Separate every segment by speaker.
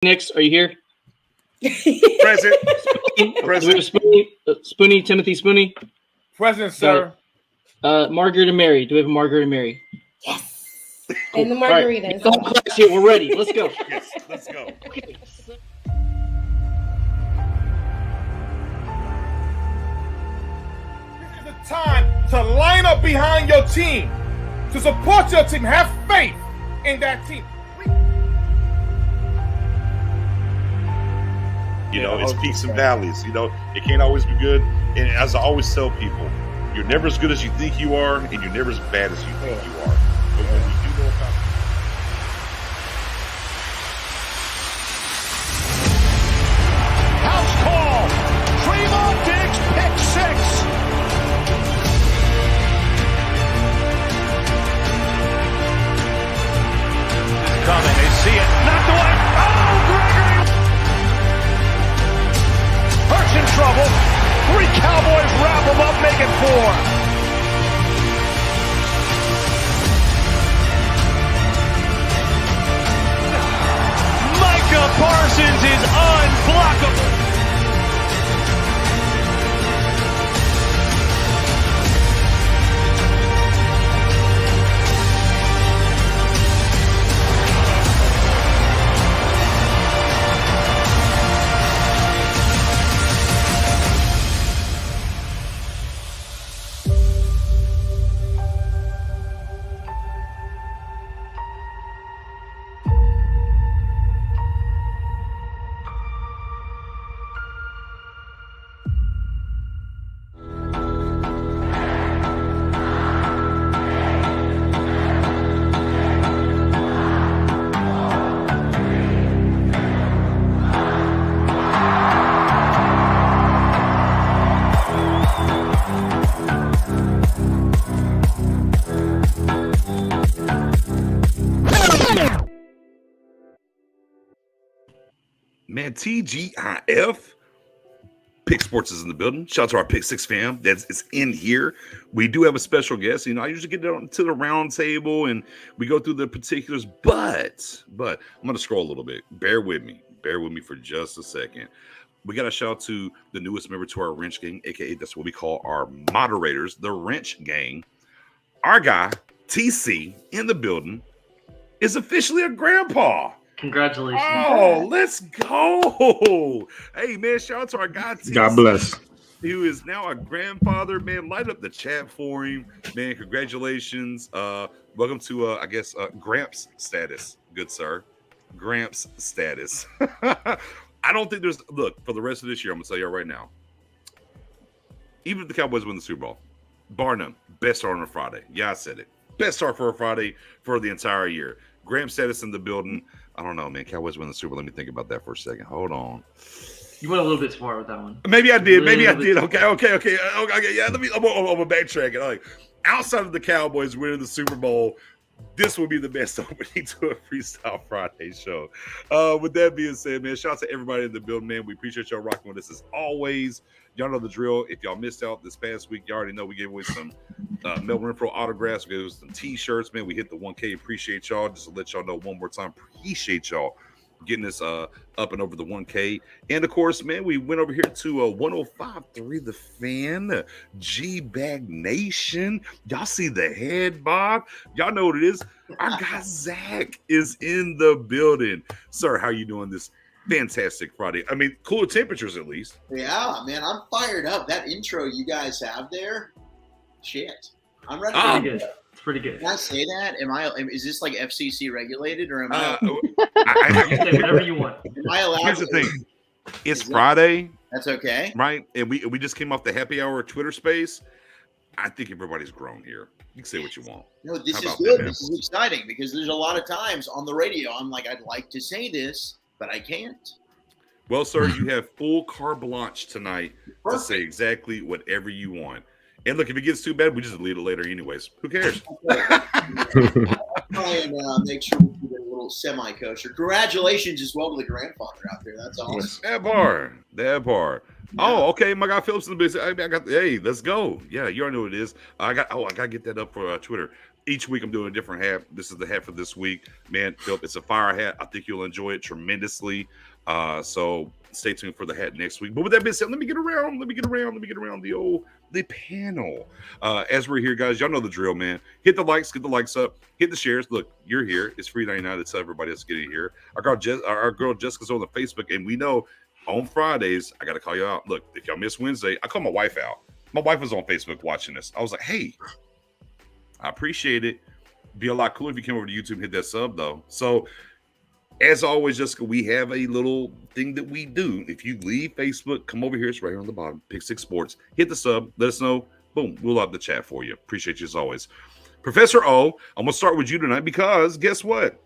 Speaker 1: Nix, are you here?
Speaker 2: Present.
Speaker 1: Present. Spoonie, Timothy Spoonie.
Speaker 2: Present, sir.
Speaker 1: Margaret and Mary. Do we have a Margaret and Mary?
Speaker 3: Yes. Cool. And the margaritas.
Speaker 1: All right. Class here. We're ready. Let's go.
Speaker 2: Yes, let's go.
Speaker 1: Okay.
Speaker 2: This is the time to line up behind your team, to support your team. Have faith in that team.
Speaker 4: You know, it's peaks and valleys. You know, it can't always be good. And as I always tell people, you're never as good as you think you are, and you're never as bad as you think you are. But when we do know about
Speaker 5: house call, Trevon Diggs, pick six. It's coming. They see it. Knocked away. Oh, Gregory! Hurts in trouble. 3 Cowboys wrap him up, make it 4. Micah Parsons is unblockable.
Speaker 4: Man, TGIF, Pick Sports is in the building. Shout out to our Pick Six fam that's in here. We do have a special guest. You know, I usually get down to the round table and we go through the particulars, but I'm going to scroll a little bit. Bear with me for just a second. We got to shout out to the newest member to our Wrench Gang, aka that's what we call our moderators, the Wrench Gang. Our guy, TC, in the building, is officially a grandpa.
Speaker 1: Congratulations.
Speaker 4: Oh, let's go. Hey, man, shout out to our guy, TC.
Speaker 6: God bless.
Speaker 4: Who is now a grandfather, man. Light up the chat for him, man. Congratulations. Welcome to, Gramps status. Good, sir. Gramps status. I don't think look, for the rest of this year, I'm going to tell you right now. Even if the Cowboys win the Super Bowl, bar none, best start on a Friday. Yeah, I said it. Best start for a Friday for the entire year. Gramps status in the building. I don't know, man. Cowboys win the Super Bowl. Let me think about that for a second. Hold on.
Speaker 1: You went a little bit smart with that one.
Speaker 4: Maybe I did. Okay. Yeah, let me. I'm gonna backtrack it. Like, outside of the Cowboys winning the Super Bowl, this will be the best opening to a Freestyle Friday show. With that being said, man, shout out to everybody in the building, man. We appreciate y'all rocking with us as always. Y'all know the drill. If y'all missed out this past week, you already know we gave away some Melvin Renfro autographs. We gave away some T-shirts, man. We hit the 1K. Appreciate y'all. Just to let y'all know one more time, appreciate y'all getting us up and over the 1K. And, of course, man, we went over here to 105.3 The Fan, G-Bag Nation. Y'all see the head bob. Y'all know what it is. Our guy Zach is in the building. Sir, how you doing this fantastic Friday? I mean, cooler temperatures at least.
Speaker 7: Yeah, man, I'm fired up. That intro you guys have there, shit. I'm ready.
Speaker 1: It's pretty good.
Speaker 7: Can I say that? Is this like FCC regulated, or am
Speaker 4: I
Speaker 1: say whatever you want.
Speaker 7: Am I allowed?
Speaker 4: Here's the thing. It's Friday.
Speaker 7: That's okay.
Speaker 4: Right? And we just came off the happy hour Twitter space. I think everybody's grown here. You can say what you want.
Speaker 7: No, this is good. This is exciting because there's a lot of times on the radio I'm like, I'd like to say this, but I can't.
Speaker 4: Well, sir, you have full carte blanche tonight to say exactly whatever you want. And look, if it gets too bad, we just delete it later anyways. Who cares?
Speaker 7: I'll try and make sure we keep it a little semi-kosher. Congratulations as well to the grandfather out there. That's awesome.
Speaker 4: That part. Yeah. Oh, okay. My guy Phillips in the business. Hey, let's go. Yeah, you already know what it is. I gotta get that up for Twitter. Each week I'm doing a different hat. This is the hat for this week. Man, Philip, it's a fire hat. I think you'll enjoy it tremendously. So stay tuned for the hat next week. But with that being said, let me get around the panel. As we're here, guys, y'all know the drill, man. Hit the likes, get the likes up, hit the shares. Look, you're here. It's free 99 to tell everybody else to get in here. Our girl Jessica's on the Facebook, and we know on Fridays, I got to call you out. Look, if y'all miss Wednesday, I call my wife out. My wife was on Facebook watching this. I was like, hey, I appreciate it. Be a lot cooler if you came over to YouTube and hit that sub, though. So, as always, Jessica, we have a little thing that we do. If you leave Facebook, come over here. It's right here on the bottom. Pick 6 Sports. Hit the sub. Let us know. Boom. We'll have the chat for you. Appreciate you as always. Professor O, I'm going to start with you tonight because guess what?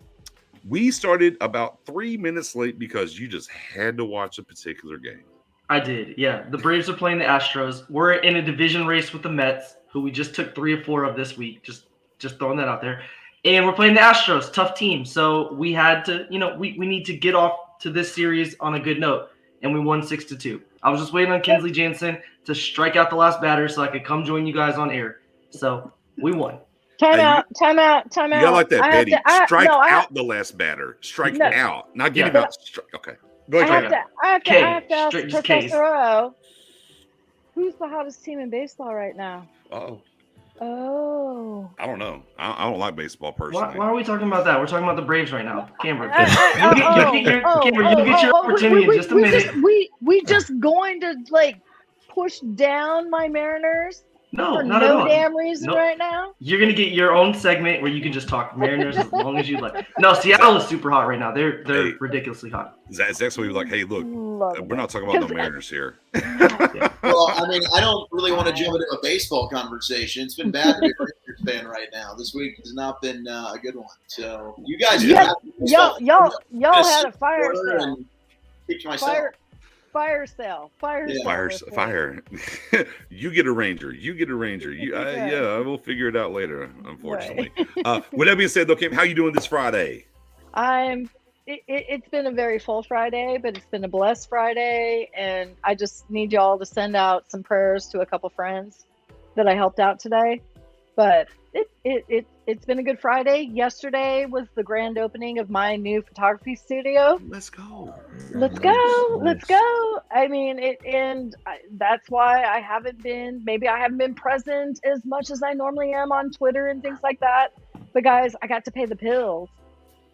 Speaker 4: We started about 3 minutes late because you just had to watch a particular game.
Speaker 1: I did, yeah. The Braves are playing the Astros. We're in a division race with the Mets, who we just took 3 or 4 of this week. Just throwing that out there. And we're playing the Astros, tough team. So we had to, we need to get off to this series on a good note. And we won 6-2. I was just waiting on Kensley Jansen to strike out the last batter so I could come join you guys on air. So we won.
Speaker 3: Time out.
Speaker 4: You gotta like that, Betty. Strike out the last batter. Strike out. Not get him out. Okay. Go ahead.
Speaker 3: I have to ask Professor O, who's the hottest team in baseball right now? Oh.
Speaker 4: I don't know. I don't like baseball personally.
Speaker 1: Why are we talking about that? We're talking about the Braves right now. Cameron. You get your opportunity in just a minute.
Speaker 3: We just going to push down my Mariners?
Speaker 1: No,
Speaker 3: for
Speaker 1: not at all.
Speaker 3: Damn reason right now.
Speaker 1: You're gonna get your own segment where you can just talk Mariners as long as you like. No, Seattle is super hot right now. They're ridiculously hot.
Speaker 4: Zach's what he was like. Hey, look, we're not talking about no Mariners here.
Speaker 7: Well, I mean, I don't really want to jump into a baseball conversation. It's been bad to be a Rangers fan right now. This week has not been a good one. So you guys,
Speaker 3: y'all had a fire sale.
Speaker 7: Teach myself.
Speaker 3: Fire sale. Fire.
Speaker 4: You get a Ranger. Yeah, we'll figure it out later, unfortunately. Right. With that being said, though, Kim, how you doing this Friday?
Speaker 3: It's been a very full Friday, but it's been a blessed Friday, and I just need y'all to send out some prayers to a couple friends that I helped out today. But it's been a good Friday. Yesterday was the grand opening of my new photography studio.
Speaker 4: Let's go.
Speaker 3: I mean, that's why I haven't been present as much as I normally am on Twitter and things like that. But guys, I got to pay the bills.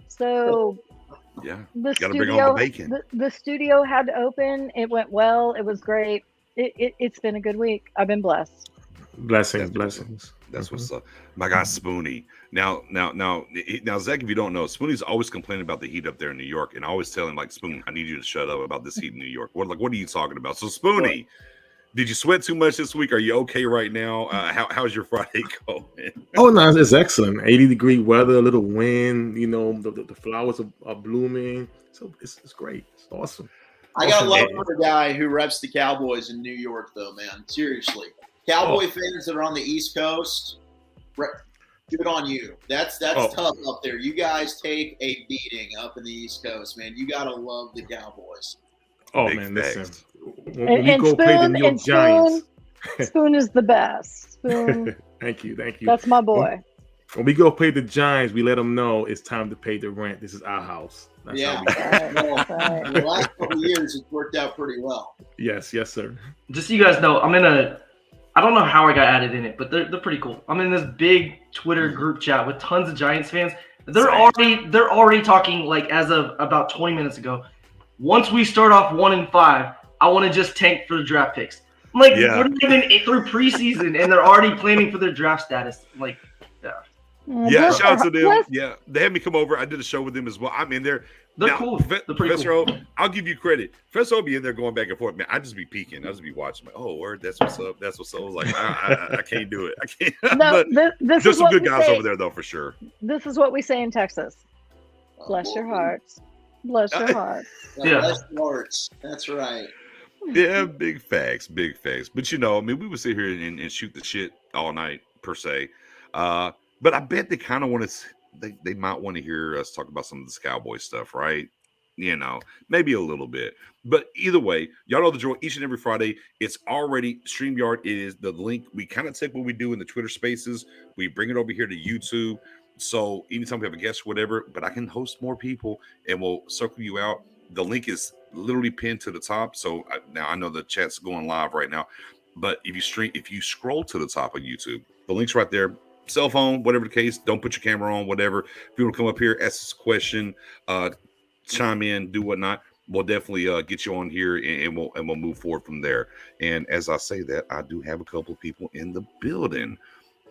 Speaker 3: So
Speaker 4: yeah,
Speaker 3: the
Speaker 4: gotta bring on the bacon.
Speaker 3: The studio had to open. It went well. It was great. It's been a good week. I've been blessed.
Speaker 6: Blessings.
Speaker 4: That's what's up. My guy Spoonie. Now, Zach, if you don't know, Spoonie's always complaining about the heat up there in New York, and I always tell him, like, Spoon, I need you to shut up about this heat in New York. What are you talking about? So, Spoonie, did you sweat too much this week? Are you okay right now? How's your Friday going?
Speaker 6: Oh no, it's excellent. 80-degree weather, a little wind. The flowers are blooming, so it's great. It's awesome.
Speaker 7: I got love for the guy who reps the Cowboys in New York, though, man. Seriously. Cowboy fans that are on the East Coast, good on you. That's tough up there. You guys take a beating up in the East Coast, man. You gotta love the Cowboys.
Speaker 6: Oh big man, listen. When we go play the New York Giants,
Speaker 3: Spoon is the best. Spoon.
Speaker 6: Thank you.
Speaker 3: That's my boy.
Speaker 6: When we go play the Giants, we let them know it's time to pay the rent. This is our house. That's
Speaker 7: yeah. The last couple of years, it's worked out pretty well.
Speaker 6: Yes, sir.
Speaker 1: Just so you guys know, I don't know how I got added in it, but they're pretty cool. I'm in this big Twitter group chat with tons of Giants fans. They're already talking, like, as of about 20 minutes ago. Once we start off 1-5, I want to just tank for the draft picks. I'm like, we're not even through preseason, and they're already planning for their draft status. Like,
Speaker 4: yeah, shout out to them. Yeah, they had me come over. I did a show with them as well. I mean, they're
Speaker 1: cool. They're
Speaker 4: Professor
Speaker 1: cool.
Speaker 4: O, I'll give you credit. Professor O be in there going back and forth. Man, I just be peeking. I just be watching. Like, oh, word, that's what's up. That's what's up. I was like, I can't do it. I can't.
Speaker 3: No,
Speaker 4: but
Speaker 3: this
Speaker 4: there's
Speaker 3: is
Speaker 4: some good guys over there, though, for sure.
Speaker 3: This is what we say in Texas. Bless your hearts. Bless your hearts.
Speaker 7: Bless your hearts. That's right.
Speaker 4: Yeah, big facts. But we would sit here and shoot the shit all night, per se. But I bet they kind of want to. They might want to hear us talk about some of this Cowboy stuff, right? maybe a little bit. But either way, y'all know the drill. Each and every Friday, it's already StreamYard. It is the link. We kind of take what we do in the Twitter Spaces, we bring it over here to YouTube. So anytime we have a guest, whatever, but I can host more people and we'll circle you out. The link is literally pinned to the top. So now I know the chat's going live right now, but if you scroll to the top of YouTube, the link's right there. Cell phone, whatever the case, don't put your camera on, whatever. If you want to come up here, ask us a question, chime in, do whatnot, we'll definitely get you on here and we'll move forward from there. And as I say that, I do have a couple of people in the building.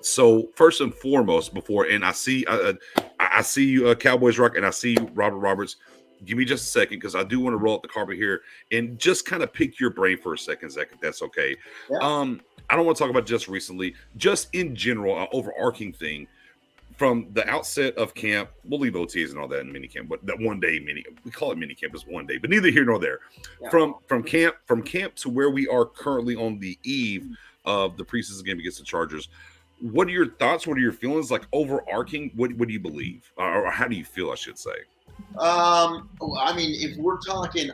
Speaker 4: So first and foremost, I see you, Cowboys Rock, and I see you, Robert Roberts. Give me just a second because I do want to roll up the carpet here and just kind of pick your brain for a second, Zach, if that's okay. Yeah. I don't want to talk about just recently, just in general, an overarching thing. From the outset of camp, we'll leave OTAs and all that in minicamp, but that one day we call it minicamp, is one day, but neither here nor there. Yeah. From camp to where we are currently on the eve of the preseason game against the Chargers. What are your thoughts? What are your feelings? Like overarching, what do you believe, or how do you feel? I should say.
Speaker 7: I mean, if we're talking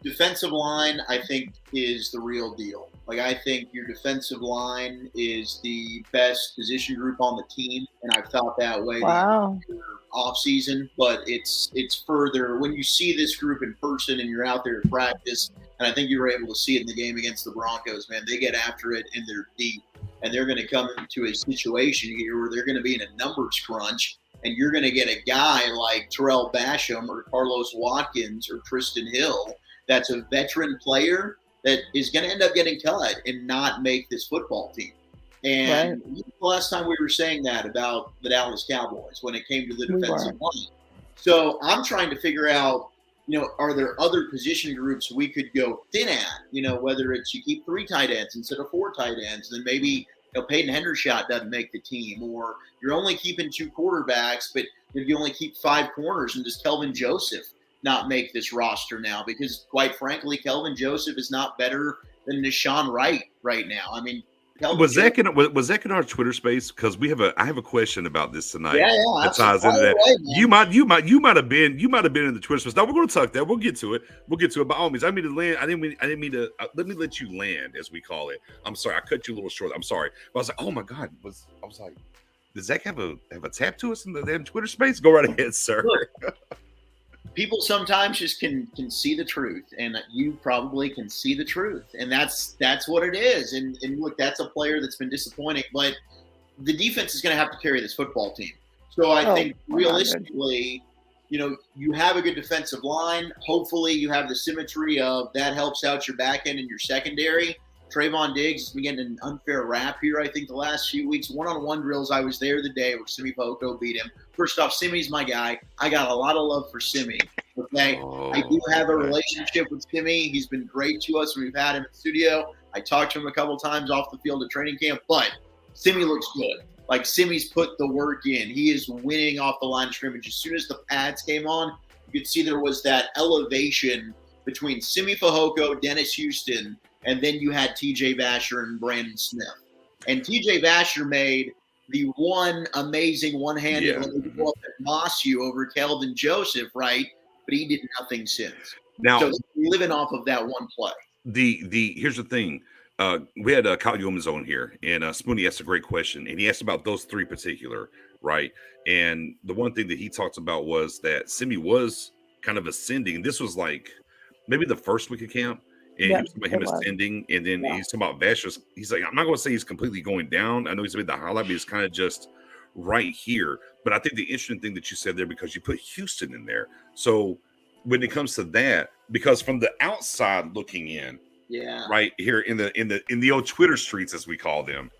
Speaker 7: defensive line, I think is the real deal. Like, I think your defensive line is the best position group on the team, and I've felt that way off season. But it's further when you see this group in person and you're out there to practice. And I think you were able to see it in the game against the Broncos. Man, they get after it and they're deep, and they're going to come into a situation here where they're going to be in a numbers crunch. And you're going to get a guy like Terrell Basham or Carlos Watkins or Tristan Hill that's a veteran player that is going to end up getting cut and not make this football team. And the last time we were saying that about the Dallas Cowboys when it came to the defensive line. So I'm trying to figure out, are there other position groups we could go thin at? Whether it's you keep 3 tight ends instead of 4 tight ends, then maybe Payton Hendershot doesn't make the team, or you're only keeping 2 quarterbacks, but if you only keep 5 corners, and does Kelvin Joseph not make this roster now? Because quite frankly, Kelvin Joseph is not better than Deshaun Wright right now. I mean, was Zach
Speaker 4: in our Twitter space? Because I have a question about this tonight.
Speaker 7: Yeah,
Speaker 4: that ties into that. Way, you might have been in the Twitter space. Now we're going to talk that. We'll get to it. By all means. I mean to land. I didn't mean to. Let me let you land, as we call it. I'm sorry. I cut you a little short. I'm sorry. But I was like, oh my God. I was like, does Zach have a tap to us in the damn Twitter space? Go right ahead, sir.
Speaker 7: Look, people sometimes just can see the truth, and you probably can see the truth, and that's what it is. And look, that's a player that's been disappointing, but the defense is going to have to carry this football team. So I think realistically, you have a good defensive line. Hopefully you have the symmetry of that helps out your back end and your secondary. Trayvon Diggs has been getting an unfair rap here, I think, the last few weeks. One-on-one drills, I was there the day where Simi Fehoko beat him. First off, Simi's my guy. I got a lot of love for Simi. Okay, I do have a relationship with Simi. He's been great to us when we've had him in the studio. I talked to him a couple times off the field at training camp, but Simi looks good. Like, Simi's put the work in. He is winning off the line of scrimmage. As soon as the pads came on, you could see there was that elevation between Simi Fehoko, Dennis Houston, and then you had T.J. Vasher and Brandon Smith. And T.J. Vasher made the one amazing one-handed go up at Mosu over Kelvin Joseph, right? But he did nothing since.
Speaker 4: Now,
Speaker 7: so living off of that one play.
Speaker 4: Here's the thing. We had Kyle Yeomans on here, and Spoonie asked a great question, and he asked about those 3 particular, right? And the one thing that he talked about was that Simi was kind of ascending. This was like maybe the first week of camp. And he was talking about him ascending, and then he's talking about Vasher. He's like, I'm not going to say he's completely going down. I know he's made the highlight, but he's kind of just right here. But I think the interesting thing that you said there, because you put Houston in there. So when it comes to that, because from the outside looking in, right here in the old Twitter streets, as we call them,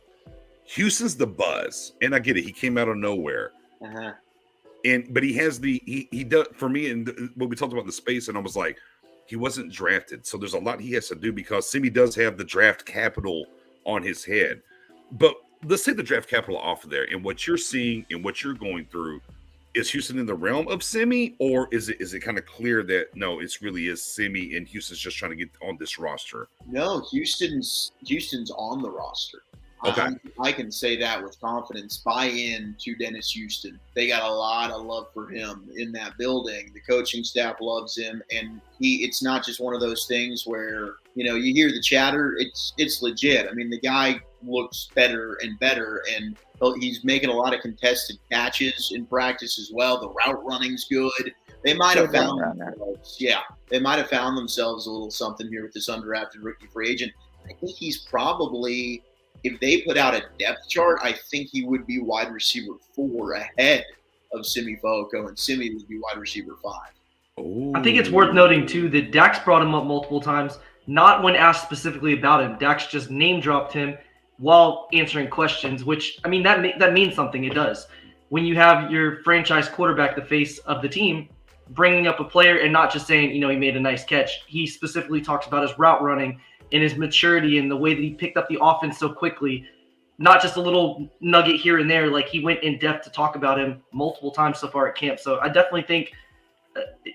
Speaker 4: Houston's the buzz, and I get it. He came out of nowhere, but he has he does for me. And what we talked about in the space, and I was like, he wasn't drafted. So there's a lot he has to do because Simi does have the draft capital on his head. But let's take the draft capital off of there. And what you're seeing and what you're going through, is Houston in the realm of Simi, or is it kind of clear that no, it really is Simi and Houston's just trying to get on this roster?
Speaker 7: No, Houston's on the roster.
Speaker 4: Okay.
Speaker 7: I can say that with confidence. Buy in to Dennis Houston. They got a lot of love for him in that building. The coaching staff loves him, and it's not just one of those things where, you hear the chatter. It's legit. I mean, the guy looks better and better, and he's making a lot of contested catches in practice as well. The route running's good. They might have found themselves, they might have found themselves a little something here with this undrafted rookie free agent. I think he's probably, if they put out a depth chart, I think he would be wide receiver 4 ahead of Simi Fehoko, and Simi would be wide receiver 5.
Speaker 4: Ooh.
Speaker 1: I think it's worth noting, too, that Dax brought him up multiple times, not when asked specifically about him. Dax just name-dropped him while answering questions, which, I mean, that means something. It does. When you have your franchise quarterback, the face of the team, bringing up a player and not just saying, he made a nice catch. He specifically talks about his route running and his maturity and the way that he picked up the offense so quickly, not just a little nugget here and there. Like, he went in depth to talk about him multiple times so far at camp. So I definitely think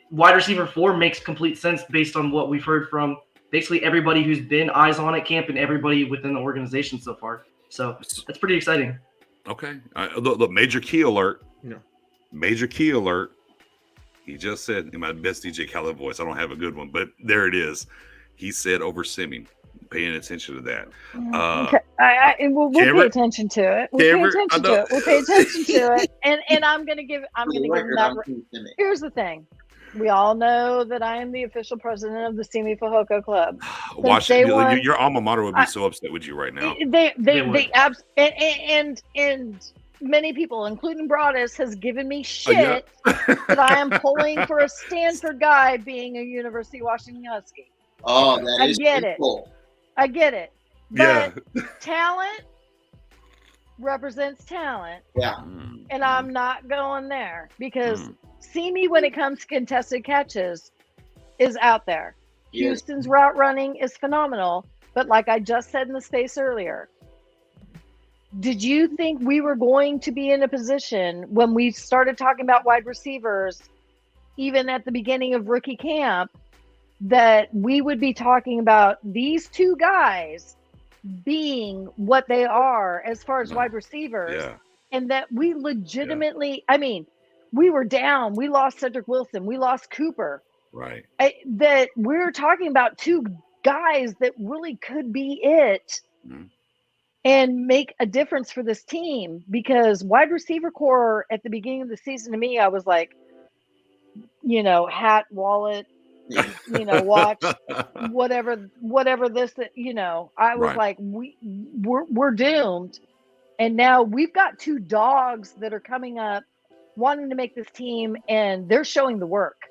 Speaker 1: wide receiver 4 makes complete sense based on what we've heard from basically everybody who's been eyes on at camp and everybody within the organization so far. So that's pretty exciting.
Speaker 4: Okay. Look, major key alert.
Speaker 6: Yeah.
Speaker 4: Major key alert. He just said, in my best DJ Khaled voice, I don't have a good one, but there it is. He said over Simi. Paying attention to that.
Speaker 3: Okay. We'll pay attention to it. We'll pay attention to it. And I'm gonna give him that. Here's the thing. We all know that I am the official president of the Simi Fehoko Club.
Speaker 4: Your alma mater would be so upset with you right now.
Speaker 3: And many people, including Broadus, has given me shit that I am pulling for a Stanford guy being a University of Washington Husky.
Speaker 7: Oh, that is cool.
Speaker 3: I get it. But talent represents talent.
Speaker 7: Yeah.
Speaker 3: And I'm not going there because Simi, when it comes to contested catches, is out there.
Speaker 7: Yes.
Speaker 3: Houston's route running is phenomenal. But like I just said in the space earlier, did you think we were going to be in a position when we started talking about wide receivers, even at the beginning of rookie camp, that we would be talking about these two guys being what they are as far as wide receivers, and that we legitimately, I mean, we were down. We lost Cedric Wilson. We lost Cooper.
Speaker 4: Right.
Speaker 3: That we're talking about two guys that really could be it and make a difference for this team, because wide receiver core at the beginning of the season, to me, I was like, hat, wallet, watch, whatever this, I was like, we're doomed. And now we've got two dogs that are coming up wanting to make this team, and they're showing the work.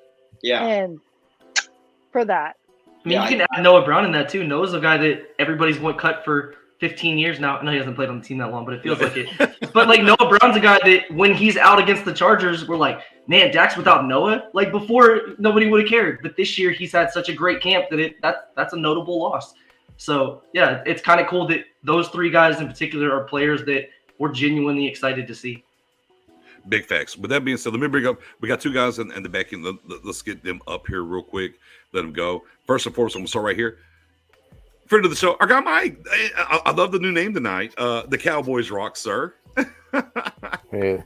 Speaker 7: Yeah.
Speaker 3: And for that.
Speaker 1: I mean, you can add Noah Brown in that too. Noah's a guy that everybody's cut for 15 years now. I know he hasn't played on the team that long, but it feels like it. But like, Noah Brown's a guy that when he's out against the Chargers, we're like, man, Dak's without Noah. Like, before, nobody would have cared. But this year, he's had such a great camp that that's a notable loss. So yeah, it's kind of cool that those three guys in particular are players that we're genuinely excited to see.
Speaker 4: Big facts. With that being said, let me bring up, we got two guys in the back end. Let's get them up here real quick. Let them go. First and foremost, I'm going to start right here. Friend of the show, our guy Mike. I love the new name tonight. The Cowboys rock, sir.
Speaker 8: Hey,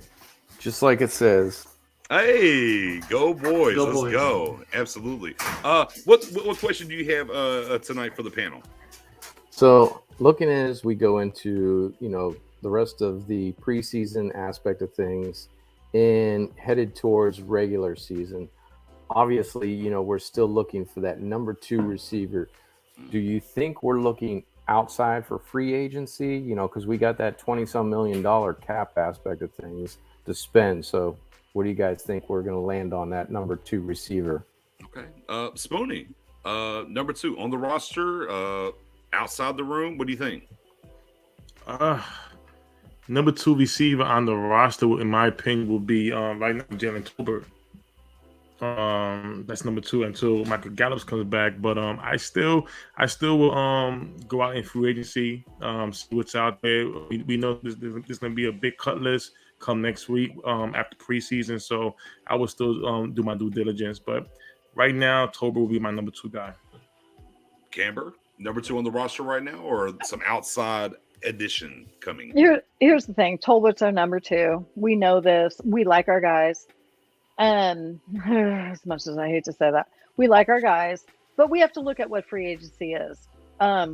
Speaker 8: just like it says.
Speaker 4: Hey, go boys. Let's go. Absolutely. What question do you have tonight for the panel?
Speaker 8: So looking as we go into, the rest of the preseason aspect of things and headed towards regular season, obviously, we're still looking for that number 2 receiver. Do you think we're looking outside for free agency? Because we got that $20-some million cap aspect of things to spend. So what do you guys think we're going to land on that number 2 receiver?
Speaker 4: Okay. Spoony, number 2 on the roster, outside the room. What do you think?
Speaker 6: Number 2 receiver on the roster, in my opinion, will be right now Jalen Tolbert. That's number 2 until Michael Gallup comes back. But I still will go out in free agency, see what's out there. We know there's going to be a big cut list come next week after preseason, so I will still do my due diligence. But right now, Tolbert will be my number 2 guy.
Speaker 4: Camber, number 2 on the roster right now, or some outside addition coming?
Speaker 3: Here's the thing. Tolbert's our number 2. We know this. We like our guys. And as much as I hate to say that, we like our guys, but we have to look at what free agency is.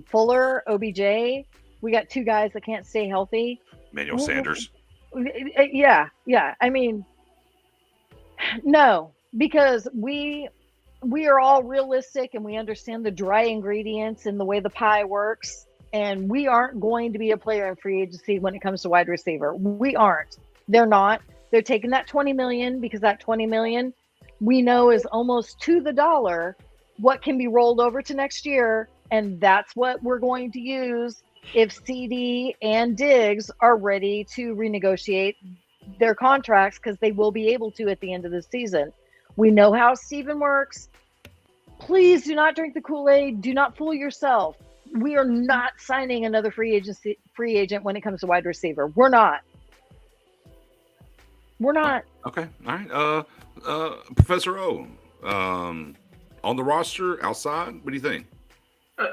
Speaker 3: Fuller, OBJ, we got 2 guys that can't stay healthy.
Speaker 4: Manuel Sanders.
Speaker 3: Yeah. I mean, no, because we are all realistic and we understand the dry ingredients and the way the pie works. And we aren't going to be a player in free agency when it comes to wide receiver. We aren't. They're not. They're taking that $20 million because that $20 million we know is almost to the dollar what can be rolled over to next year. And that's what we're going to use if CD and Diggs are ready to renegotiate their contracts, because they will be able to at the end of the season. We know how Steven works. Please do not drink the Kool-Aid. Do not fool yourself. We are not signing another free agent when it comes to wide receiver. We're not.
Speaker 4: Okay. All right. Professor O, on the roster, outside, what do you think?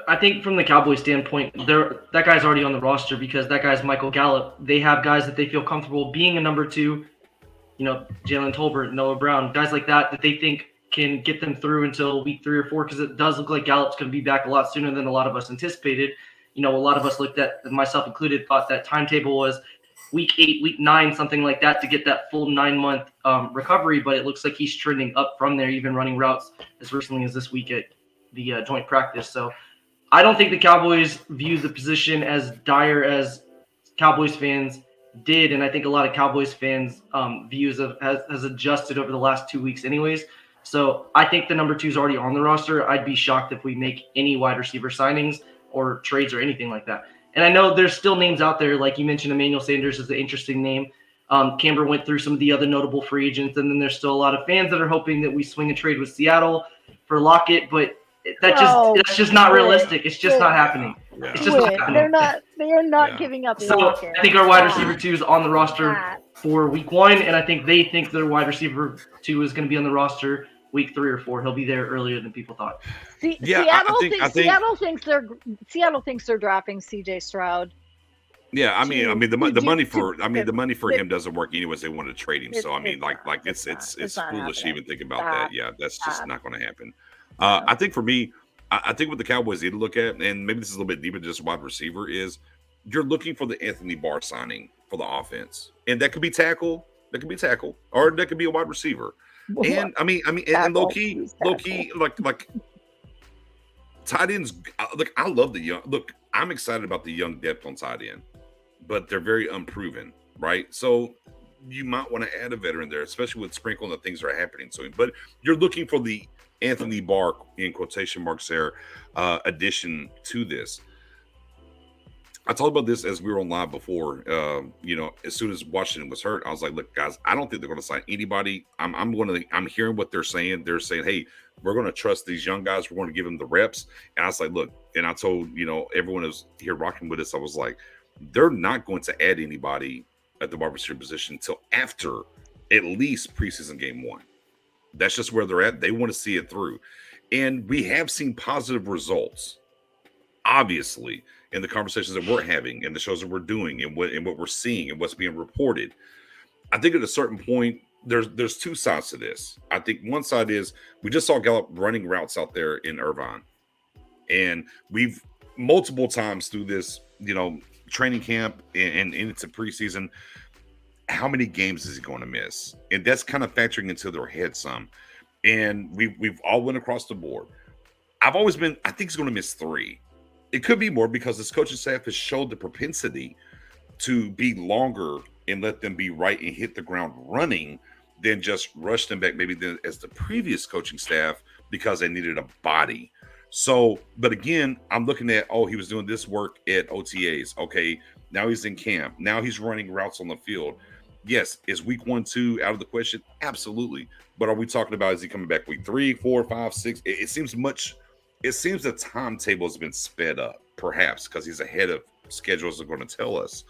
Speaker 1: I think from the Cowboys standpoint, that guy's already on the roster because that guy's Michael Gallup. They have guys that they feel comfortable being a number 2, Jalen Tolbert, Noah Brown, guys like that they think can get them through until week 3 or 4, because it does look like Gallup's going to be back a lot sooner than a lot of us anticipated. A lot of us looked at, myself included, thought that timetable was week 8, week 9, something like that, to get that full 9-month recovery, but it looks like he's trending up from there, even running routes as recently as this week at the joint practice. So I don't think the Cowboys view the position as dire as Cowboys fans did, and I think a lot of Cowboys fans' views has adjusted over the last 2 weeks anyways. So I think the number 2 is already on the roster. I'd be shocked if we make any wide receiver signings or trades or anything like that. And I know there's still names out there, like you mentioned, Emmanuel Sanders is an interesting name. Camber went through some of the other notable free agents, and then there's still a lot of fans that are hoping that we swing a trade with Seattle for Lockett, but that's just not realistic. It's just not happening.
Speaker 4: Yeah.
Speaker 1: It's just not happening.
Speaker 3: They're not giving up Lockett.
Speaker 1: I think our wide receiver 2 is on the roster for week 1, and I think they think their wide receiver 2 is going to be on the roster week 3 or 4. He'll be there earlier than people thought.
Speaker 3: Seattle thinks they're drafting CJ Stroud.
Speaker 4: Yeah, I mean, the money for him doesn't work anyways. They want to trade him, so I mean, it's foolish to even think about that. Yeah, that's just not going to happen. I think for me, I think what the Cowboys need to look at, and maybe this is a little bit deeper than just wide receiver, is you're looking for the Anthony Barr signing for the offense, and that could be tackle, or that could be a wide receiver. And I mean, and low key, like tight ends. Look, I love the young. Look, I'm excited about the young depth on tight end, but they're very unproven, right? So you might want to add a veteran there, especially with sprinkling the things that are happening to him. But you're looking for the Anthony Barr, in quotation marks there, addition to this. I talked about this as we were on live before. As soon as Washington was hurt, I was like, "Look, guys, I don't think they're going to sign anybody." I'm hearing what they're saying. They're saying, "Hey, we're going to trust these young guys. We're going to give them the reps." And I was like, "Look," and I told everyone who's here rocking with us, I was like, "They're not going to add anybody at the wide receiver position until after at least preseason game 1. That's just where they're at. They want to see it through, and we have seen positive results, obviously, in the conversations that we're having and the shows that we're doing and what we're seeing and what's being reported. I think at a certain point, there's 2 sides to this. I think one side is we just saw Gallup running routes out there in Irvine. And we've multiple times through this, training camp and into preseason, how many games is he going to miss? And that's kind of factoring into their head some. And we've all went across the board. I think he's going to miss 3. It could be more because this coaching staff has showed the propensity to be longer and let them be right and hit the ground running than just rush them back maybe as the previous coaching staff because they needed a body. So, but again, I'm looking at, he was doing this work at OTAs. Okay, now he's in camp. Now he's running routes on the field. Yes, is week 1, 2 out of the question? Absolutely. But are we talking about, is he coming back week 3, 4, 5, 6? It seems the timetable has been sped up, perhaps because he's ahead of schedules are going to tell us.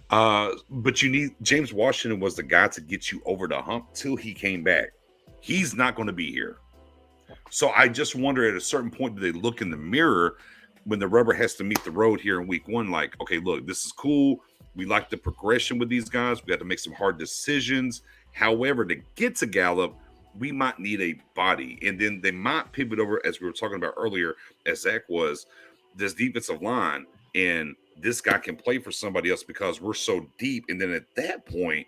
Speaker 4: But you need James Washington was the guy to get you over the hump till he came back. He's not going to be here. So I just wonder at a certain point, do they look in the mirror when the rubber has to meet the road here in week 1, like, okay, look, this is cool. We like the progression with these guys. We have to make some hard decisions. However, to get to Gallup, we might need a body. And then they might pivot over, as we were talking about earlier, as Zach was, this defensive line. And this guy can play for somebody else because we're so deep. And then at that point,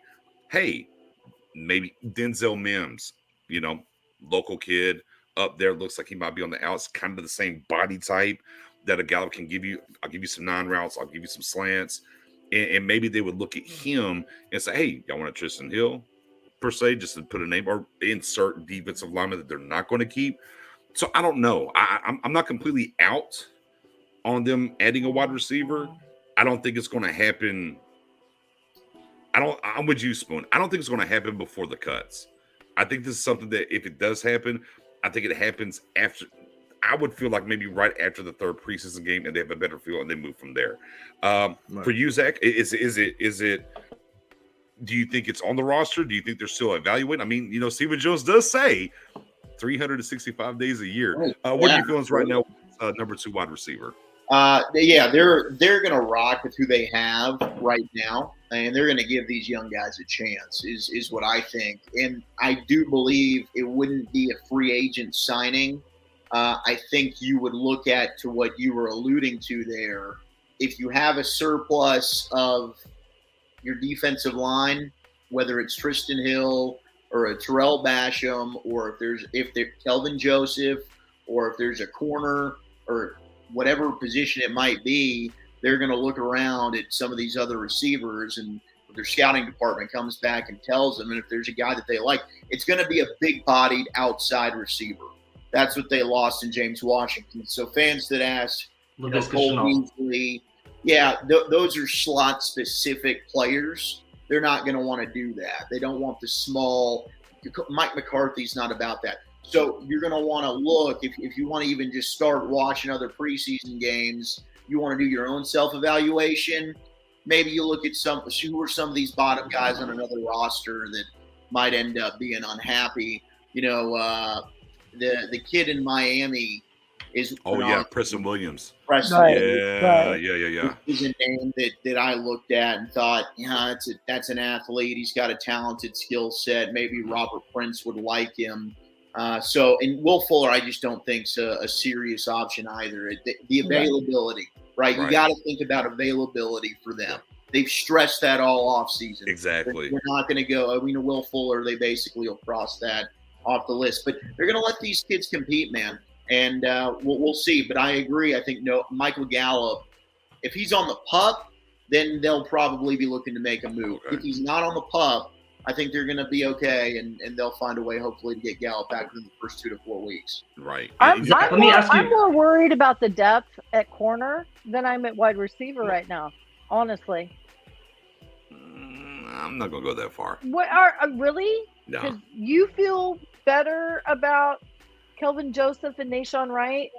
Speaker 4: hey, maybe Denzel Mims, local kid up there, looks like he might be on the outs, kind of the same body type that a Gallup can give you. I'll give you some 9 routes. I'll give you some slants. And maybe they would look at him and say, hey, y'all want a Tristan Hill, per se, just to put a name, or insert defensive lineman that they're not going to keep. So I don't know. I'm not completely out on them adding a wide receiver. I don't think it's going to happen. I'm with you, Spoon. I don't think it's going to happen before the cuts. I think this is something that if it does happen, I think it happens after. I would feel like maybe right after the 3rd preseason game, and they have a better feel, and they move from there. Right. For you, Zach, is it? Do you think it's on the roster? Do you think they're still evaluating? I mean, Stephen Jones does say 365 days a year. What are your feelings right now? Number 2 wide receiver.
Speaker 7: They're going to rock with who they have right now, and they're going to give these young guys a chance. Is what I think, and I do believe it wouldn't be a free agent signing. I think you would look at to what you were alluding to there. If you have a surplus of your defensive line, whether it's Tristan Hill or a Terrell Basham, or if there's Kelvin Joseph, or if there's a corner or whatever position it might be, they're going to look around at some of these other receivers, and their scouting department comes back and tells them, and if there's a guy that they like, it's going to be a big-bodied outside receiver. That's what they lost in James Washington. So fans that ask, Cole Beasley, those are slot-specific players. They're not going to want to do that. They don't want the small – Mike McCarthy's not about that. So you're going to want to look, if you want to even just start watching other preseason games, you want to do your own self-evaluation, maybe you look at who are some of these bottom guys on another roster that might end up being unhappy. The kid in Miami is
Speaker 4: Preston Williams.
Speaker 7: Yeah. He's a name that I looked at and thought, that's an athlete. He's got a talented skill set. Maybe Robert Prince would like him. And Will Fuller, I just don't think's a serious option either. The availability, right? You got to think about availability for them. They've stressed that all off season.
Speaker 4: Exactly.
Speaker 7: They're not going to go. Will Fuller, they basically will cross that off the list, but they're going to let these kids compete, man. And we'll see. But I agree. I think Michael Gallup, if he's on the PUP, then they'll probably be looking to make a move. Okay. If he's not on the PUP, I think they're going to be okay, and they'll find a way, hopefully, to get Gallup back within the first 2 to 4 weeks.
Speaker 4: Right.
Speaker 3: I'm more worried about the depth at corner than I'm at wide receiver right now, honestly.
Speaker 4: I'm not going to go that far.
Speaker 3: What really?
Speaker 4: No.
Speaker 3: Because you feel better about Kelvin Joseph and Nashawn Wright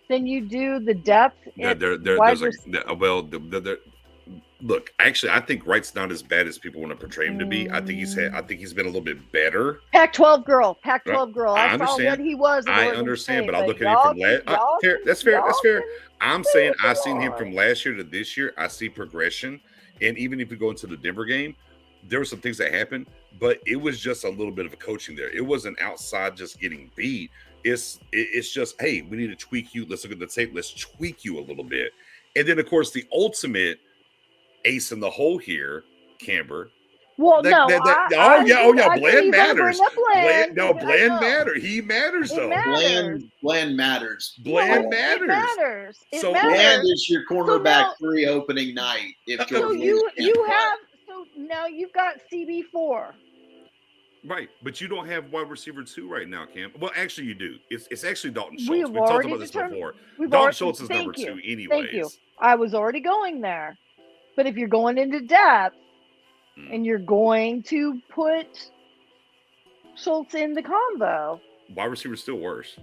Speaker 3: than you do the depth.
Speaker 4: Look, actually, I think Wright's not as bad as people want to portray him to be. I think he's been a little bit better.
Speaker 3: Pac-12 girl. I
Speaker 4: understand.
Speaker 3: saw what he was.
Speaker 4: I understand, but I look at him from last. That's fair. I'm saying I've seen him from last year to this year. I see progression, and even if we go into the Denver game, there were some things that happened, but it was just a little bit of a coaching there. It wasn't outside just getting beat. It's just, hey, we need to tweak you. Let's look at the tape. Let's tweak you a little bit. And then, of course, the ultimate ace in the hole here, Camber.
Speaker 3: Well, Bland
Speaker 4: matters. Bland matters. He matters, though.
Speaker 7: Bland matters.
Speaker 4: Bland matters.
Speaker 3: So
Speaker 7: Bland is your cornerback 3 opening night.
Speaker 3: So now you've got CB4.
Speaker 4: Right, but you don't have wide receiver 2 right now, Cam. Well, actually, you do. It's actually Dalton Schultz.
Speaker 3: We've
Speaker 4: talked about this before. Dalton Schultz is number 2 anyways.
Speaker 3: Thank you. I was already going there. But if you're going into depth and you're going to put Schultz in the combo.
Speaker 4: Wide receiver is still worse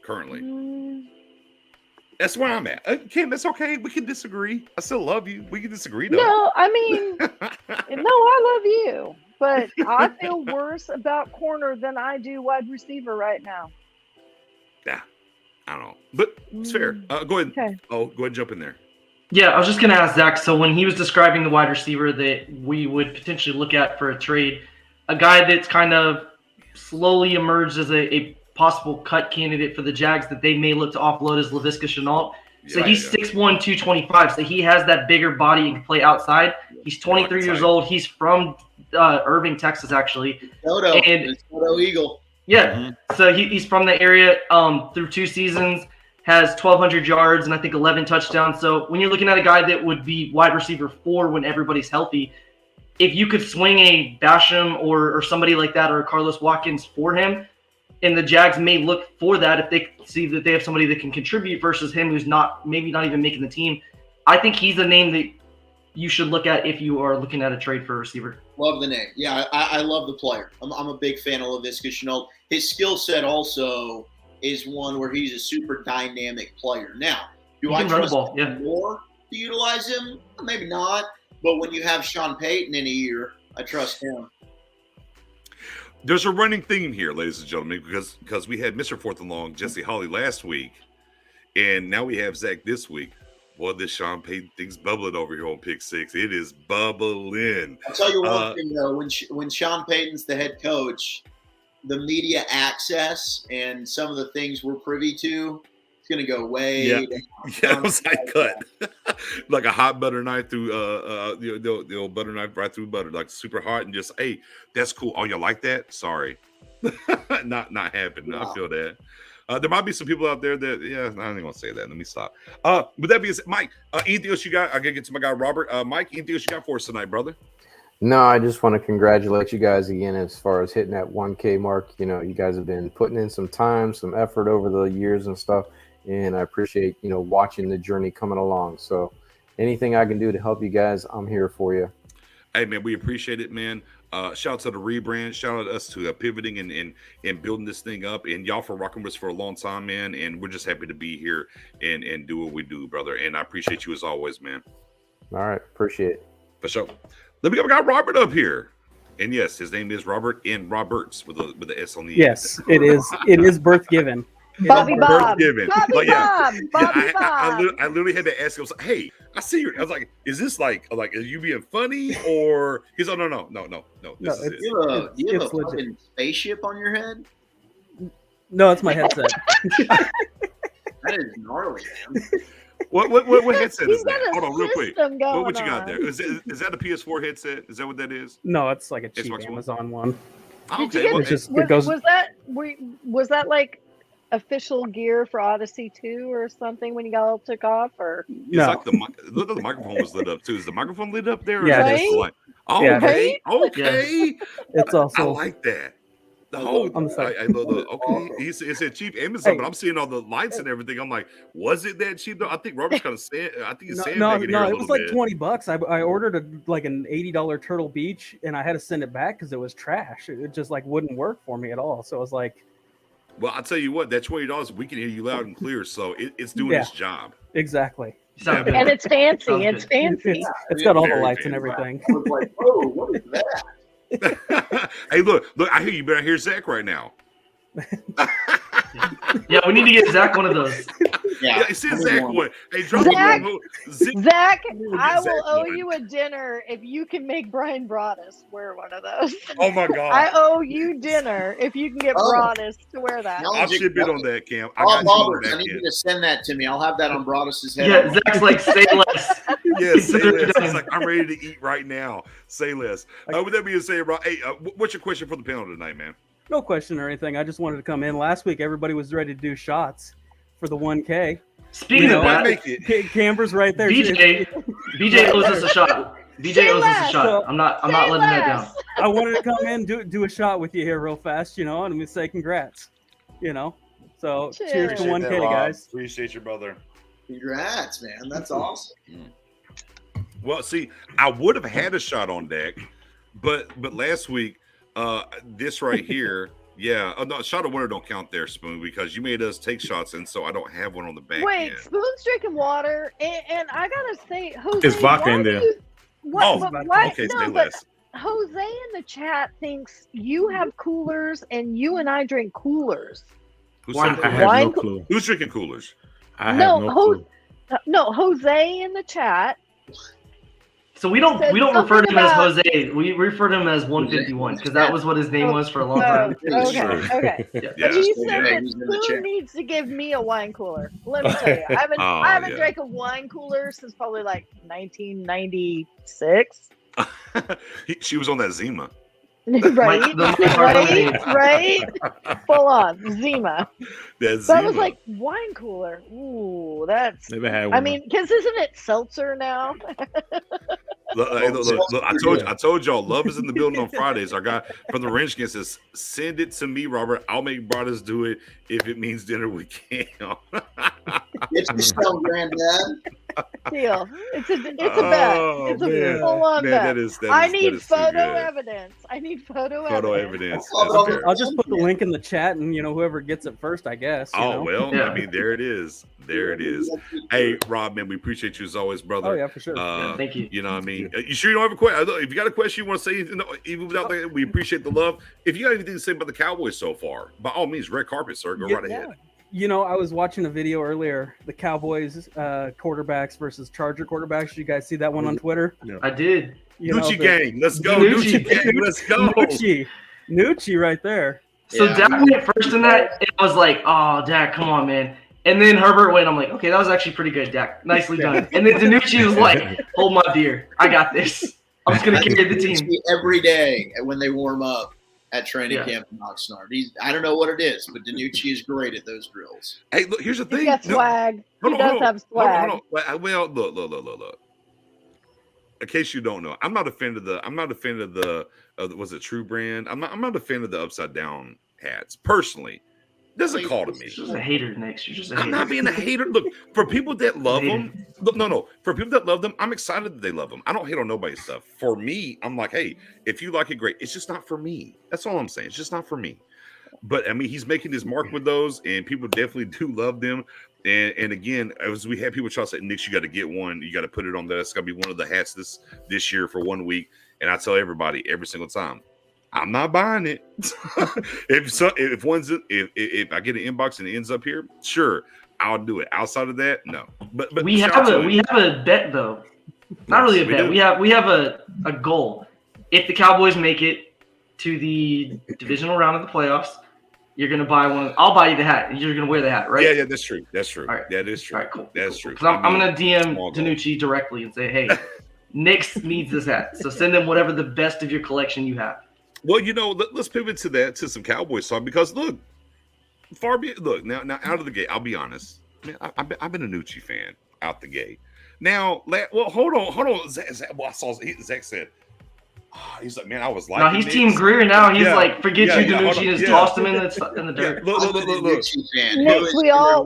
Speaker 4: currently. That's where I'm at. Cam, that's okay. We can disagree. I still love you. We can disagree, though.
Speaker 3: No, I mean, I love you. But I feel worse about corner than I do wide receiver right now.
Speaker 4: Yeah. I don't know, but it's fair. Go ahead.
Speaker 3: Okay.
Speaker 4: Oh, go ahead and jump in there.
Speaker 1: Yeah, I was just going to ask Zach. So when he was describing the wide receiver that we would potentially look at for a trade, a guy that's kind of slowly emerged as a possible cut candidate for the Jags that they may look to offload is Laviska Shenault. So he's 6'1", 225. So he has that bigger body and can play outside. He's 23 years old. He's from Irving, Texas, actually.
Speaker 7: Soto Eagle.
Speaker 1: Yeah. So he's from the area. Through 2 seasons, has 1,200 yards and I think 11 touchdowns. So when you're looking at a guy that would be wide receiver 4 when everybody's healthy, if you could swing a Basham or somebody like that or a Carlos Watkins for him, and the Jags may look for that if they see that they have somebody that can contribute versus him who's maybe not even making the team. I think he's a name that you should look at if you are looking at a trade for a receiver.
Speaker 7: Love the name. Yeah, I love the player. I'm a big fan of Laviska Shenault. His skill set also is one where he's a super dynamic player. Now, do I trust him more to utilize him? Maybe not. But when you have Sean Payton in a year, I trust him.
Speaker 4: There's a running theme here, ladies and gentlemen, because we had Mr. Fourth and Long, Jesse Hawley last week, and now we have Zach this week. Boy, this Sean Payton thing's bubbling over here on Pick 6. It is bubbling.
Speaker 7: I'll tell you one thing, though. When Sean Payton's the head coach, the media access and some of the things we're privy to, it's going to go way down.
Speaker 4: Yeah, it was like cut. Like a hot butter knife through the old butter knife right through butter, like super hot and just, hey, that's cool. Oh, you like that? Sorry. not happening. Wow. I feel that. There might be some people out there that, I ain't gonna say that. Let me stop. But that being said, Mike, anything else you got? I gotta get to my guy Robert. Mike, anything else you got for us tonight, brother?
Speaker 8: No, I just want to congratulate you guys again as far as hitting that 1K mark. You know, you guys have been putting in some time, some effort over the years and stuff, and I appreciate, watching the journey coming along. So anything I can do to help you guys, I'm here for you.
Speaker 4: Hey, man, we appreciate it, man. Shout out to the rebrand. Shout out to us to pivoting and building this thing up. And y'all for rocking with us for a long time, man. And we're just happy to be here and do what we do, brother. And I appreciate you as always, man.
Speaker 8: All right. Appreciate it.
Speaker 4: For sure. Let me got Robert up here. And yes, his name is Robert and Roberts with the S on the end.
Speaker 9: Yes, it is. It is birth given.
Speaker 3: Bobby Bob.
Speaker 4: Bobby
Speaker 3: Bob.
Speaker 4: I literally had to ask him. I was like, hey, I see you. I was like, is this like are you being funny or he's like, no. This is
Speaker 7: you have a fucking spaceship on your head?
Speaker 9: No, it's my headset.
Speaker 7: That is gnarly, man.
Speaker 4: What headset is that? Hold on, real quick. What you got there? Is that a PS4 headset? Is that what that is?
Speaker 9: No, it's like a cheap Amazon one.
Speaker 4: Okay,
Speaker 3: Was that like official gear for Odyssey 2 or something when you all took off? Or
Speaker 4: it's like the microphone was lit up too. Is the microphone lit up there?
Speaker 9: Yeah,
Speaker 4: okay.
Speaker 9: It's also
Speaker 4: I like that. The whole he said cheap Amazon, but I'm seeing all the lights and everything. I'm like, was it that cheap though? I think Robert's kind of saying. I think he's saying
Speaker 9: no. It was like $20. I ordered an $80 Turtle Beach, and I had to send it back because it was trash. It just wouldn't work for me at all. So I was like,
Speaker 4: well, I'll tell you what, that $20 we can hear you loud and clear, so it's doing its job.
Speaker 9: Exactly.
Speaker 3: And it's fancy. It's fancy.
Speaker 9: It's got all the lights and everything.
Speaker 7: I was like, oh, what is that?
Speaker 4: Hey, look! I hear you better hear Zach right now.
Speaker 1: Yeah, we need to get Zach one of those.
Speaker 7: Yeah,
Speaker 4: send Zach one. Hey, drop
Speaker 3: Zach, I will owe you a dinner if you can make Brian Broaddus wear one of those.
Speaker 4: Oh my God!
Speaker 3: I owe you dinner if you can get Broaddus to wear that.
Speaker 4: I'll chip in on that, Cam.
Speaker 7: I need you to send that to me. I'll have that on Broaddus's head.
Speaker 1: Yeah, Zach's like, say less.
Speaker 4: Yeah, say less. It's like, I'm ready to eat right now. Say less. With that being said, Rob, hey, what's your question for the panel tonight, man?
Speaker 9: No question or anything. I just wanted to come in. Last week, everybody was ready to do shots for the 1K.
Speaker 1: Speaking of that,
Speaker 9: Camber's right there.
Speaker 1: BJ owes us a shot. BJ owes us a shot. I'm not letting that down.
Speaker 9: I wanted to come in, do a shot with you here real fast, and let me say congrats. So cheers to 1K, guys.
Speaker 4: Appreciate your brother.
Speaker 7: Congrats, man. That's awesome.
Speaker 4: Well, see, I would have had a shot on deck, but last week, this right here, no, shot of water don't count there, Spoon, because you made us take shots, and so I don't have one on the back.
Speaker 3: Wait, end. Spoon's drinking water, and I gotta say, Jose,
Speaker 6: it's vodka in there.
Speaker 4: Okay,
Speaker 3: no, but Jose in the chat thinks you have coolers and you and I drink coolers.
Speaker 4: Who's
Speaker 1: Wine
Speaker 4: saying
Speaker 6: I have
Speaker 3: Wine
Speaker 6: no clue.
Speaker 4: Who's drinking coolers?
Speaker 6: I have
Speaker 3: No,
Speaker 6: no clue.
Speaker 3: No, Jose in the chat.
Speaker 1: So we don't
Speaker 3: Said
Speaker 1: refer to him
Speaker 3: something
Speaker 1: as
Speaker 3: about-
Speaker 1: Jose. We refer to him as 151 because that was what his name was for a long time.
Speaker 3: Okay.
Speaker 1: Yeah.
Speaker 3: But he
Speaker 7: Yeah,
Speaker 3: said that
Speaker 7: he's in the
Speaker 3: who
Speaker 7: chat.
Speaker 3: needs to give me a wine cooler? Let me tell you, I haven't
Speaker 4: yeah.
Speaker 3: drank a wine cooler since probably like 1996.
Speaker 4: She was on that Zima.
Speaker 3: Right,
Speaker 1: the
Speaker 3: right, full on Zima.
Speaker 4: That
Speaker 3: So I
Speaker 4: Zima.
Speaker 3: was like, wine cooler. Ooh, that's.
Speaker 6: Never had one.
Speaker 3: I mean, because isn't it seltzer now?
Speaker 4: Look, I told y'all, love is in the building on Fridays. Our guy from the Ranch says, send it to me, Robert. I'll make brothers do it if it means dinner with Cam.
Speaker 7: It's the stone, Granddad.
Speaker 3: Deal. It's a bet.
Speaker 4: Oh,
Speaker 3: It's a
Speaker 4: man.
Speaker 3: full on
Speaker 4: Man,
Speaker 3: bet.
Speaker 4: that
Speaker 3: I
Speaker 4: is
Speaker 3: need
Speaker 4: so
Speaker 3: photo
Speaker 4: good.
Speaker 3: evidence. I need photo
Speaker 4: Photo
Speaker 3: evidence.
Speaker 4: evidence. That's fair.
Speaker 9: I'll just put the link in the chat, and whoever gets it first, I guess. you
Speaker 4: Oh,
Speaker 9: know?
Speaker 4: well,
Speaker 1: Yeah.
Speaker 4: I mean, there it is. There it is. Hey, Rob, man, we appreciate you as always, brother.
Speaker 9: Oh yeah, for sure.
Speaker 1: Thank you.
Speaker 4: You know what I mean? You sure you don't have a question? If you got a question you want to say, even without that, we appreciate the love. If you got anything to say about the Cowboys so far, by all means, red carpet, sir. Go right ahead.
Speaker 9: I was watching a video earlier, the Cowboys quarterbacks versus Charger quarterbacks. Did you guys see that one on Twitter?
Speaker 1: I did.
Speaker 4: Nucci gang, let's go.
Speaker 1: Nucci.
Speaker 4: Nucci gang, let's go.
Speaker 9: Nucci right there.
Speaker 1: So
Speaker 7: Yeah.
Speaker 1: Dak went first in that, and I was like, "Oh, Dak, come on, man." And then Herbert went. I'm like, "Okay, that was actually pretty good, Dak. Nicely done." And then Danucci was like, "Hold my beer. I got this. I'm just gonna carry the team."
Speaker 7: Every day when they warm up at training
Speaker 1: Yeah.
Speaker 7: camp in Oxnard. I don't know what it is, but Danucci is great at those drills.
Speaker 4: Hey, look, here's the
Speaker 3: He's
Speaker 4: thing.
Speaker 3: got swag. He does have swag.
Speaker 4: Hold on. Well, look. In case you don't know, I'm not a fan of the was it True Brand? I'm not a fan of the upside down hats personally. Doesn't call to me.
Speaker 1: You're just a hater, Nick. You're just a hater.
Speaker 4: I'm not being a hater. Look, for people that love them, look, no. For people that love them, I'm excited that they love them. I don't hate on nobody's stuff. For me, I'm like, hey, if you like it, great. It's just not for me. That's all I'm saying. It's just not for me. But I mean, he's making his mark with those, and people definitely do love them. And again, as we had people try to say, Nick, you got to get one. You got to put it on there. It's got to be one of the hats this year for 1 week. And I tell everybody every single time, I'm not buying it. if I get an inbox and it ends up here, sure, I'll do it. Outside of that, no. But
Speaker 1: we have a bet though. Not really a bet. We have a goal. If the Cowboys make it to the divisional round of the playoffs, you're gonna buy one. I'll buy you the hat, and you're gonna wear the hat, right?
Speaker 4: Yeah, that's true. That's true.
Speaker 1: All right.
Speaker 4: That is true.
Speaker 1: All right, cool.
Speaker 4: That's true.
Speaker 1: Because I'm gonna DM Danucci directly and say, hey, Nick's needs this hat, so send him whatever the best of your collection you have.
Speaker 4: Well, let's pivot to some Cowboys talk because look, now out of the gate, I'll be honest, man, I've been a Nucci fan out the gate. Now, hold on. Zach said, he's like, man, I was like,
Speaker 1: no, he's Team Greer now. He's like, forget you, Danucci, and just tossed him in the dirt.
Speaker 4: Look.
Speaker 3: Nick, we all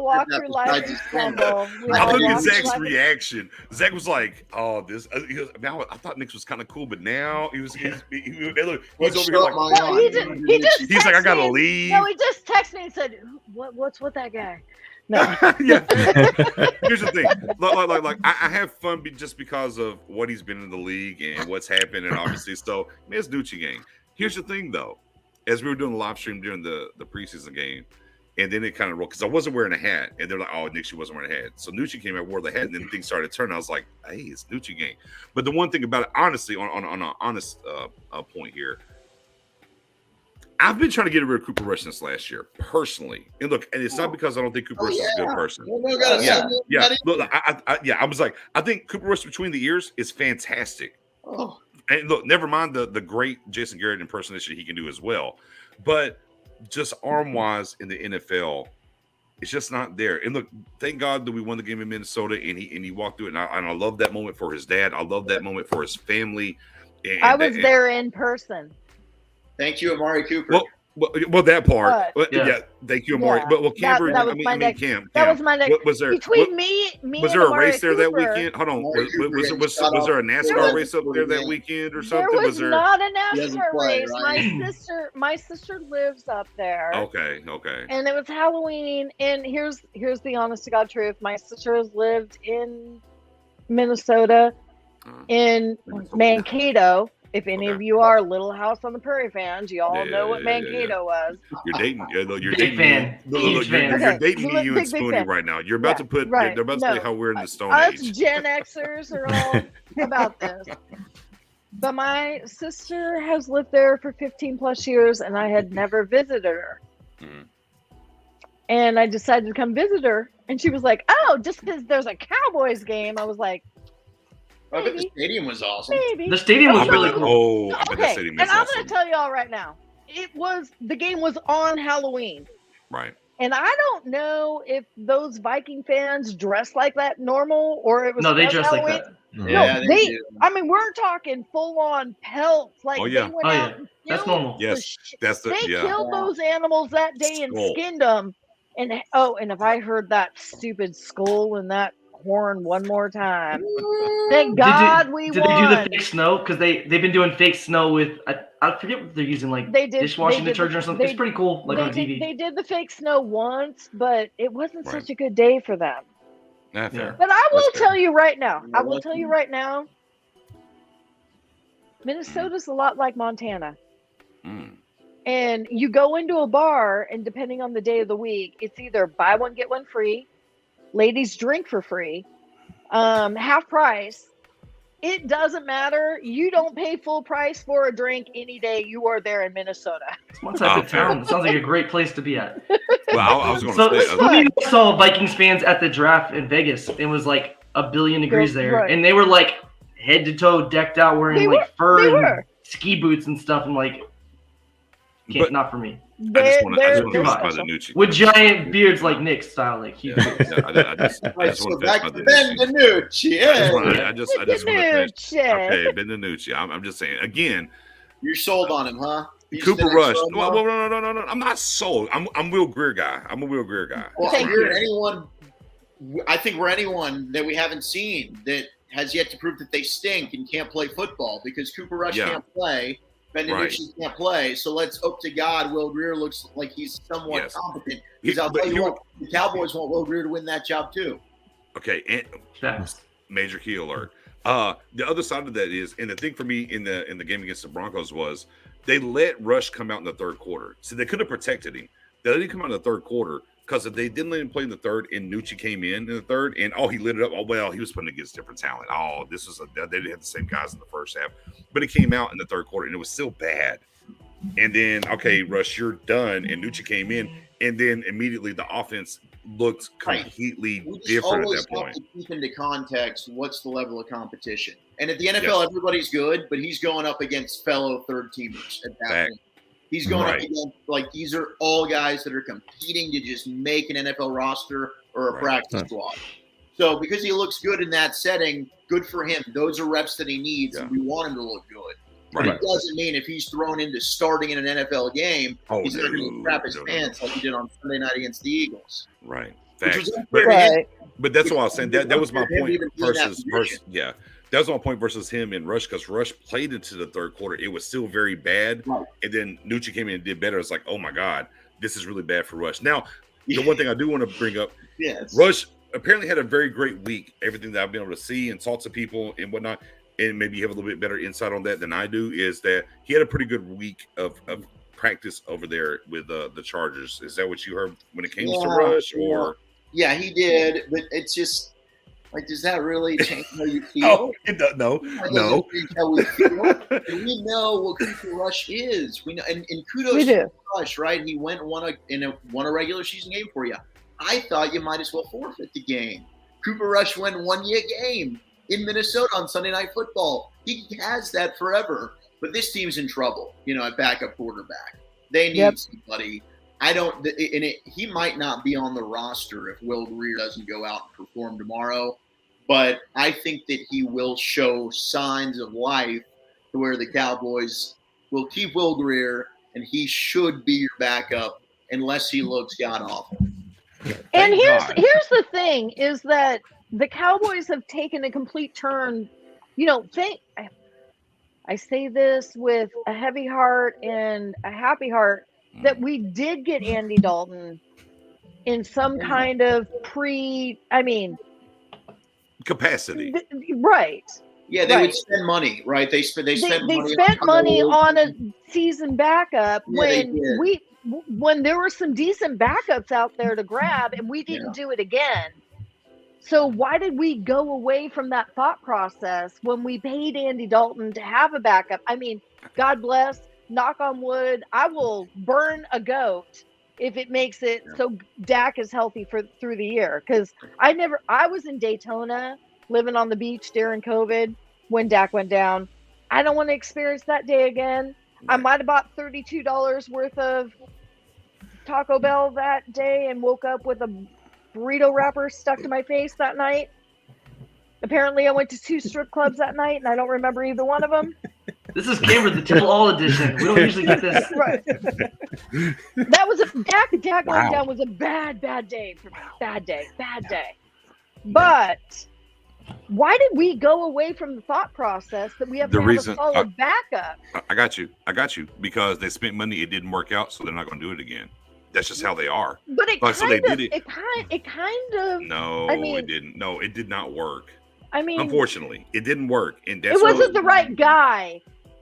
Speaker 3: walked through life and stumble.
Speaker 4: I look at Zach's reaction. Zach was like, "Oh, this." He goes, man, I thought Nick was kind of cool, but now he's over here like,
Speaker 3: no, he just
Speaker 4: he's like, I gotta leave.
Speaker 3: No, he just texted me and said, "What's with that guy?" No.
Speaker 4: Yeah. Here's the thing. Like I have fun just because of what he's been in the league and what's happened, and obviously, so man, it's Nucci gang. Here's the thing, though. As we were doing the live stream during the preseason game, and then it kind of rolled because I wasn't wearing a hat, and they're like, "Oh, Nick, she wasn't wearing a hat." So Nucci came out, wore the hat, and then things started turning. I was like, "Hey, it's Nucci gang." But the one thing about it, honestly, on an honest point here, I've been trying to get rid of Cooper Rush since last year, personally. And look, and it's not because I don't think Cooper Rush is a good person. Look, I was like, I think Cooper Rush between the ears is fantastic.
Speaker 7: Oh.
Speaker 4: And look, never mind the great Jason Garrett impersonation he can do as well. But just arm-wise in the NFL, it's just not there. And look, thank God that we won the game in Minnesota, and he walked through it. And I love that moment for his dad. I love that moment for his family.
Speaker 3: I was there in person.
Speaker 7: Thank you, Amari Cooper.
Speaker 4: Well, that part. Yeah. Thank you, Amari.
Speaker 3: Yeah.
Speaker 4: But Cam,
Speaker 3: That was my next.
Speaker 4: Was there
Speaker 3: between me
Speaker 4: was there
Speaker 3: and
Speaker 4: a race there
Speaker 3: Cooper,
Speaker 4: that weekend? Hold on. Was there a NASCAR race up there that weekend or something?
Speaker 3: There was not a NASCAR race.
Speaker 7: Right?
Speaker 3: My sister lives up there.
Speaker 4: Okay.
Speaker 3: And it was Halloween. And here's the honest to God truth. My sister has lived in Minnesota, in Mankato If any
Speaker 4: Okay.
Speaker 3: of you are Little House on the Prairie fans, you all know what Mankato was.
Speaker 4: You're dating. You're
Speaker 1: Big
Speaker 4: dating
Speaker 1: fan.
Speaker 4: me.
Speaker 1: Huge fan.
Speaker 4: You're
Speaker 3: Okay.
Speaker 4: dating me, you and
Speaker 3: Big
Speaker 4: Spoonie
Speaker 3: fan.
Speaker 4: right now. You're about to put.
Speaker 3: right.
Speaker 4: They're about to say how we're in the Stone
Speaker 3: Us
Speaker 4: Age.
Speaker 3: Gen Xers are all about this. But my sister has lived there for 15 plus years, and I had never visited her.
Speaker 4: Mhm.
Speaker 3: And I decided to come visit her, and she was like, "Oh, just because there's a Cowboys game." I was like,
Speaker 7: I bet the
Speaker 3: maybe,
Speaker 7: stadium was awesome.
Speaker 3: maybe.
Speaker 1: The stadium was
Speaker 3: Oh,
Speaker 1: really cool.
Speaker 4: Oh, I bet the
Speaker 3: Okay,
Speaker 4: stadium
Speaker 3: and
Speaker 4: is
Speaker 3: I'm
Speaker 4: awesome.
Speaker 3: going to tell y'all right now, the game was on Halloween.
Speaker 4: Right.
Speaker 3: And I don't know if those Viking fans dress like that normal or it was
Speaker 1: No, they
Speaker 3: just
Speaker 1: dress like
Speaker 3: Halloween.
Speaker 1: that.
Speaker 7: Yeah,
Speaker 3: No,
Speaker 7: they do.
Speaker 3: I mean, we're talking full on pelts. Like
Speaker 4: Oh, yeah.
Speaker 3: they went
Speaker 1: Oh,
Speaker 3: out
Speaker 1: yeah.
Speaker 3: and
Speaker 1: That's
Speaker 3: killed
Speaker 1: normal.
Speaker 3: the
Speaker 4: Yes, that's the
Speaker 3: They
Speaker 4: yeah.
Speaker 3: killed
Speaker 7: Yeah.
Speaker 3: those animals that day and
Speaker 4: Skull.
Speaker 3: skinned them. And and if I heard that stupid skull and that horn one more time, thank God we
Speaker 1: did
Speaker 3: won.
Speaker 1: they do the fake snow? Because they've been doing fake snow with I forget what they're using, like
Speaker 3: They did-
Speaker 1: dishwashing
Speaker 3: they did
Speaker 1: detergent or
Speaker 3: the-
Speaker 1: something.
Speaker 3: they-
Speaker 1: It's pretty cool, like on TV.
Speaker 3: They did the fake snow once, but it wasn't
Speaker 4: Right.
Speaker 3: such a good day for them.
Speaker 4: Not fair.
Speaker 1: Yeah.
Speaker 3: But I will
Speaker 4: That's fair.
Speaker 3: tell you right now. I will
Speaker 7: Yeah.
Speaker 3: tell you right now. Minnesota's a lot like Montana.
Speaker 4: Mm.
Speaker 3: And you go into a bar, and depending on the day of the week, it's either buy one, get one free, ladies drink for free, half price. It doesn't matter. You don't pay full price for a drink any day you are there in Minnesota.
Speaker 1: It's one type of town. It sounds like a great place to be at.
Speaker 4: Well, I was going
Speaker 1: So
Speaker 4: to say.
Speaker 1: Spoonie saw Vikings fans at the draft in Vegas. It was like a billion degrees there,
Speaker 3: Right.
Speaker 1: and they were like head to toe decked out, wearing
Speaker 3: They
Speaker 1: like
Speaker 3: were.
Speaker 1: fur
Speaker 3: They
Speaker 1: and
Speaker 3: were.
Speaker 1: ski boots and stuff. I'm like,
Speaker 4: But-
Speaker 1: not for me.
Speaker 4: I just
Speaker 3: They're,
Speaker 4: want to
Speaker 3: they're,
Speaker 1: too
Speaker 3: they're
Speaker 1: hot.
Speaker 4: by the
Speaker 3: special.
Speaker 4: Nucci.
Speaker 1: With giant beards like Nick style, like huge.
Speaker 4: Yeah, I just
Speaker 7: Right, so
Speaker 4: want to
Speaker 7: back
Speaker 4: fess
Speaker 7: to
Speaker 4: by
Speaker 7: Ben
Speaker 4: the
Speaker 7: DiNucci.
Speaker 4: I just want to finish.
Speaker 3: Danucci.
Speaker 4: Okay, Ben DiNucci. I'm just saying again.
Speaker 7: You're sold on him, huh? You
Speaker 4: Cooper
Speaker 7: stand
Speaker 4: Rush.
Speaker 7: sold
Speaker 4: Well,
Speaker 7: on him?
Speaker 4: no. I'm not sold. I'm Will Greer guy. I'm a Will Greer guy.
Speaker 7: Well,
Speaker 3: Thank
Speaker 7: you're
Speaker 3: you.
Speaker 7: anyone. I think we're anyone that we haven't seen that has yet to prove that they stink and can't play football because Cooper Rush
Speaker 4: Yeah.
Speaker 7: can't play. Ben
Speaker 4: Right.
Speaker 7: DiNucci can't play. So let's hope to God Will Greer looks like he's somewhat
Speaker 4: Yes.
Speaker 7: competent. Because I'll
Speaker 4: But
Speaker 7: tell you
Speaker 4: you-
Speaker 7: what, the Cowboys want Will Greer to win that job too.
Speaker 4: Okay, and
Speaker 1: Facts.
Speaker 4: major key alert. The other side of that is, and the thing for me in the game against the Broncos was they let Rush come out in the third quarter. So they could have protected him. They let him come out in the third quarter because if they didn't let him play in the third and Nucci came in the third and he lit it up. Oh well, he was putting against different talent. They didn't have the same guys in the first half, but it came out in the third quarter and it was still bad. And then Rush, you're done, and Nucci came in, and then immediately the offense looked
Speaker 7: Right.
Speaker 4: completely
Speaker 7: We just
Speaker 4: different at
Speaker 7: always
Speaker 4: that point.
Speaker 7: have to keep into context what's the level of competition. And at the NFL, everybody's good, but he's going up against fellow third teamers at that
Speaker 4: Fact.
Speaker 7: point. He's going
Speaker 4: Right.
Speaker 7: up against, like, these are all guys that are competing to just make an NFL roster or a
Speaker 4: Right.
Speaker 7: practice squad. So because he looks good in that setting, good for him. Those are reps that he needs, and we want him to look good. But
Speaker 4: Right.
Speaker 7: it doesn't mean if he's thrown into starting in an NFL game, he's not going to crap his pants like he did on Sunday night against the Eagles.
Speaker 4: Right.
Speaker 7: Which
Speaker 4: Facts.
Speaker 7: was
Speaker 4: But,
Speaker 7: unfair to him.
Speaker 3: Right.
Speaker 4: but that's what I was saying. That was my
Speaker 7: Him
Speaker 4: point
Speaker 7: even being in that
Speaker 4: versus
Speaker 7: position.
Speaker 4: that was my point versus him and Rush because Rush played into the third quarter. It was still very bad,
Speaker 7: Right.
Speaker 4: and then Nucci came in and did better. It's like, oh my god, this is really bad for Rush. Now, the one thing I do want to bring up,
Speaker 7: Yes.
Speaker 4: Rush apparently had a very great week. Everything that I've been able to see and talk to people and whatnot, and maybe you have a little bit better insight on that than I do, is that he had a pretty good week of practice over there with the Chargers. Is that what you heard when it came to Rush? Or
Speaker 7: Yeah, he did, but it's just like, does that really change how you feel?
Speaker 4: no, it does, no.
Speaker 7: That doesn't change how we feel. And we know what Cooper Rush is. We know, and kudos
Speaker 3: We
Speaker 7: to
Speaker 3: do.
Speaker 7: Rush, right? He won a regular season game for you. I thought you might as well forfeit the game. Cooper Rush won you a game in Minnesota on Sunday Night Football. He has that forever. But this team's in trouble, at backup quarterback. They need somebody. He might not be on the roster if Will Greer doesn't go out and perform tomorrow. But I think that he will show signs of life to where the Cowboys will keep Will Greer, and he should be your backup unless he looks god-awful.
Speaker 3: And here's the thing is that the Cowboys have taken a complete turn. I say this with a heavy heart and a happy heart that we did get Andy Dalton in some kind of capacity. Right.
Speaker 7: Yeah, they
Speaker 3: Right.
Speaker 7: would spend money, right? They spent
Speaker 3: They
Speaker 7: money
Speaker 3: spent
Speaker 7: on
Speaker 3: money
Speaker 7: Cole.
Speaker 3: on a season backup
Speaker 7: Yeah, they
Speaker 3: when there were some decent backups out there to grab, and we didn't do it again. So why did we go away from that thought process when we paid Andy Dalton to have a backup? I mean, God bless, knock on wood, I will burn a goat if it makes it so Dak is healthy through the year. Because I was in Daytona living on the beach during COVID when Dak went down. I don't want to experience that day again. I might have bought $32 worth of Taco Bell that day and woke up with a burrito wrapper stuck to my face that night. Apparently, I went to 2 strip clubs that night, and I don't remember either one of them.
Speaker 1: This is Cambridge, the Tell All edition. We don't usually get this.
Speaker 3: Right. That was Dak going down was a bad day for me. Bad day. But why did we go away from the thought process that we have to have a solid backup?
Speaker 4: I got you. Because they spent money, it didn't work out, so they're not going to do it again. That's just how they are.
Speaker 3: But it kind of.
Speaker 4: No,
Speaker 3: I mean,
Speaker 4: it didn't. No, it did not work.
Speaker 3: I mean,
Speaker 4: unfortunately, it didn't work, and that's
Speaker 3: it wasn't the right guy.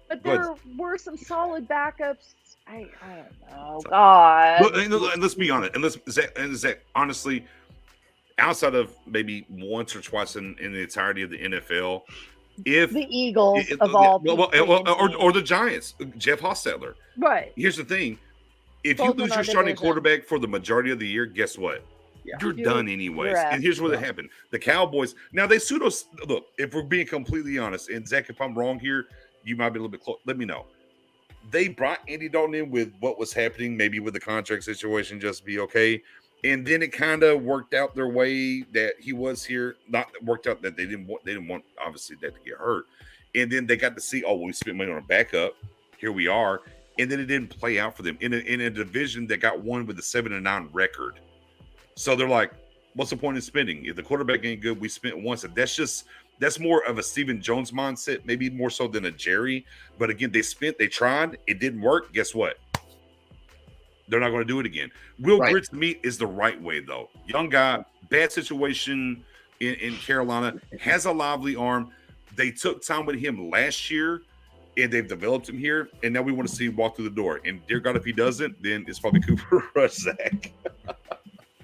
Speaker 3: But there were some solid backups. I don't know. God.
Speaker 4: Look, and let's be honest. And Zach, honestly, outside of maybe once or twice in the entirety of the NFL, if
Speaker 3: the Eagles of all people,
Speaker 4: or the Giants, Jeff Hostetler.
Speaker 3: Right.
Speaker 4: Here's the thing. If you lose your starting quarterback for the majority of the year, guess what?
Speaker 7: Yeah.
Speaker 4: You're done anyways. And here's what happened. The Cowboys, now they look, if we're being completely honest, and Zach, if I'm wrong here, you might be a little bit close. Let me know. They brought Andy Dalton in with what was happening, maybe with the contract situation, just be okay. And then it kind of worked out their way that he was here. Not worked out that they didn't want obviously that to get hurt. And then they got to see, we spent money on a backup. Here we are. And then it didn't play out for them in a division that got won with a 7-9 record. So they're like, what's the point in spending? If the quarterback ain't good, we spent once. And that's more of a Stephen Jones mindset, maybe more so than a Jerry. But again, they tried, it didn't work. Guess what? They're not going to do it again. Will Gritz to me is the right way, though. Young guy, bad situation in Carolina, has a lively arm. They took time with him last year, and they've developed him here. And now we want to see him walk through the door. And dear God, if he doesn't, then it's probably Cooper or Zach.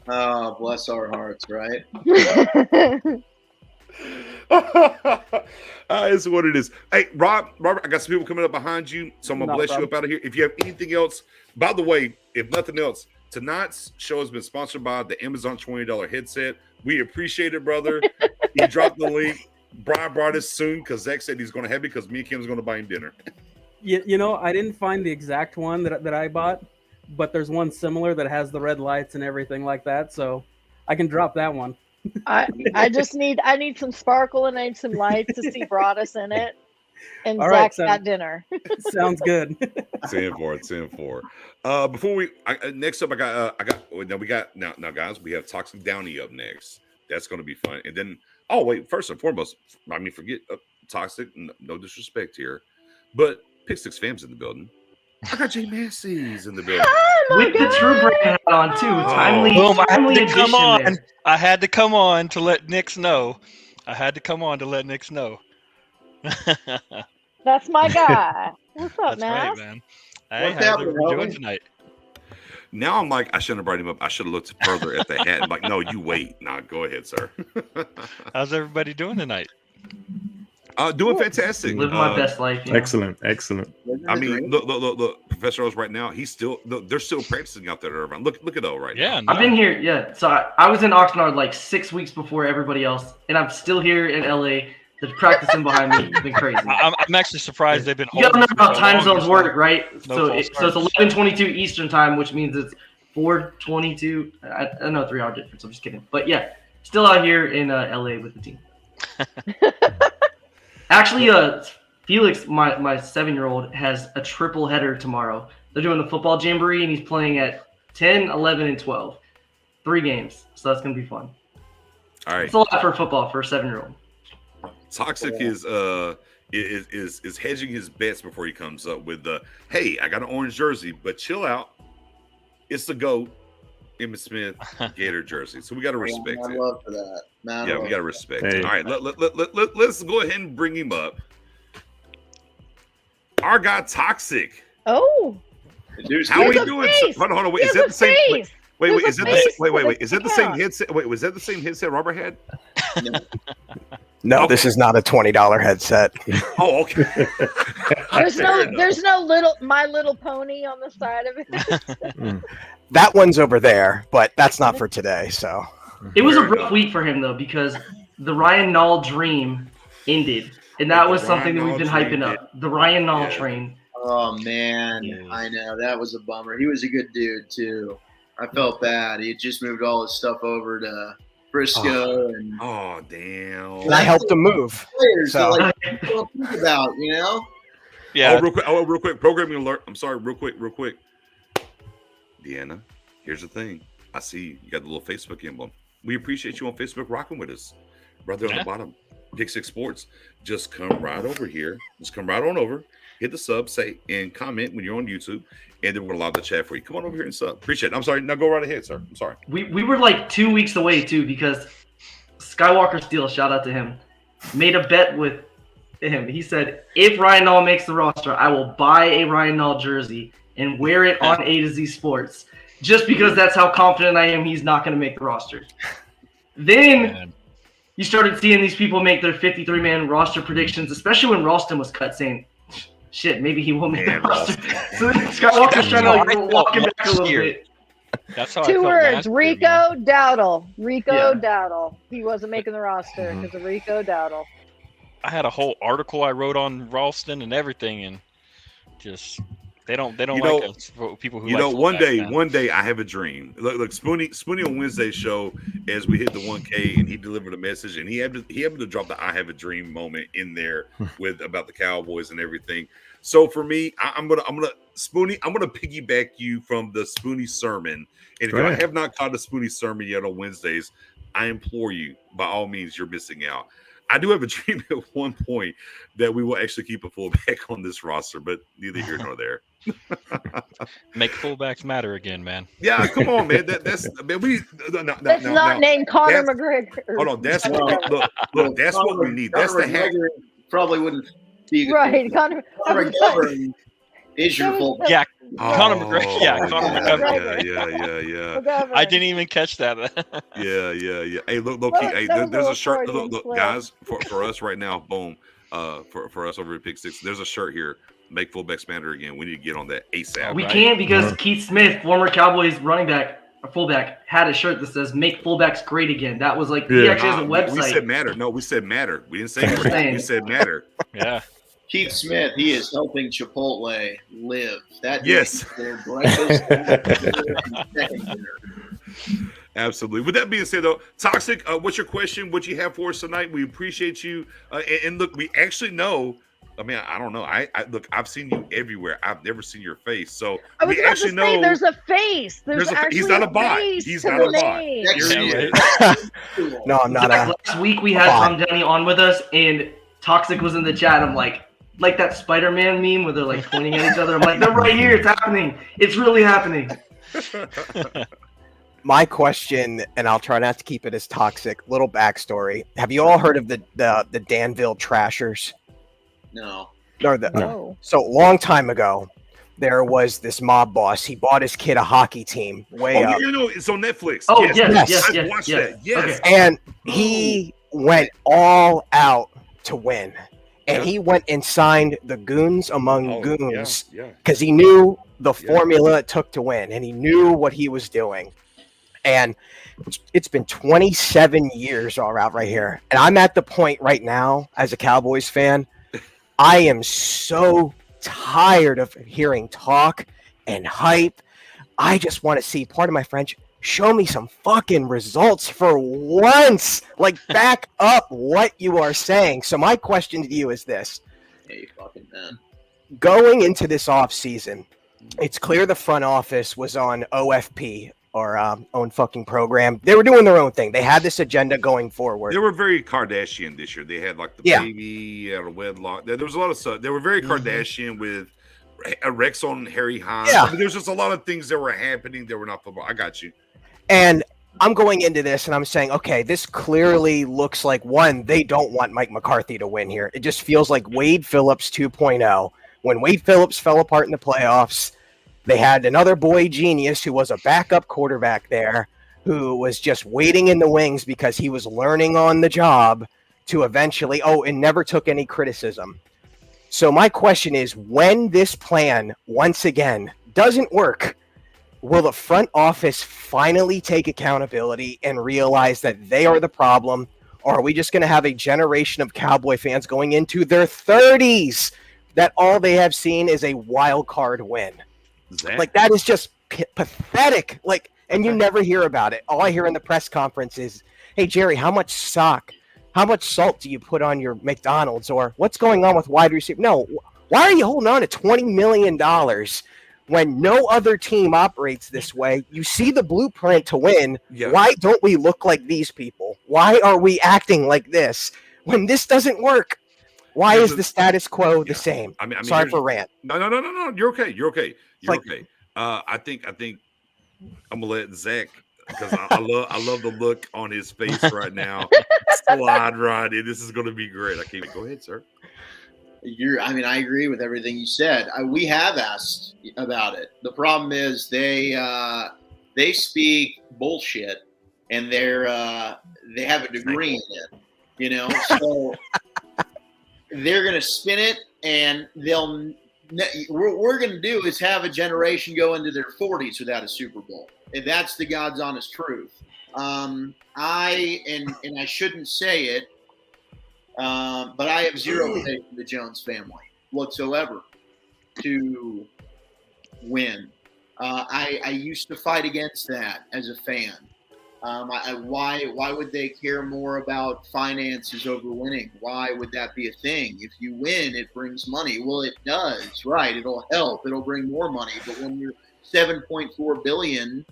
Speaker 7: Oh, bless our hearts, right?
Speaker 4: It's what it is. Hey, Robert, I got some people coming up behind you, so I'm gonna bless you up out of here. If you have anything else, by the way, if nothing else, tonight's show has been sponsored by the Amazon $20 headset. We appreciate it, brother. He dropped the link. Brian brought us soon because Zach said he's going to have it because me and Kim's going to buy him dinner.
Speaker 9: You know, I didn't find the exact one that I bought, but there's one similar that has the red lights and everything like that, so I can drop that one.
Speaker 3: I need some sparkle and I need some lights to see Broadus in it. And
Speaker 9: All
Speaker 3: Zach's
Speaker 9: right,
Speaker 3: got dinner.
Speaker 9: Sounds good.
Speaker 4: 10-4. Before we next up, now guys, we have Toxic Downey up next. That's going to be fun. And then, first and foremost, forget Toxic. No disrespect here, but Pick Six Fam's in the building. I got Jay Massey's in the building.
Speaker 1: With the True Brand hat on too. Timely addition there.
Speaker 10: I had to come on to let Nix know.
Speaker 3: That's my guy. What's up,
Speaker 10: That's
Speaker 3: Mass?
Speaker 10: right, man. Hey, how's everybody doing tonight?
Speaker 4: Now I'm like, I shouldn't have brought him up. I should have looked further at the hat. I'm like, no, you wait. Nah, go ahead, sir.
Speaker 10: How's everybody doing tonight?
Speaker 4: Doing fantastic.
Speaker 1: Living my best life. You know?
Speaker 6: Excellent.
Speaker 4: I mean, look, Professor O's right now. They're still practicing out there around. Look at O right now.
Speaker 10: Yeah,
Speaker 1: I've been here. Yeah, so I was in Oxnard like 6 weeks before everybody else, and I'm still here in LA. The practicing behind me has been crazy.
Speaker 10: I'm actually surprised they've been.
Speaker 1: You gotta know how time zones work, right?
Speaker 10: No
Speaker 1: So it's 11:22 Eastern time, which means it's 4:22. I know 3 hour difference. I'm just kidding, but yeah, still out here in LA with the team. Actually, Felix, my 7-year-old, has a triple header tomorrow. They're doing the football jamboree, and he's playing at 10, 11, and 12. 3 games, so that's gonna be fun.
Speaker 4: All right,
Speaker 1: it's a lot for football for a 7-year-old.
Speaker 4: Toxic is hedging his bets before he comes up with hey, I got an orange jersey, but chill out. It's the GOAT. Emmitt Smith Gator jersey. So we got to respect
Speaker 7: I
Speaker 4: it.
Speaker 7: love for that.
Speaker 4: Yeah, we got to respect it. All right, let's go ahead and bring him up. Our guy Toxic.
Speaker 3: Oh.
Speaker 4: How are we doing? Hold on. Wait, is that the same? Wait, is that the wait? Is that the same headset? Wait, was that the same headset Robert had?
Speaker 11: No, this is not a $20 headset.
Speaker 4: Oh, okay.
Speaker 3: There's no little My Little Pony on the side of it.
Speaker 11: That one's over there, but that's not for today. So
Speaker 1: it was a rough week for him though, because the Ryan Nall dream ended, and that was something that we've been hyping up. The Ryan Nall train.
Speaker 7: Oh man, I know that was a bummer. He was a good dude too. I felt bad. He had just moved all his stuff over to Frisco, and
Speaker 4: damn.
Speaker 11: And I helped him move.
Speaker 7: Players
Speaker 11: So.
Speaker 7: that, like, people don't think about, you know.
Speaker 10: Yeah.
Speaker 4: Real quick. Programming alert. I'm sorry. Real quick. Deanna, here's the thing. I see you got the little Facebook emblem. We appreciate you on Facebook rocking with us. Right there on the bottom. Pick Six Sports. Just come right over here. Just come right on over. Hit the sub, say, and comment when you're on YouTube, and then we're allowed to chat for you. Come on over here and sub. Appreciate it. I'm sorry. Now go right ahead, sir. I'm sorry.
Speaker 1: We were like 2 weeks away too, because Skywalker Steel, shout out to him, made a bet with him. He said, if Ryan Nall makes the roster, I will buy a Ryan Nall jersey and wear it on A to Z Sports, just because that's how confident I am he's not going to make the roster. Then you started seeing these people make their 53-man roster predictions, especially when Ralston was cut, saying, shit, maybe he won't make the roster. So Skywalker's trying to walk him back a little bit.
Speaker 10: That's how
Speaker 3: 2 words: Rico Dowdle.
Speaker 1: Yeah.
Speaker 3: Dowdle. He wasn't making the roster because of Rico Dowdle.
Speaker 10: I had a whole article I wrote on Ralston and everything, and just they don't like us people who
Speaker 4: one day I have a dream. Look, Spoonie on Wednesday's show, as we hit the 1K, and he delivered a message, and he happened to drop the "I have a dream" moment in there with about the Cowboys and everything. So for me, I'm gonna Spoonie, I'm gonna piggyback you from the Spoonie sermon, and if I have not caught the Spoonie sermon yet on Wednesdays, I implore you, by all means, you're missing out. I do have a dream at one point that we will actually keep a fullback on this roster, but neither here nor there.
Speaker 10: Make fullbacks matter again, man.
Speaker 4: Yeah, come on, man. That's man.
Speaker 3: Let's not name Conor McGregor.
Speaker 4: Hold on, that's what that's what we need. That's the hack.
Speaker 7: Probably wouldn't be
Speaker 3: Right, Conor
Speaker 7: McGregor is your full.
Speaker 10: Yeah, Conor McGregor. Yeah, Conor McGregor.
Speaker 4: Yeah.
Speaker 10: I didn't even catch that.
Speaker 4: Yeah. Hey, look. Hey, there's a shirt. Look, guys, for us right now. Boom. For us over at Pick Six, there's a shirt here. Make fullbacks matter again. We need to get on that ASAP.
Speaker 1: We can't, because Keith Smith, former Cowboys running back, or fullback, had a shirt that says "Make fullbacks great again." That was like he actually has a website.
Speaker 4: We said matter. No, we said matter. We didn't say great. We said matter.
Speaker 10: Yeah.
Speaker 7: Keith Smith, he is helping Chipotle live. That
Speaker 4: yes.
Speaker 7: Their breakfast and dinner.
Speaker 4: Absolutely. With that being said, though, Toxic, what's your question? What you have for us tonight? We appreciate you. And look, we actually know. I mean, I don't know. I look. I've seen you everywhere. I've never seen your face. So we actually know
Speaker 3: there's a face. There's actually
Speaker 4: he's not a bot. He's not a bot.
Speaker 7: Here he is.
Speaker 11: No, I'm not.
Speaker 1: Last week we had Tom Denny on with us, and Toxic was in the chat. I'm like that Spider-Man meme where they're like pointing at each other. I'm like, they're right here. It's happening. It's really happening.
Speaker 11: My question, and I'll try not to keep it as toxic. Little backstory: have you all heard of the Danville Trashers?
Speaker 7: No.
Speaker 11: No. So long time ago, there was this mob boss. He bought his kid a hockey team.
Speaker 4: It's on Netflix.
Speaker 1: Oh,
Speaker 4: yes.
Speaker 1: I
Speaker 4: watched that. Yes.
Speaker 1: Okay.
Speaker 11: And he went all out to win. And he went and signed the goons among goons because he knew the formula it took to win, and he knew what he was doing. And it's been 27 years all out right here. And I'm at the point right now as a Cowboys fan, I am so tired of hearing talk and hype. I just want to see, pardon my French, show me some fucking results for once. Like, back up what you are saying. So my question to you is this.
Speaker 7: Hey, fucking man.
Speaker 11: Going into this offseason, it's clear the front office was on OFP, or own fucking program. They were doing their own thing. They had this agenda going forward.
Speaker 4: They were very Kardashian this year. They had like the baby out of wedlock. There was a lot of stuff. They were very Kardashian with Rex on Harry Hahn.
Speaker 11: Yeah.
Speaker 4: I mean, there's just a lot of things that were happening that were not football. I got you.
Speaker 11: And I'm going into this and I'm saying, okay, this clearly looks like, one, they don't want Mike McCarthy to win here. It just feels like Wade Phillips 2.0. When Wade Phillips fell apart in the playoffs, they had another boy genius who was a backup quarterback there who was just waiting in the wings because he was learning on the job to eventually, and never took any criticism. So my question is, when this plan, once again, doesn't work, will the front office finally take accountability and realize that they are the problem? Or are we just going to have a generation of Cowboy fans going into their 30s that all they have seen is a wild card win? Like, that is just pathetic. Like, and you never hear about it. All I hear in the press conference is, hey, Jerry, how much salt do you put on your McDonald's? Or what's going on with wide receiver? No, why are you holding on to $20 million when no other team operates this way? You see the blueprint to win. Yeah. Why don't we look like these people? Why are we acting like this when this doesn't work? Why is the status quo the same? I mean, sorry for rant.
Speaker 4: No. You're okay. You're okay. I think I'm gonna let Zach, because I love the look on his face right now. Slide right in. This is gonna be great. I can't go ahead, sir.
Speaker 7: I agree with everything you said. We have asked about it. The problem is they speak bullshit, and they have a degree in it, you know. So they're gonna spin it, and what we're gonna do is have a generation go into their 40s without a Super Bowl. And that's the God's honest truth. I shouldn't say it. But I have zero faith in the Jones family whatsoever to win. I used to fight against that as a fan. Why would they care more about finances over winning? Why would that be a thing? If you win, it brings money. Well, it does, right? It'll help. It'll bring more money. But when you're $7.4 billion,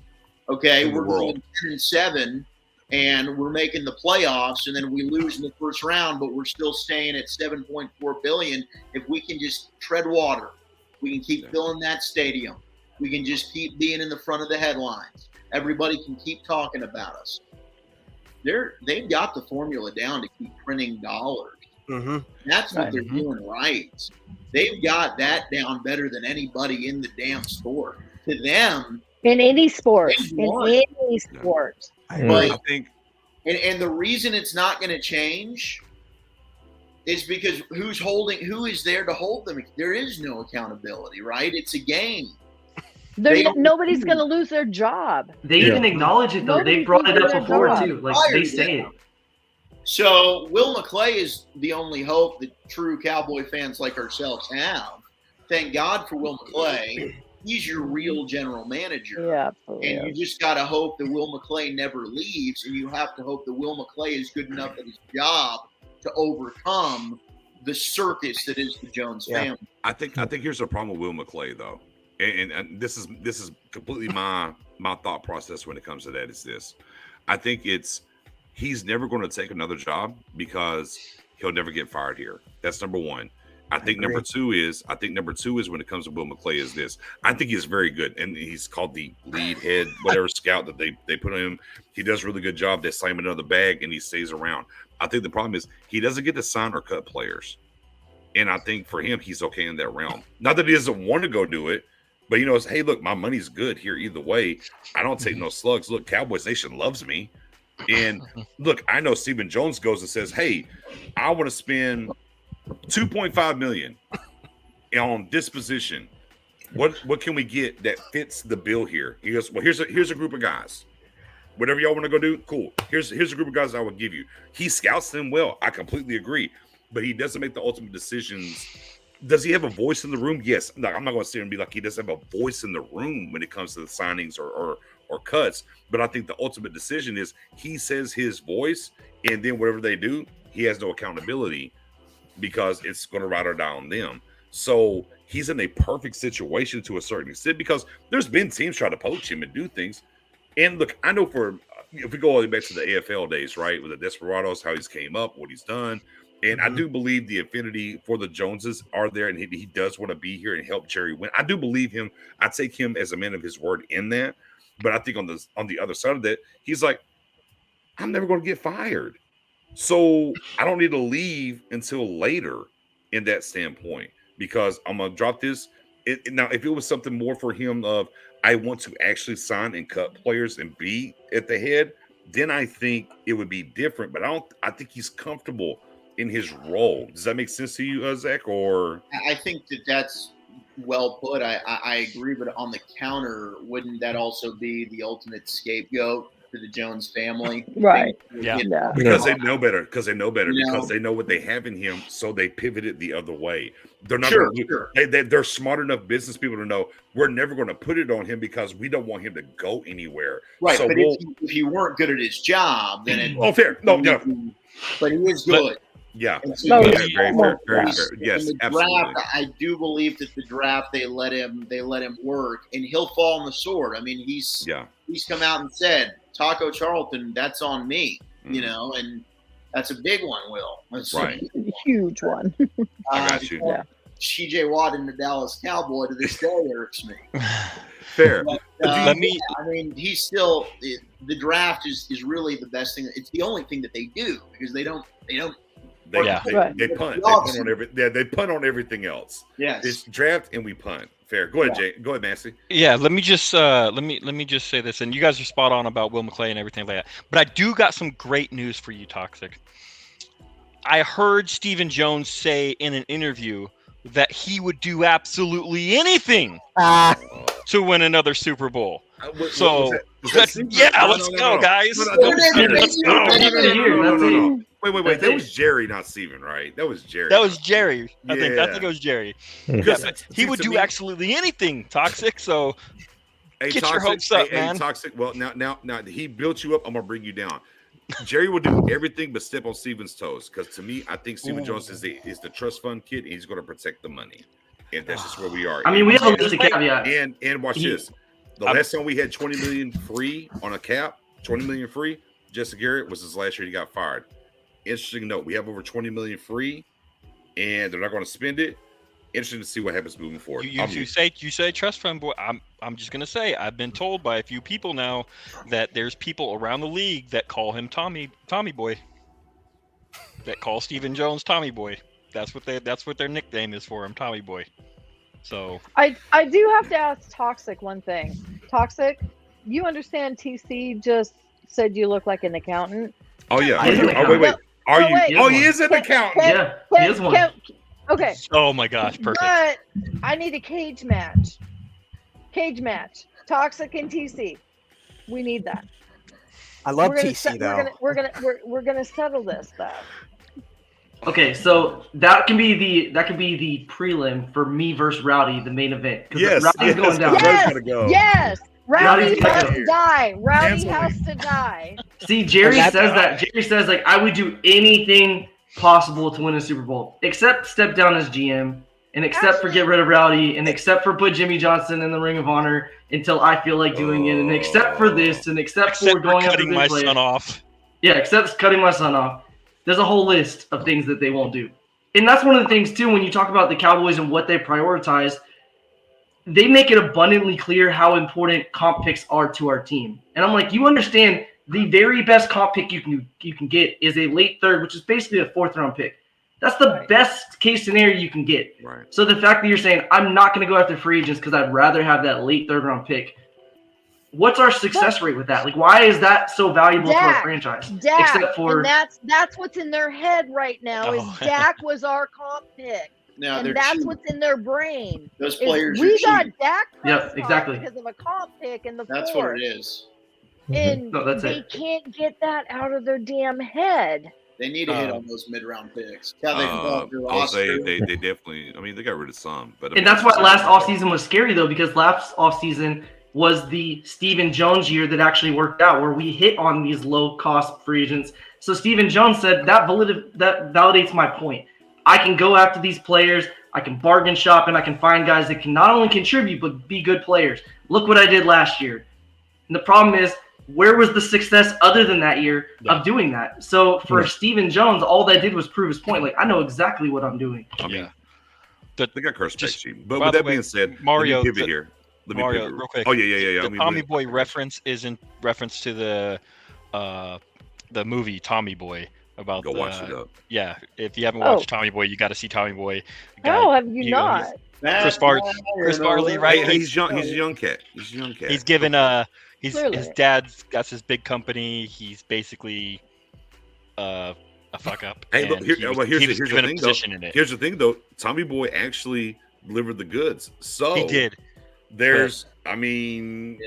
Speaker 7: okay, we're going 10-7. And we're making the playoffs, and then we lose in the first round, but we're still staying at $7.4 billion. If we can just tread water, we can keep filling that stadium. We can just keep being in the front of the headlines. Everybody can keep talking about us. They've got the formula down to keep printing dollars.
Speaker 11: Mm-hmm.
Speaker 7: That's what they're doing right. They've got that down better than anybody in the damn sport. To them,
Speaker 3: in any sport,
Speaker 7: But I think, and the reason it's not going to change is because who is there to hold them? There is no accountability, right? It's a game.
Speaker 3: Nobody's going to lose their job.
Speaker 1: They even acknowledge it, though. They brought it up before, too. Like, they say it.
Speaker 7: So Will McClay is the only hope that true Cowboy fans like ourselves have. Thank God for Will McClay. He's your real general manager.
Speaker 3: Yeah,
Speaker 7: and you just got to hope that Will McClay never leaves, and you have to hope that Will McClay is good enough at his job to overcome the circus that is the Jones family.
Speaker 4: I think here's the problem with Will McClay, though, and this is completely my thought process when it comes to that. Is this? I think he's never going to take another job because he'll never get fired here. That's number one. I think number two is when it comes to Will McClay is this. I think he's very good, and he's called the lead head, whatever scout that they put on him. He does a really good job. They slam another bag, and he stays around. I think the problem is he doesn't get to sign or cut players, and I think for him, he's okay in that realm. Not that he doesn't want to go do it, but it's, hey, look, my money's good here either way. I don't take no slugs. Look, Cowboys Nation loves me, and look, I know Stephen Jones goes and says, hey, I want to spend $2.5 million on this position. What can we get that fits the bill here? He goes, well, here's a group of guys. Whatever y'all want to go do, cool. Here's a group of guys I will give you. He scouts them well. I completely agree, but he doesn't make the ultimate decisions. Does he have a voice in the room? Yes. No, I'm not going to sit here and be like he doesn't have a voice in the room when it comes to the signings or cuts. But I think the ultimate decision is he says his voice, and then whatever they do, he has no accountability, because it's going to ride or die on them. So he's in a perfect situation to a certain extent, because there's been teams try to poach him and do things. And look, I know if we go all the way back to the AFL days, right, with the Desperados, how he's came up, what he's done. And I do believe the affinity for the Joneses are there, and he does want to be here and help Jerry win. I do believe him. I take him as a man of his word in that. But I think on the other side of that, he's like, I'm never going to get fired. So I don't need to leave until later in that standpoint, because I'm going to drop this. Now, if it was something more for him of, I want to actually sign and cut players and be at the head, then I think it would be different. But I think he's comfortable in his role. Does that make sense to you, Zach? Or
Speaker 7: I think that's well put. I agree, but on the counter, wouldn't that also be the ultimate scapegoat for the Jones family?
Speaker 3: Right.
Speaker 10: Yeah.
Speaker 4: Because they know better. Because they know what they have in him, so they pivoted the other way. They're not. They're smart enough business people to know we're never going to put it on him because we don't want him to go anywhere.
Speaker 7: Right.
Speaker 4: So
Speaker 7: but if he weren't good at his job, then
Speaker 4: fair. No.
Speaker 7: But he is good.
Speaker 4: Yeah.
Speaker 7: So
Speaker 4: Very fair. Yes,
Speaker 7: in the
Speaker 4: absolutely.
Speaker 7: draft, I do believe that the draft they let him work, and he'll fall on the sword. I mean, he's come out and said, Taco Charlton, that's on me, and that's a big one, Will. That's
Speaker 4: right.
Speaker 3: A huge one.
Speaker 4: I got you.
Speaker 3: Yeah.
Speaker 7: TJ Watt in the Dallas Cowboy to this day irks me.
Speaker 4: Fair.
Speaker 7: But, he's still the draft is really the best thing. It's the only thing that they do because they punt. They punt on everything else. Yes.
Speaker 4: It's draft and we punt. Fair. Go ahead, Jay. Go ahead, Nancy.
Speaker 10: Yeah, let me just say this, and you guys are spot on about Will McClay and everything like that. But I do got some great news for you, Toxic. I heard Stephen Jones say in an interview that he would do absolutely anything to win another Super Bowl. Let's go, guys.
Speaker 4: Let's go. Wait. That was Jerry, not Steven, right? That was Jerry.
Speaker 10: I think it was Jerry. He would do absolutely anything, Toxic. So get your hopes up, man.
Speaker 4: Toxic. Well, now he built you up. I'm gonna bring you down. Jerry will do everything but step on Steven's toes, because to me, I think Stephen Jones is the trust fund kid, and he's going to protect the money, and that's just where we are.
Speaker 1: I mean, we have a list of caveats.
Speaker 4: And watch this. The last time we had 20 million free on a cap, 20 million free, Jesse Garrett was his last year. He got fired. Interesting note. We have over 20 million free, and they're not going to spend it. Interesting to see what happens moving forward.
Speaker 10: You say trust fund boy. I'm just gonna say I've been told by a few people now that there's people around the league that call him Tommy Boy. That call Stephen Jones Tommy Boy. That's what their nickname is for him, Tommy Boy. So
Speaker 3: I do have to ask Toxic one thing. Toxic, you understand TC just said you look like an accountant?
Speaker 4: Oh yeah. Wait. Are you? Oh, he is an accountant.
Speaker 1: Yeah, he is one.
Speaker 3: Okay.
Speaker 10: Oh my gosh, perfect.
Speaker 3: But I need a cage match. Toxic and TC. We need that.
Speaker 11: I love TC though.
Speaker 3: We're gonna settle this though.
Speaker 1: Okay, so that can be the prelim for me versus Rowdy, the main event.
Speaker 4: Yes,
Speaker 1: Rowdy's going down.
Speaker 3: Yes. Rowdy has to die. Rowdy has to die.
Speaker 1: See, Jerry says that. Jerry says, like, I would do anything possible to win a Super Bowl, except step down as GM, and except for get rid of Rowdy, and except for put Jimmy Johnson in the Ring of Honor until I feel like doing it, and except for this, and except for going after
Speaker 10: cutting my son off.
Speaker 1: Yeah, except cutting my son off. There's a whole list of things that they won't do. And that's one of the things, too, when you talk about the Cowboys and what they prioritize, they make it abundantly clear how important comp picks are to our team. And I'm like, you understand the very best comp pick you can get is a late third, which is basically a 4th-round pick. That's the best case scenario you can get.
Speaker 4: Right.
Speaker 1: So the fact that you're saying, I'm not going to go after free agents because I'd rather have that late 3rd-round pick, what's our success rate with that? Like, why is that so valuable to our franchise? Except for
Speaker 3: and that's what's in their head right now. Is Dak was our comp pick, and that's what's in their brain.
Speaker 7: Those players,
Speaker 3: we got Dak
Speaker 1: exactly
Speaker 3: because of a comp pick in the
Speaker 7: That's
Speaker 3: 4th.
Speaker 7: what it is.
Speaker 3: And they can't get that out of their damn head.
Speaker 7: They need to hit on those mid-round picks. How
Speaker 4: they definitely. I mean, they got rid of some, but
Speaker 1: and that's why last offseason was scary though, because last offseason was the Stephen Jones year that actually worked out, where we hit on these low-cost free agents. So Stephen Jones said that validates my point. I can go after these players, I can bargain shop, and I can find guys that can not only contribute but be good players. Look what I did last year. And the problem is, where was the success other than that year of doing that? So for Stephen Jones, all that did was prove his point. Like, I know exactly what I'm doing.
Speaker 4: I mean, they got cursed back cheap. But with that being said,
Speaker 10: Mario,
Speaker 4: pivot here.
Speaker 10: Mario, real quick.
Speaker 4: Oh yeah.
Speaker 10: The Tommy Boy reference is in reference to the movie Tommy Boy about
Speaker 4: Go watch it up.
Speaker 10: Yeah, if you haven't watched Tommy Boy, you got to see Tommy Boy.
Speaker 3: How have you not?
Speaker 10: Chris Farley, right?
Speaker 4: Hey, he's young. He's a young cat.
Speaker 10: He's given his dad's got his big company. He's basically a fuck up.
Speaker 4: Hey, look, here's the thing though. Tommy Boy actually delivered the goods. So
Speaker 10: he did.
Speaker 4: There's, I mean,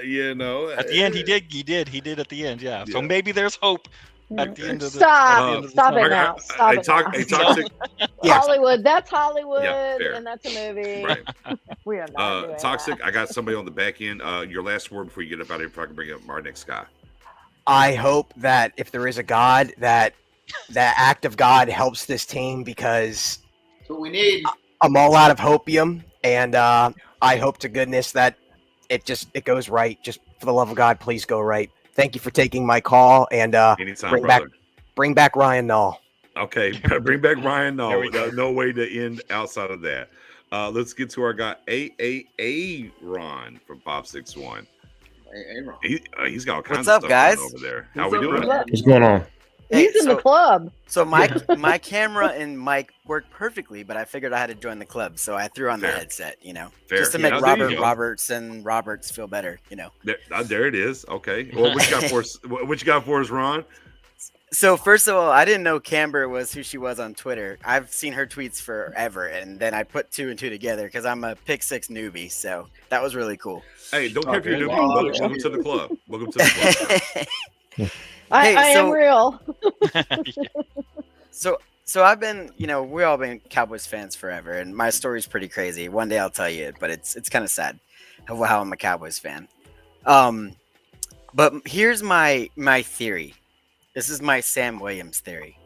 Speaker 4: you know,
Speaker 10: at the end he did at the end. Yeah. So maybe there's hope at the end of the.
Speaker 3: Stop it now. Stop it now.
Speaker 4: Toxic.
Speaker 3: Hollywood. That's Hollywood,
Speaker 4: fair.
Speaker 3: and that's a movie.
Speaker 4: Right.
Speaker 3: We are not doing
Speaker 4: Toxic.
Speaker 3: that.
Speaker 4: I got somebody on the back end. Your last word before you get up out of here, before I can bring up our next guy.
Speaker 11: I hope that if there is a God, that act of God helps this team, because
Speaker 7: That's what we need.
Speaker 11: I'm all out of hopium, and I hope to goodness that it goes right. Just for the love of God, please go right. Thank you for taking my call, and
Speaker 4: Anytime,
Speaker 11: bring back Ryan Nall.
Speaker 4: Okay, bring back Ryan Nall. No way to end outside of that. Let's get to our guy Ron from 561. He's got all kinds of stuff
Speaker 12: guys?
Speaker 4: over there. How we doing?
Speaker 6: What's going on?
Speaker 3: He's in the club.
Speaker 12: So my camera and mic worked perfectly, but I figured I had to join the club, so I threw on the headset, just to make Roberts feel better,
Speaker 4: There it is. Okay. Well, what you got for us? What you got for us, Ron?
Speaker 12: So first of all, I didn't know Camber was who she was on Twitter. I've seen her tweets forever, and then I put 2 and 2 together because I'm a Pick 6 newbie, so that was really cool.
Speaker 4: Hey, don't care if you're newbie. Welcome to the club. Welcome to the club.
Speaker 3: I am real.
Speaker 12: So I've been, we all been Cowboys fans forever, and my story's pretty crazy. One day I'll tell you it, but it's kind of sad of how I'm a Cowboys fan. But here's my theory. This is my Sam Williams theory.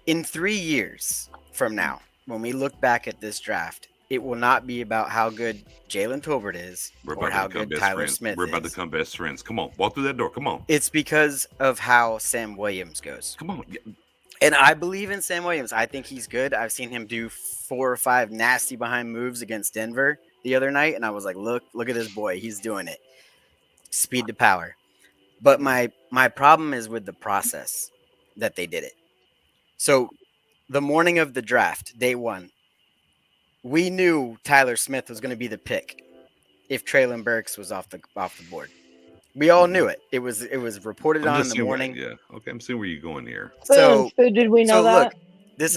Speaker 12: In 3 years from now, when we look back at this draft, it will not be about how good Jalen Tolbert is or how good Tyler Smith is.
Speaker 4: We're about to become best friends. Come on, walk through that door. Come on.
Speaker 12: It's because of how Sam Williams goes.
Speaker 4: Come on.
Speaker 12: And I believe in Sam Williams. I think he's good. I've seen him do 4 or 5 nasty behind moves against Denver the other night, and I was like, look at this boy. He's doing it. Speed to power. But my problem is with the process that they did it. So the morning of the draft, day 1, we knew Tyler Smith was going to be the pick if Treylon Burks was off the board. We all knew it. It was reported on in the morning.
Speaker 4: Okay, I'm seeing where you're going here.
Speaker 3: So did we know that?
Speaker 12: Look, this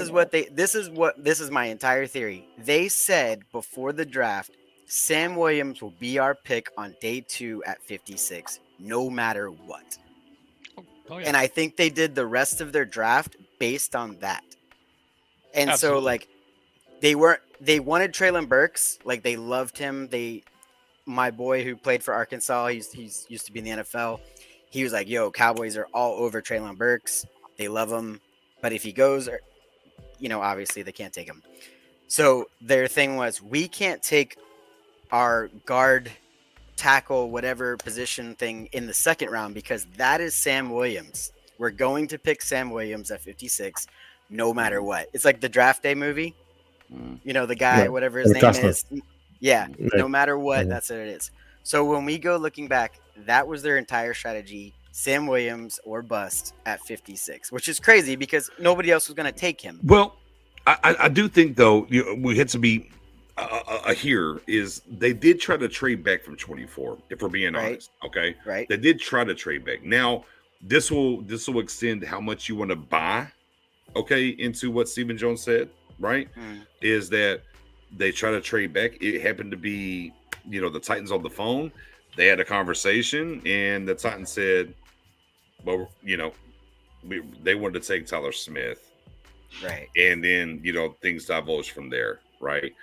Speaker 12: is my entire theory. They said before the draft, Sam Williams will be our pick on day 2 at 56, no matter what.
Speaker 10: Oh, yeah.
Speaker 12: And I think they did the rest of their draft based on that. And
Speaker 10: Absolutely.
Speaker 12: so they wanted Treylon Burks, they loved him. My boy who played for Arkansas, he's used to be in the NFL. He was like, yo, Cowboys are all over Treylon Burks. They love him. But if he goes, obviously they can't take him. So their thing was, we can't take our guard, tackle, whatever position thing in the second round because that is Sam Williams. We're going to pick Sam Williams at 56 no matter what. It's like the Draft Day movie. The guy, whatever his name is. Yeah, no matter what, that's what it is. So when we go looking back, that was their entire strategy, Sam Williams or bust at 56, which is crazy because nobody else was going to take him.
Speaker 4: Well, I do think, though, we had to be here is they did try to trade back from 24, if we're being honest. Okay.
Speaker 12: Right.
Speaker 4: They did try to trade back. Now, this will extend how much you want to buy, okay, into what Stephen Jones said, right? Is that they try to trade back. It happened to be, the Titans on the phone. They had a conversation, and the Titans said, well, they wanted to take Tyler Smith.
Speaker 12: Right.
Speaker 4: And then, things divulged from there, right?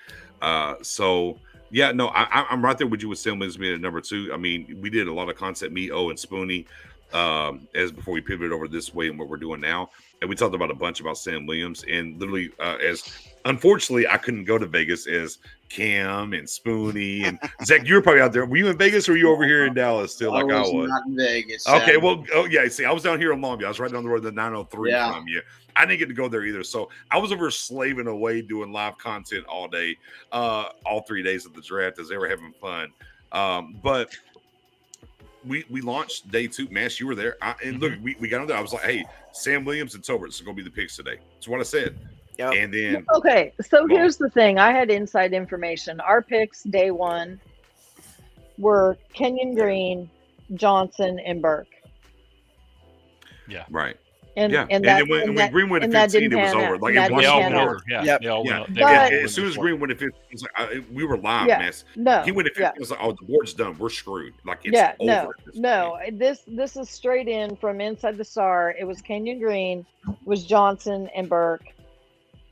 Speaker 4: So, yeah, no, I'm right there with you with Sam Williams being at number 2. I mean, we did a lot of content, me, and Spoonie. as before we pivoted over this way and what we're doing now. And we talked about a bunch about Sam Williams, and literally as unfortunately I couldn't go to Vegas as Cam and Spoonie and Zach. You were probably out there. Were you in Vegas or were you over here in Dallas still? I was
Speaker 7: not in Vegas.
Speaker 4: Okay, well, see, I was down here in Long Beach. I was right down the road, the 903 from you. I didn't get to go there either. So I was over slaving away doing live content all day, all 3 days of the draft as they were having fun. But we launched day 2. Mash, you were there. And look, we got on there. I was like, hey, Sam Williams and Tolbert are going to be the picks today. That's what I said. Yep. And then
Speaker 3: okay, so here's the thing. I had inside information. Our picks day 1 were Kenyon Green, Johnson, and Burke.
Speaker 10: Yeah.
Speaker 4: Right.
Speaker 3: And
Speaker 4: then when Green went at 15, it was over. Like
Speaker 10: they all went over.
Speaker 4: As soon as Green went at 15, it was like, we were live, man.
Speaker 3: No.
Speaker 4: He went at 15. It was like, oh, the board's done. We're screwed. Like it's over.
Speaker 3: No. This is straight in from inside the Star. It was Kenyon Green, was Johnson, and Burke.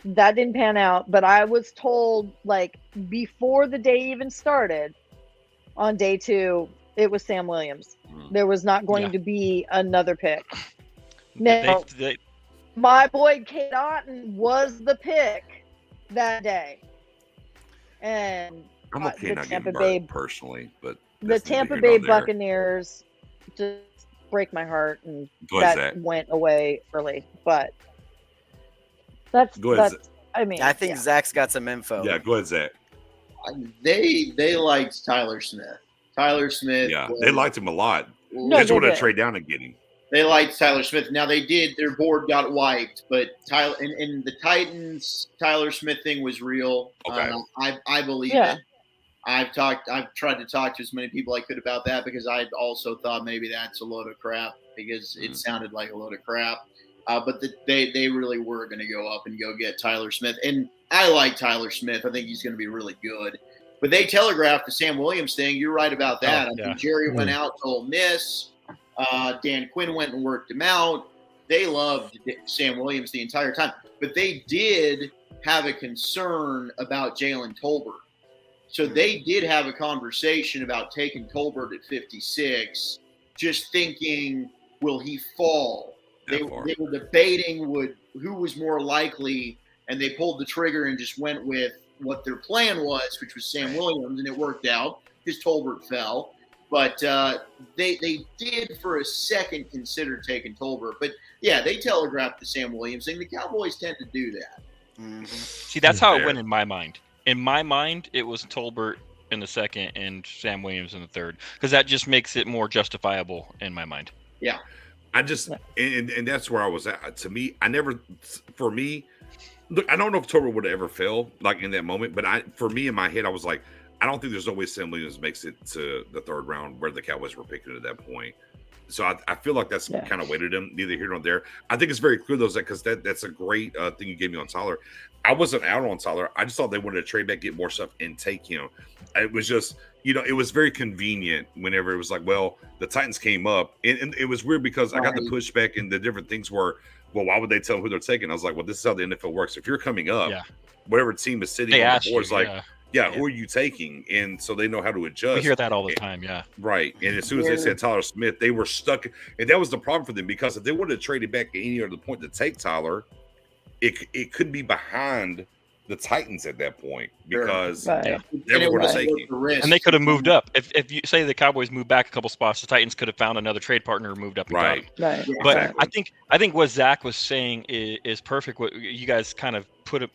Speaker 3: That didn't pan out, but I was told like before the day even started on day 2, it was Sam Williams. There was not going to be another pick. Now, my boy Kate Otten was the pick that day, and
Speaker 4: I'm okay not getting burned personally, but
Speaker 3: the Tampa Bay Buccaneers just break my heart, and that went away early. But that's I mean,
Speaker 12: I think Zach's got some info.
Speaker 4: Yeah, go ahead, Zach.
Speaker 7: They liked Tyler Smith.
Speaker 4: Yeah, they liked him a lot.
Speaker 3: No,
Speaker 4: they just want to trade down and get him.
Speaker 7: They liked Tyler Smith. Now they did. Their board got wiped, but Tyler and the Titans Tyler Smith thing was real.
Speaker 4: Okay.
Speaker 7: I believe it. I've tried to talk to as many people I could about that because I also thought maybe that's a load of crap because it sounded like a load of crap. But they really were going to go up and go get Tyler Smith. And I like Tyler Smith. I think he's going to be really good. But they telegraphed the Sam Williams thing. You're right about that. I think Jerry went out to Ole Miss. Dan Quinn went and worked him out. They loved Sam Williams the entire time. But they did have a concern about Jalen Tolbert. So they did have a conversation about taking Tolbert at 56, just thinking, will he fall? They were debating who was more likely, and they pulled the trigger and just went with what their plan was, which was Sam Williams, and it worked out because Tolbert fell. But they did for a second consider taking Tolbert. But, yeah, they telegraphed the Sam Williams thing. The Cowboys tend to do that.
Speaker 12: Mm-hmm.
Speaker 10: See, that's how it went in my mind. In my mind, it was Tolbert in the second and Sam Williams in the third because that just makes it more justifiable in my mind.
Speaker 7: Yeah.
Speaker 4: I just and that's where I was at. To me, look, I don't know if Tolbert would have ever fell like in that moment, but for me in my head, I was like, I don't think there's no way Sam Williams makes it to the third round where the Cowboys were picking at that point. So I feel like that's kind of weighted him, neither here nor there. I think it's very clear though, because that's a great thing you gave me on Tyler. I wasn't out on Tyler. I just thought they wanted to trade back, get more stuff, and take him. It was just, it was very convenient whenever it was like, well, the Titans came up. And it was weird because I got the pushback and the different things were, well, why would they tell who they're taking? I was like, well, this is how the NFL works. If you're coming up, whatever team is sitting on the board is like, who are you taking? And so they know how to adjust.
Speaker 10: We hear that all the time,
Speaker 4: Right. And as soon as they said Tyler Smith, they were stuck. And that was the problem for them because if they would have traded back at any other point to take Tyler, it could be behind the Titans at that point because they were going to take him.
Speaker 10: And they could have moved up. If you say the Cowboys moved back a couple spots, the Titans could have found another trade partner or moved up. And got him. But exactly. I think what Zach was saying is perfect. What you guys kind of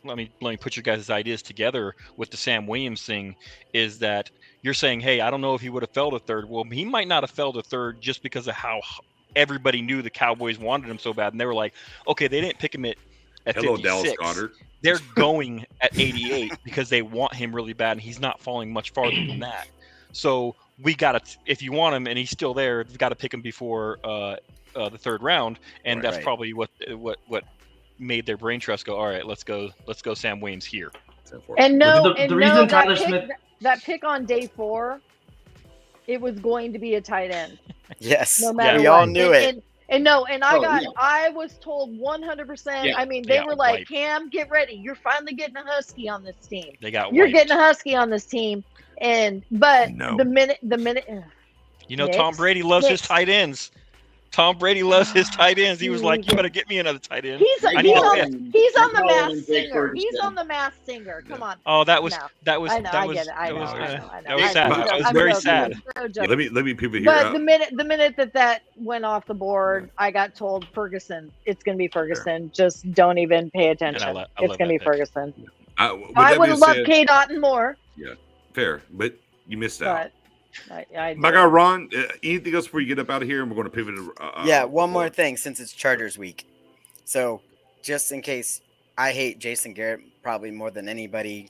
Speaker 10: let me put your guys' ideas together with the Sam Williams thing is that you're saying, hey, I don't know if he would have fell to third. Well, he might not have fell to third just because of how everybody knew the Cowboys wanted him so bad. And they were like, okay, they didn't pick him at 56.
Speaker 4: Dallas Goedert.
Speaker 10: They're going at 88 because they want him really bad, and he's not falling much farther than that. So we got to, if you want him and he's still there, we've got to pick him before the third round, and that's probably what made their brain trust go. All right, let's go Sam Williams here.
Speaker 3: And
Speaker 1: the reason Tyler Smith
Speaker 3: that pick on day 4, it was going to be a tight end.
Speaker 12: Yes,
Speaker 3: no matter
Speaker 12: we all knew it.
Speaker 3: I was told 100%. I mean, they were like, Cam, get ready. You're finally getting a Husky on this team. You're getting a Husky on this team. The minute
Speaker 10: Tom Brady loves his tight ends. Tom Brady loves his tight ends. He was like, "You better get me another tight end."
Speaker 3: He's on the Masked Singer.
Speaker 7: first,
Speaker 3: He's
Speaker 7: yeah.
Speaker 3: on the Masked Singer. Come on.
Speaker 10: Oh, that was
Speaker 3: No.
Speaker 10: that was
Speaker 3: I know.
Speaker 10: that
Speaker 3: I
Speaker 10: was
Speaker 3: get it. I
Speaker 10: that
Speaker 3: know.
Speaker 10: was
Speaker 3: I know. I know.
Speaker 10: that was sad. That was
Speaker 3: I'm
Speaker 10: very
Speaker 3: joking.
Speaker 10: sad.
Speaker 3: I'm
Speaker 4: Yeah,
Speaker 3: joking.
Speaker 4: let me pivot here.
Speaker 3: But the minute that went off the board, I got told Ferguson. It's going to be Ferguson. Just don't even pay attention.
Speaker 10: I
Speaker 3: It's
Speaker 10: love
Speaker 3: going to be
Speaker 10: that pick.
Speaker 3: Ferguson.
Speaker 4: With
Speaker 3: I
Speaker 4: that
Speaker 3: would
Speaker 4: being
Speaker 3: have loved
Speaker 4: said-
Speaker 3: K. Dotton more.
Speaker 4: Yeah, fair, but you missed out.
Speaker 3: But I
Speaker 4: My guy Ron, anything else before you get up out of here? And we're going to pivot.
Speaker 12: Yeah, one more thing since it's Chargers week. So, just in case, I hate Jason Garrett probably more than anybody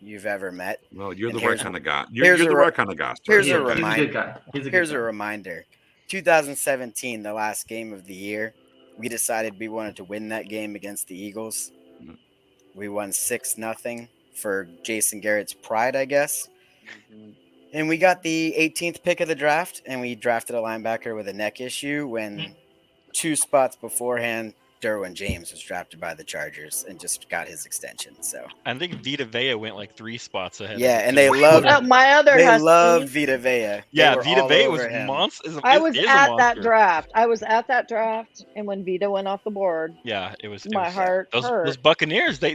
Speaker 12: you've ever met.
Speaker 4: Well, you're
Speaker 12: And
Speaker 4: the right
Speaker 12: here's-
Speaker 4: kind of guy. You're the right kind of guy. sir.
Speaker 12: Here's
Speaker 1: Yeah,
Speaker 12: a
Speaker 1: he's a
Speaker 12: reminder.
Speaker 1: good guy. He's a good
Speaker 12: Here's
Speaker 1: guy.
Speaker 12: a reminder. 2017, the last game of the year, we decided we wanted to win that game against the Eagles.
Speaker 4: Mhm.
Speaker 12: We won 6-0 for Jason Garrett's pride, I guess. And we got the 18th pick of the draft, and we drafted a linebacker with a neck issue when 2 spots beforehand, Derwin James was drafted by the Chargers and just got his extension. So
Speaker 10: I think Vita Vea went like 3 spots ahead.
Speaker 12: yeah, and they loved
Speaker 3: my other
Speaker 12: they
Speaker 3: Husky.
Speaker 12: loved Vita Vea.
Speaker 10: Yeah,
Speaker 12: They were
Speaker 10: Vita
Speaker 12: all
Speaker 10: Vea
Speaker 12: over
Speaker 10: was
Speaker 12: him.
Speaker 10: monster.
Speaker 3: I was at that draft. And when Vita went off the board,
Speaker 10: Yeah, it was.
Speaker 3: my heart
Speaker 10: Those
Speaker 3: hurt.
Speaker 10: Buccaneers, they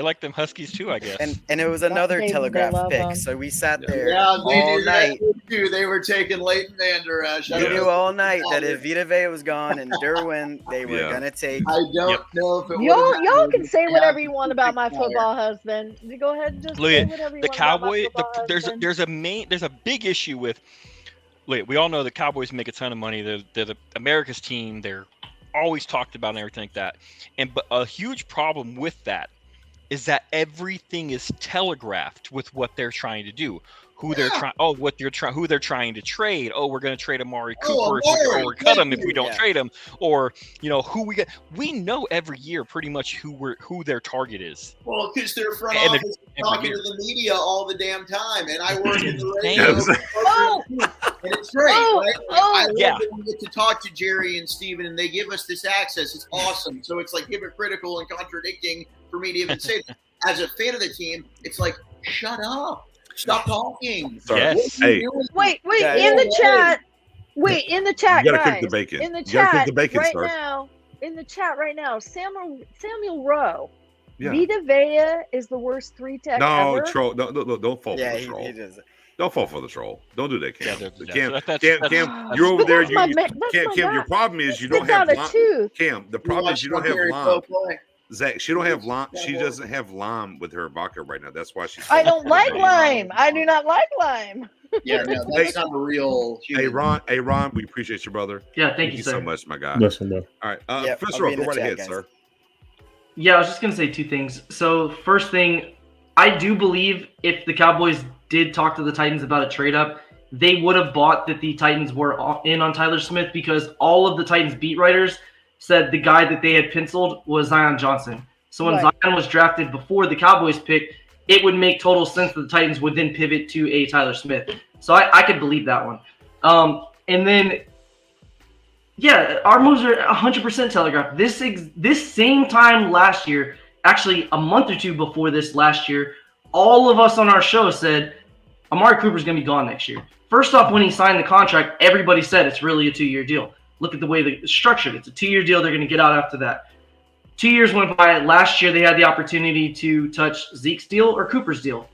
Speaker 10: like them Huskies too, I guess.
Speaker 12: And it was another
Speaker 3: They
Speaker 12: telegraph
Speaker 3: love
Speaker 12: pick.
Speaker 3: him.
Speaker 12: So we sat there
Speaker 7: Yeah, they
Speaker 12: all
Speaker 7: did that
Speaker 12: night.
Speaker 7: too. They were taking Leighton Vander Esch.
Speaker 12: We knew all night that if Vita Vea was gone and Derwin, they were gonna take.
Speaker 7: I don't know if it
Speaker 3: y'all can say
Speaker 7: Yeah.
Speaker 3: whatever you want about my football husband. You go ahead and just
Speaker 10: Look
Speaker 3: say
Speaker 10: at
Speaker 3: whatever you
Speaker 10: the
Speaker 3: want about my
Speaker 10: Cowboy.
Speaker 3: football husband.
Speaker 10: There's a big issue with. Look, we all know the Cowboys make a ton of money. They're the America's team. They're always talked about and everything like that. But a huge problem with that is that everything is telegraphed with what they're trying to do. Who they're trying, who they're trying to trade. Oh, we're going to trade Amari Cooper, or cut him if we don't trade him, or who we get. We know every year pretty much who their target is.
Speaker 7: Well, because their front
Speaker 10: And
Speaker 7: office is talking to the media all the damn time, and I work in the
Speaker 10: Thank
Speaker 7: radio,
Speaker 10: you.
Speaker 7: and it's great, right? I love
Speaker 10: yeah.
Speaker 7: that we get to talk to Jerry and Steven, and they give us this access. It's awesome. So it's like hypocritical and contradicting for me to even say that. As a fan of the team, it's like, shut up. Stop talking.
Speaker 10: Yes.
Speaker 7: Hey.
Speaker 3: Wait, in the chat. Wait, in the chat,
Speaker 4: You gotta
Speaker 3: guys.
Speaker 4: cook the bacon.
Speaker 3: In the
Speaker 4: You gotta cook
Speaker 3: chat
Speaker 4: the bacon,
Speaker 3: right
Speaker 4: sir.
Speaker 3: now. In the chat right now, Samuel Rowe.
Speaker 4: Yeah.
Speaker 3: Vita Vea is the worst 3-tech
Speaker 4: No,
Speaker 3: ever.
Speaker 4: troll. No, don't fall
Speaker 12: Yeah,
Speaker 4: for the
Speaker 12: he
Speaker 4: troll.
Speaker 12: does it.
Speaker 4: Don't fall for the troll. Don't do that, Cam.
Speaker 10: Yeah,
Speaker 4: Cam, you're over there.
Speaker 3: That's my
Speaker 4: Cam,
Speaker 3: guy.
Speaker 4: your problem is you
Speaker 3: Sticks
Speaker 4: don't have
Speaker 3: out a
Speaker 4: lime.
Speaker 3: tooth.
Speaker 4: Cam, the problem is you don't have
Speaker 7: Gary
Speaker 4: lime.
Speaker 7: play.
Speaker 4: Zach, she don't have lime. She doesn't have lime with her vodka right now. That's why she's.
Speaker 3: I don't like lime. I do not like lime.
Speaker 7: Yeah, no, that's not a real.
Speaker 4: Hey Ron, we appreciate you, brother.
Speaker 1: Yeah, thank you,
Speaker 4: so
Speaker 1: sir.
Speaker 4: much, my guy.
Speaker 6: Listen, bro.
Speaker 4: All right,
Speaker 12: Yep,
Speaker 4: first
Speaker 12: I'll
Speaker 4: of
Speaker 12: be
Speaker 4: all,
Speaker 12: in
Speaker 4: go
Speaker 12: the
Speaker 4: right
Speaker 12: chat,
Speaker 4: ahead,
Speaker 12: guys.
Speaker 4: sir.
Speaker 1: Yeah, I was just gonna say 2 things. So first thing, I do believe if the Cowboys did talk to the Titans about a trade up, they would have bought that the Titans were in on Tyler Smith, because all of the Titans beat writers said the guy that they had penciled was Zion Johnson. So when
Speaker 3: Right.
Speaker 1: Zion was drafted before the Cowboys pick, it would make total sense that the Titans would then pivot to a Tyler Smith. So I could believe that one. And then, yeah, our moves are 100% telegraphed. This same time last year, actually a month or 2 before this last year, all of us on our show said Amari Cooper's going to be gone next year. First off, when he signed the contract, everybody said it's really a 2-year deal. Look at the way it's structured. It's a 2-year deal. They're going to get out after that. 2 years went by. Last year, they had the opportunity to touch Zeke's deal or Cooper's deal.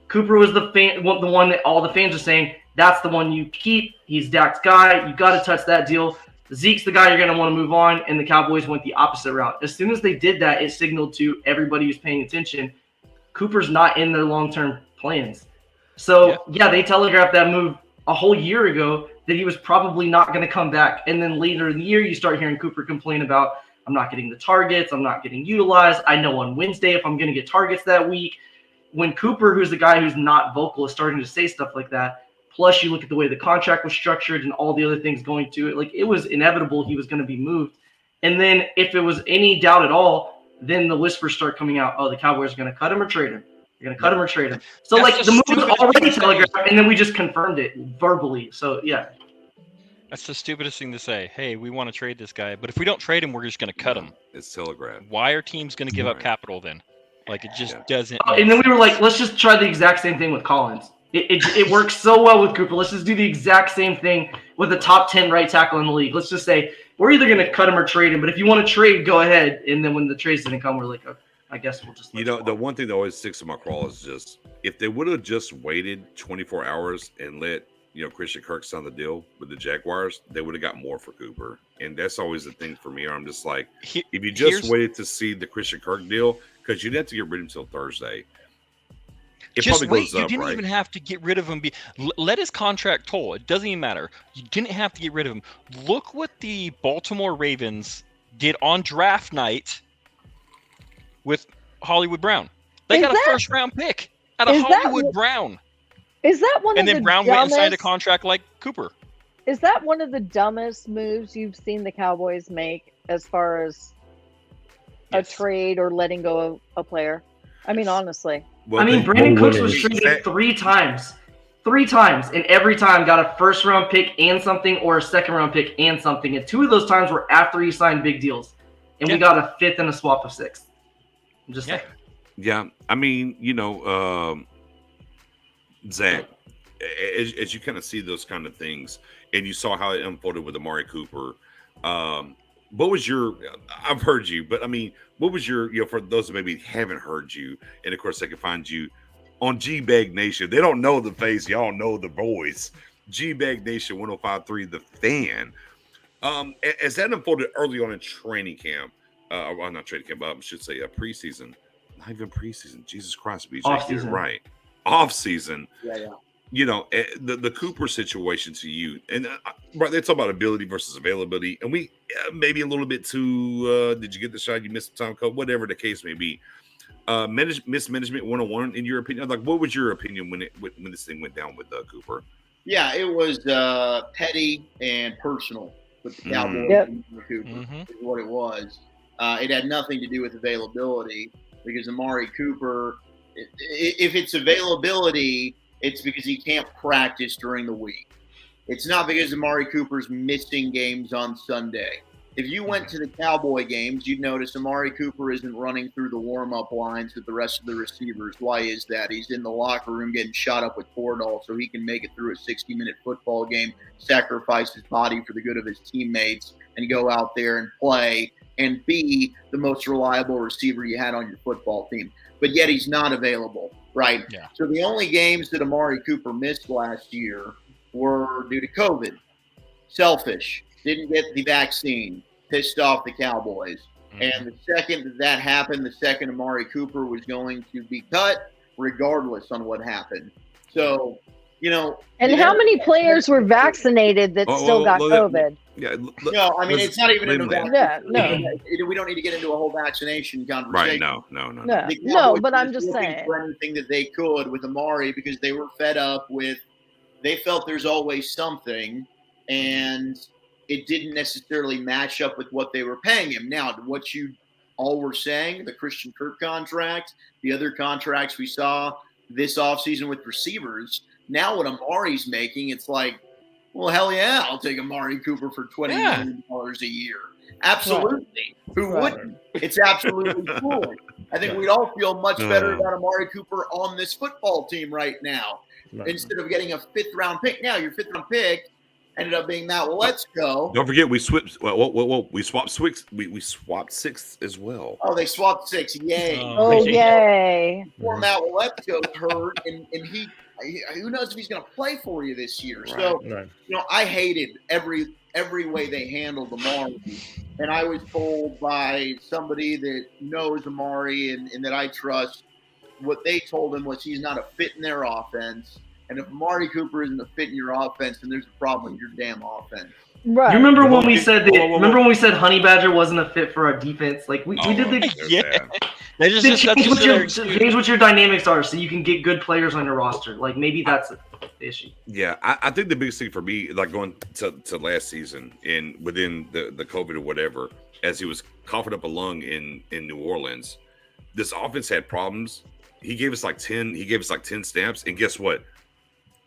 Speaker 1: Cooper was the one that all the fans are saying, that's the one you keep. He's Dak's guy. You got to touch that deal. Zeke's the guy you're going to want to move on, and the Cowboys went the opposite route. As soon as they did that, it signaled to everybody who's paying attention, Cooper's not in their long-term plans. So, yeah, they telegraphed that move a whole year ago that he was probably not going to come back. And then later in the year, you start hearing Cooper complain about, I'm not getting the targets. I'm not getting utilized. I know on Wednesday if I'm going to get targets that week. When Cooper, who's the guy who's not vocal, is starting to say stuff like that, plus you look at the way the contract was structured and all the other things going to it, like it was inevitable he was going to be moved. And then if it was any doubt at all, then the whispers start coming out, oh, the Cowboys are going to cut him or trade him. They're going to cut him or trade him. So,
Speaker 10: That's
Speaker 1: like,
Speaker 10: the
Speaker 1: the move was
Speaker 10: stupidest
Speaker 1: already
Speaker 10: thing to say.
Speaker 1: telegraphed, and then we just confirmed it verbally. So, yeah.
Speaker 10: That's the stupidest thing to say. Hey, we want to trade this guy, but if we don't trade him, we're just going to cut him.
Speaker 4: It's telegraphed.
Speaker 10: Why are teams going to give up capital then? Like, it just doesn't.
Speaker 1: And then we were like, let's just try the exact same thing with Collins. It works so well with Cooper. Let's just do the exact same thing with the top 10 right tackle in the league. Let's just say we're either going to cut him or trade him. But if you want to trade, go ahead. And then when the trades didn't come, we're like, okay, I guess we'll just.
Speaker 4: The one thing that always sticks in my craw is just if they would have just waited 24 hours and let Christian Kirk sign the deal with the Jaguars, they would have got more for Cooper. And that's always the thing for me. I'm just like, if you just waited to see the Christian Kirk deal, because you'd have to get rid of him until Thursday. It
Speaker 10: just
Speaker 4: probably
Speaker 10: wait.
Speaker 4: goes
Speaker 10: You
Speaker 4: up,
Speaker 10: didn't
Speaker 4: right?
Speaker 10: even have to get rid of him. Let his contract toll. It doesn't even matter. You didn't have to get rid of him. Look what the Baltimore Ravens did on draft night with Hollywood Brown. They got a first-round pick out of Hollywood Brown.
Speaker 3: Is that one
Speaker 10: and
Speaker 3: of
Speaker 10: then
Speaker 3: the
Speaker 10: Brown
Speaker 3: dumbest,
Speaker 10: went and signed a contract like Cooper.
Speaker 3: Is that one of the dumbest moves you've seen the Cowboys make as far as a trade or letting go of a player? I mean, honestly.
Speaker 1: Well, Brandon Cooks was traded 3 times. 3 times. And every time got a first-round pick and something or a second-round pick and something. And 2 of those times were after he signed big deals. And we got a 5th and a swap of 6th. I'm just saying.
Speaker 4: Yeah. I mean, Zach, as you kind of see those kind of things, and you saw how it unfolded with Amari Cooper, what was I've heard you, but I mean, what was for those that maybe haven't heard you, and of course they can find you on G-Bag Nation. They don't know the face, y'all know the voice. G-Bag Nation 105.3 The Fan. As that unfolded early on in training camp, not training camp, I should say preseason. Not even preseason. Jesus Christ, BJ.
Speaker 1: Off-season.
Speaker 4: Right. Off-season.
Speaker 7: Yeah.
Speaker 4: The Cooper situation to you, and they talk about ability versus availability, and we maybe a little bit too. Did you get the shot? You missed the time code, whatever the case may be. Mismanagement 101, in your opinion. Like, what was your opinion when this thing went down with Cooper?
Speaker 7: Yeah, it was petty and personal with the Cowboys and Cooper. Is what it was. It had nothing to do with availability because Amari Cooper, if it's availability, it's because he can't practice during the week. It's not because Amari Cooper's missing games on Sunday. If you went to the Cowboy games, you'd notice Amari Cooper isn't running through the warm-up lines with the rest of the receivers. Why is that? He's in the locker room getting shot up with Fordall so he can make it through a 60-minute football game, sacrifice his body for the good of his teammates, and go out there and play and be the most reliable receiver you had on your football team. But yet he's not available. Right. Yeah. So the only games that Amari Cooper missed last year were due to COVID. Selfish. Didn't get the vaccine. Pissed off the Cowboys. And the second that happened, the second Amari Cooper was going to be cut, regardless on what happened. So,
Speaker 3: And how many players were vaccinated that still got COVID?
Speaker 4: Yeah.
Speaker 7: No, I mean, it's not even in
Speaker 3: no.
Speaker 7: We don't need to get into a whole vaccination conversation.
Speaker 4: Right, no.
Speaker 3: No, but I'm just saying.
Speaker 7: For anything that they could with Amari because they were fed up with, they felt there's always something, and it didn't necessarily match up with what they were paying him. Now, what you all were saying, the Christian Kirk contract, the other contracts we saw this offseason with receivers, now what Amari's making, it's like, well, hell yeah, I'll take Amari Cooper for $20 million a year. Absolutely. Right. Who wouldn't? It's absolutely cool. I think we'd all feel much better about Amari Cooper on this football team right now instead of getting a 5th-round pick. Now, your 5th-round pick ended up being Matt Waletzko.
Speaker 4: Don't forget, we swapped. We swapped 6. We swapped 6 as well.
Speaker 7: Oh, they swapped 6. Yay!
Speaker 3: Yay!
Speaker 7: Poor Matt Waletzko hurt, and he who knows if he's going to play for you this year. So, I hated every way they handled Amari. And I was told by somebody that knows Amari and that I trust, what they told him was he's not a fit in their offense. And if Amari Cooper isn't a fit in your offense, then there's a problem with your damn offense.
Speaker 3: Right.
Speaker 1: You remember when we said that? Remember when we said Honey Badger wasn't a fit for our defense? Like we did the change what your dynamics are, so you can get good players on your roster. Like maybe that's the issue.
Speaker 4: Yeah, I think the biggest thing for me, like going to last season and within the COVID or whatever, as he was coughing up a lung in New Orleans, this offense had problems. He gave us like 10. He gave us like 10 snaps, and guess what?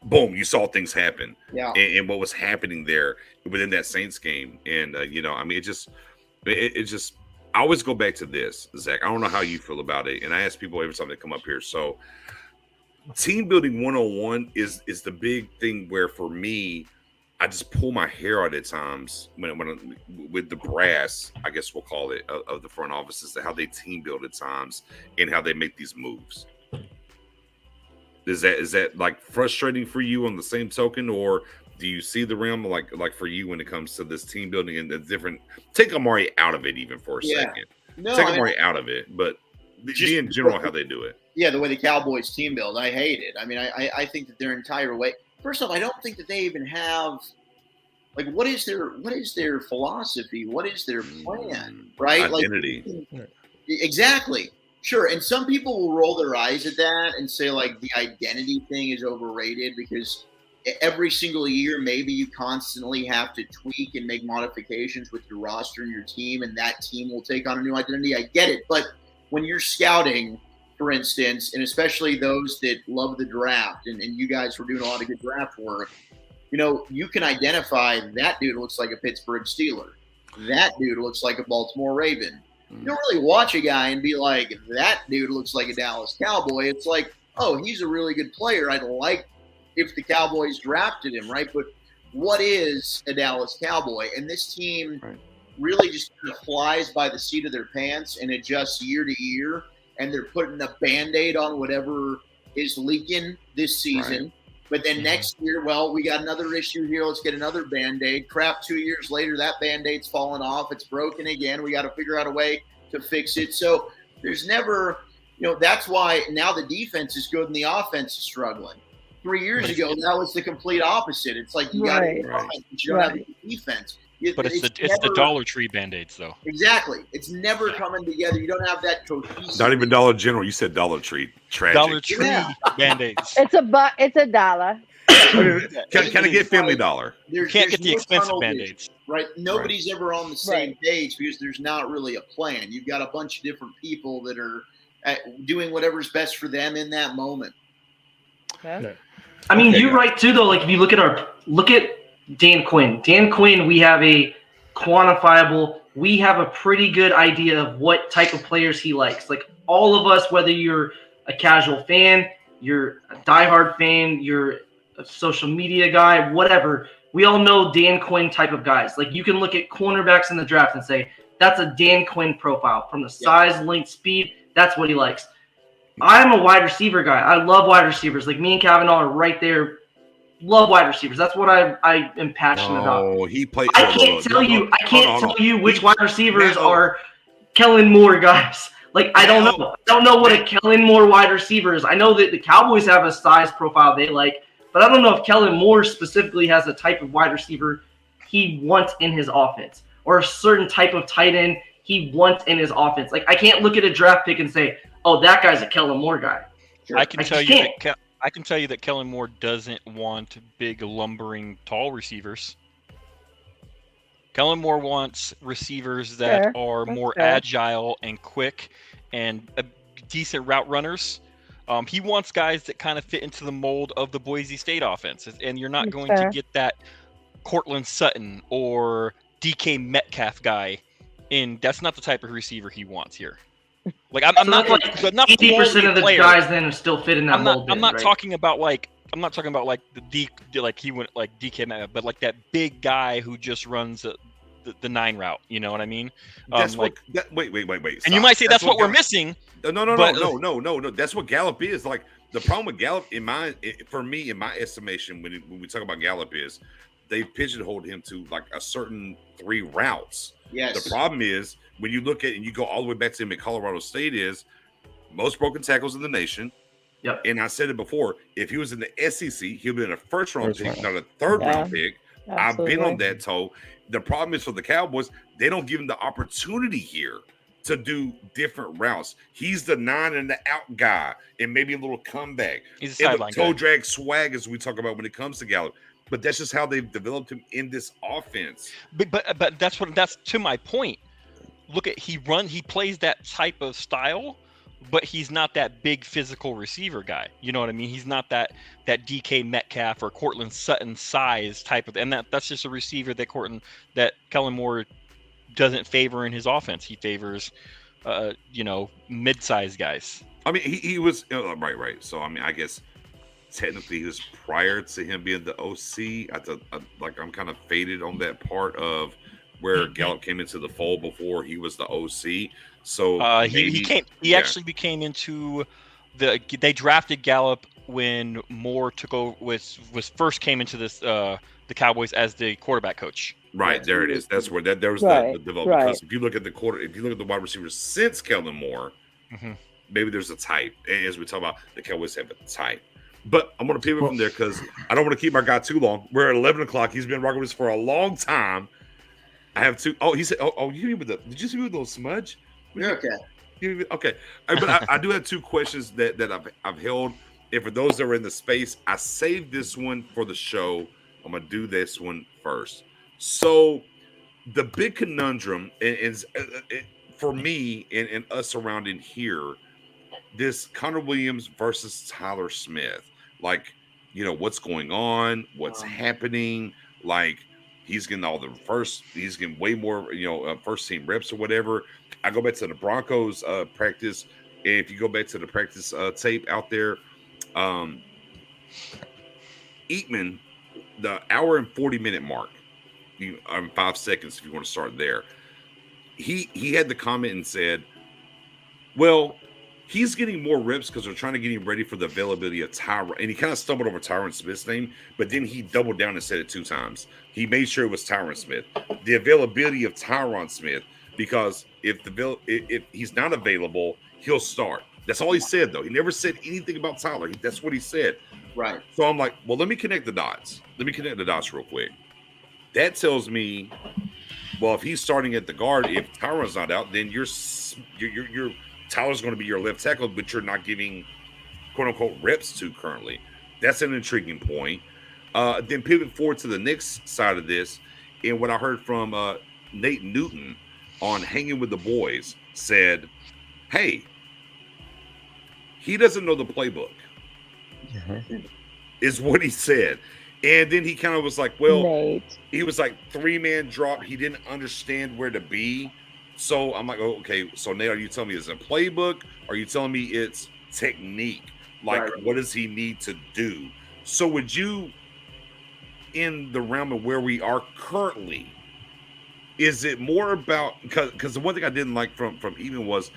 Speaker 4: Boom! You saw things happen. Yeah. And what was happening there within that Saints game, and I mean, it just. I always go back to this, Zach. I don't know how you feel about it, and I ask people every time they come up here. So, team building 101 is the big thing where for me, I just pull my hair out at times when with the brass, I guess we'll call it, of the front office as to how they team build at times and how they make these moves. Is that like frustrating for you on the same token, or do you see the realm like for you when it comes to this team building and the different? Take Amari out of it even for a second.
Speaker 7: No,
Speaker 4: take Amari out of it, but just in general how they do it.
Speaker 7: Yeah, the way the Cowboys team build, I hate it. I mean, I think that their entire way. First off, I don't think that they even have like what is their philosophy? What is their plan? Right?
Speaker 4: Identity.
Speaker 7: Like, exactly. Sure. And some people will roll their eyes at that and say like the identity thing is overrated because every single year maybe you constantly have to tweak and make modifications with your roster and your team, and that team will take on a new identity. I get it. But when you're scouting, for instance, and especially those that love the draft, and you guys were doing a lot of good draft work, you know, you can identify that dude looks like a Pittsburgh Steeler. That dude looks like a Baltimore Raven. You don't really watch a guy and be like, that dude looks like a Dallas Cowboy. It's like, oh, he's a really good player. I'd like if the Cowboys drafted him, right? But what is a Dallas Cowboy? And this team really just kind of flies by the seat of their pants and adjusts year to year. And they're putting a Band-Aid on whatever is leaking this season. Right. But then next year, well, we got another issue here. Let's get another Band-Aid. Crap, 2 years later, that Band-Aid's fallen off. It's broken again. We got to figure out a way to fix it. So there's never, you know, that's why now the defense is good and the offense is struggling. 3 years ago, that was the complete opposite. It's like you got to offense, but you don't have the defense.
Speaker 10: But it's the Dollar Tree Band-Aids, though.
Speaker 7: Exactly. It's never coming together. You don't have that cohesive.
Speaker 4: Not even Dollar General. You said Dollar Tree. Tragic.
Speaker 10: Dollar Tree Band-Aids.
Speaker 3: It's a $1.
Speaker 4: Can I get Family Dollar?
Speaker 10: You can't get the expensive Band-Aids.
Speaker 7: Right? Nobody's ever on the same page because there's not really a plan. You've got a bunch of different people that are doing whatever's best for them in that moment.
Speaker 3: Okay.
Speaker 1: I mean, you're right too, though. Like if you look at Dan Quinn. Dan Quinn, we have a quantifiable, we have a pretty good idea of what type of players he likes. Like all of us, whether you're a casual fan, you're a diehard fan, you're a social media guy, whatever, we all know Dan Quinn type of guys. Like you can look at cornerbacks in the draft and say, that's a Dan Quinn profile. From the size, length, speed, that's what he likes. I'm a wide receiver guy. I love wide receivers. Like me and Kavanaugh are right there. Love wide receivers. That's what I am passionate about.
Speaker 4: Oh, he played.
Speaker 1: I can't tell you which wide receivers are Kellen Moore guys. Like I don't know. I don't know what a Kellen Moore wide receiver is. I know that the Cowboys have a size profile they like, but I don't know if Kellen Moore specifically has a type of wide receiver he wants in his offense or a certain type of tight end he wants in his offense. Like I can't look at a draft pick and say, "Oh, that guy's a Kellen Moore guy."
Speaker 10: Sure. I can tell you that Kellen Moore doesn't want big, lumbering, tall receivers. Kellen Moore wants receivers that are more agile and quick and decent route runners. He wants guys that kind of fit into the mold of the Boise State offense. And you're not going to get that Cortland Sutton or DK Metcalf guy in. That's not the type of receiver he wants here. Like I'm not like
Speaker 1: 80% of the guys then are still fit in that mold.
Speaker 10: I'm not talking about like the he went like DK Metcalf, but like that big guy who just runs the 9 route. You know what I mean?
Speaker 4: That's
Speaker 10: wait.
Speaker 4: Stop.
Speaker 10: And you might say that's what we're missing.
Speaker 4: No. That's what Gallup is. Like the problem with Gallup, in my estimation, when we talk about Gallup, is they pigeonholed him to like a certain 3 routes.
Speaker 7: Yes.
Speaker 4: The problem is when you look at and you go all the way back to him at Colorado State, is most broken tackles in the nation.
Speaker 1: Yep.
Speaker 4: And I said it before, if he was in the SEC, he'll be in a first-round pick, not a third-round pick.
Speaker 3: Absolutely.
Speaker 4: I've been on that toe. The problem is for the Cowboys, they don't give him the opportunity here to do different routes. He's the 9 and the out guy, and maybe a little comeback.
Speaker 10: He's a sideline
Speaker 4: toe
Speaker 10: guy.
Speaker 4: drag swag, as we talk about when it comes to Gallup. But that's just how they've developed him in this offense.
Speaker 10: But that's to my point. Look at he plays that type of style, but he's not that big physical receiver guy. You know what I mean? He's not that DK Metcalf or Cortland Sutton size type of, and that's just a receiver that Kellen Moore doesn't favor in his offense. He favors, mid-sized guys.
Speaker 4: I mean, he was right. So I mean, I guess technically he was prior to him being the OC. I'm kind of faded on that part of where Gallup came into the fold before he was the OC. So
Speaker 10: he actually became into they drafted Gallup when Moore took over was first came into this the Cowboys as the quarterback coach.
Speaker 4: Right, there it is. That's where there was the development. Because if you look at the wide receivers since Kellen Moore, maybe there's a type. And as we talk about, the Cowboys have a type. But I'm going to pivot from there because I don't want to keep my guy too long. We're at 11 o'clock. He's been rocking with us for a long time. I have two. Oh, he said, "Oh, you with the? Did you see me with a little smudge?"
Speaker 7: You're okay.
Speaker 4: Okay, but I do have two questions that I've held. And for those that are in the space, I saved this one for the show. I'm gonna do this one first. So, the big conundrum is for me and us around in here, this Connor Williams versus Tyler Smith. Like, what's going on? What's happening? Like, he's getting he's getting way more, first team reps or whatever. I go back to the Broncos practice. And if you go back to the practice tape out there, Eatman, the hour and 40-minute mark, 5 seconds if you want to start there. He had the comment and said, well, he's getting more reps because they're trying to get him ready for the availability of Tyron. And he kind of stumbled over Tyron Smith's name, but then he doubled down and said it 2 times. He made sure it was Tyron Smith. The availability of Tyron Smith, because if he's not available, he'll start. That's all he said, though. He never said anything about Tyler. That's what he said.
Speaker 7: Right.
Speaker 4: So I'm like, well, let me connect the dots. Real quick. That tells me, well, if he's starting at the guard, if Tyron's not out, then you're Tyler's going to be your left tackle, but you're not giving quote unquote reps to currently. That's an intriguing point. Then pivot forward to the next side of this, and what I heard from Nate Newton on Hanging with the Boys said, hey, he doesn't know the playbook, is what he said. And then he kind of was like, well, Nate. He was like 3-man drop. He didn't understand where to be. So I'm like, oh, okay. So Nate, are you telling me it's a playbook? Or are you telling me it's technique? Like, what does he need to do? So would you, in the realm of where we are currently, is it more about, because the one thing I didn't like from Even was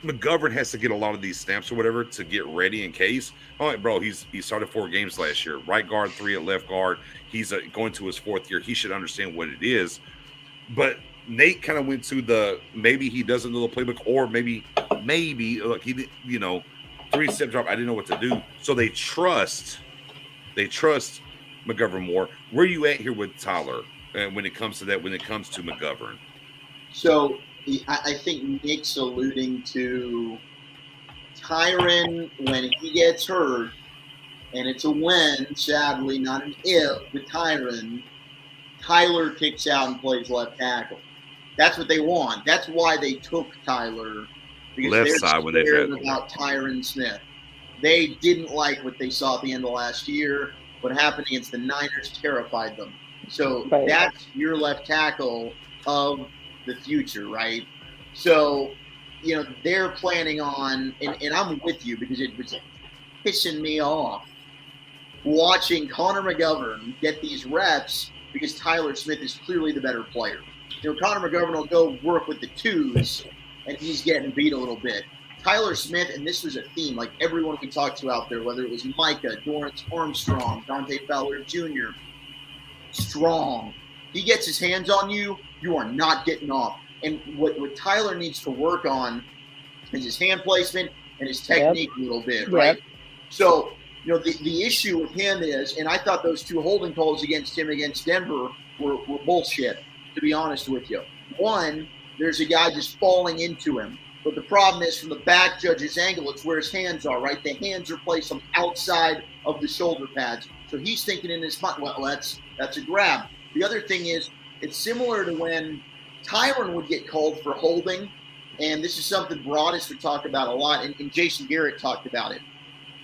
Speaker 4: McGovern has to get a lot of these snaps or whatever to get ready in case. All right, bro, he started 4 games last year. Right guard, 3 at left guard. He's going to his 4th year. He should understand what it is. But Nate kind of went to maybe he doesn't know the playbook, or maybe look, he did, 3-step drop. I didn't know what to do. So they trust McGovern more. Where are you at here with Tyler when it comes to that? When it comes to McGovern,
Speaker 7: so I think Nick's alluding to Tyron when he gets hurt, and it's a when, sadly, not an if, with Tyron. Tyler kicks out and plays left tackle. That's what they want. That's why they took Tyler, because
Speaker 4: left
Speaker 7: they're
Speaker 4: side when they
Speaker 7: scared about Tyron Smith. They didn't like what they saw at the end of last year. What happened against the Niners terrified them. So that's your left tackle of the future, right? So, they're planning on, and I'm with you because it was pissing me off watching Connor McGovern get these reps because Tyler Smith is clearly the better player. Connor McGovern will go work with the 2s, and he's getting beat a little bit. Tyler Smith, and this was a theme, like everyone we talked to out there, whether it was Micah, Dorrance Armstrong, Dante Fowler Jr., strong. He gets his hands on you, you are not getting off. And what Tyler needs to work on is his hand placement and his technique a little bit, right? So, the issue with him is, and I thought those 2 holding calls against him against Denver were bullshit, to be honest with you. One, there's a guy just falling into him. But the problem is, from the back judge's angle, it's where his hands are, right? The hands are placed on the outside of the shoulder pads. So he's thinking in his mind, well, that's a grab. The other thing is, it's similar to when Tyron would get called for holding, and this is something Broadus would talk about a lot, and Jason Garrett talked about it,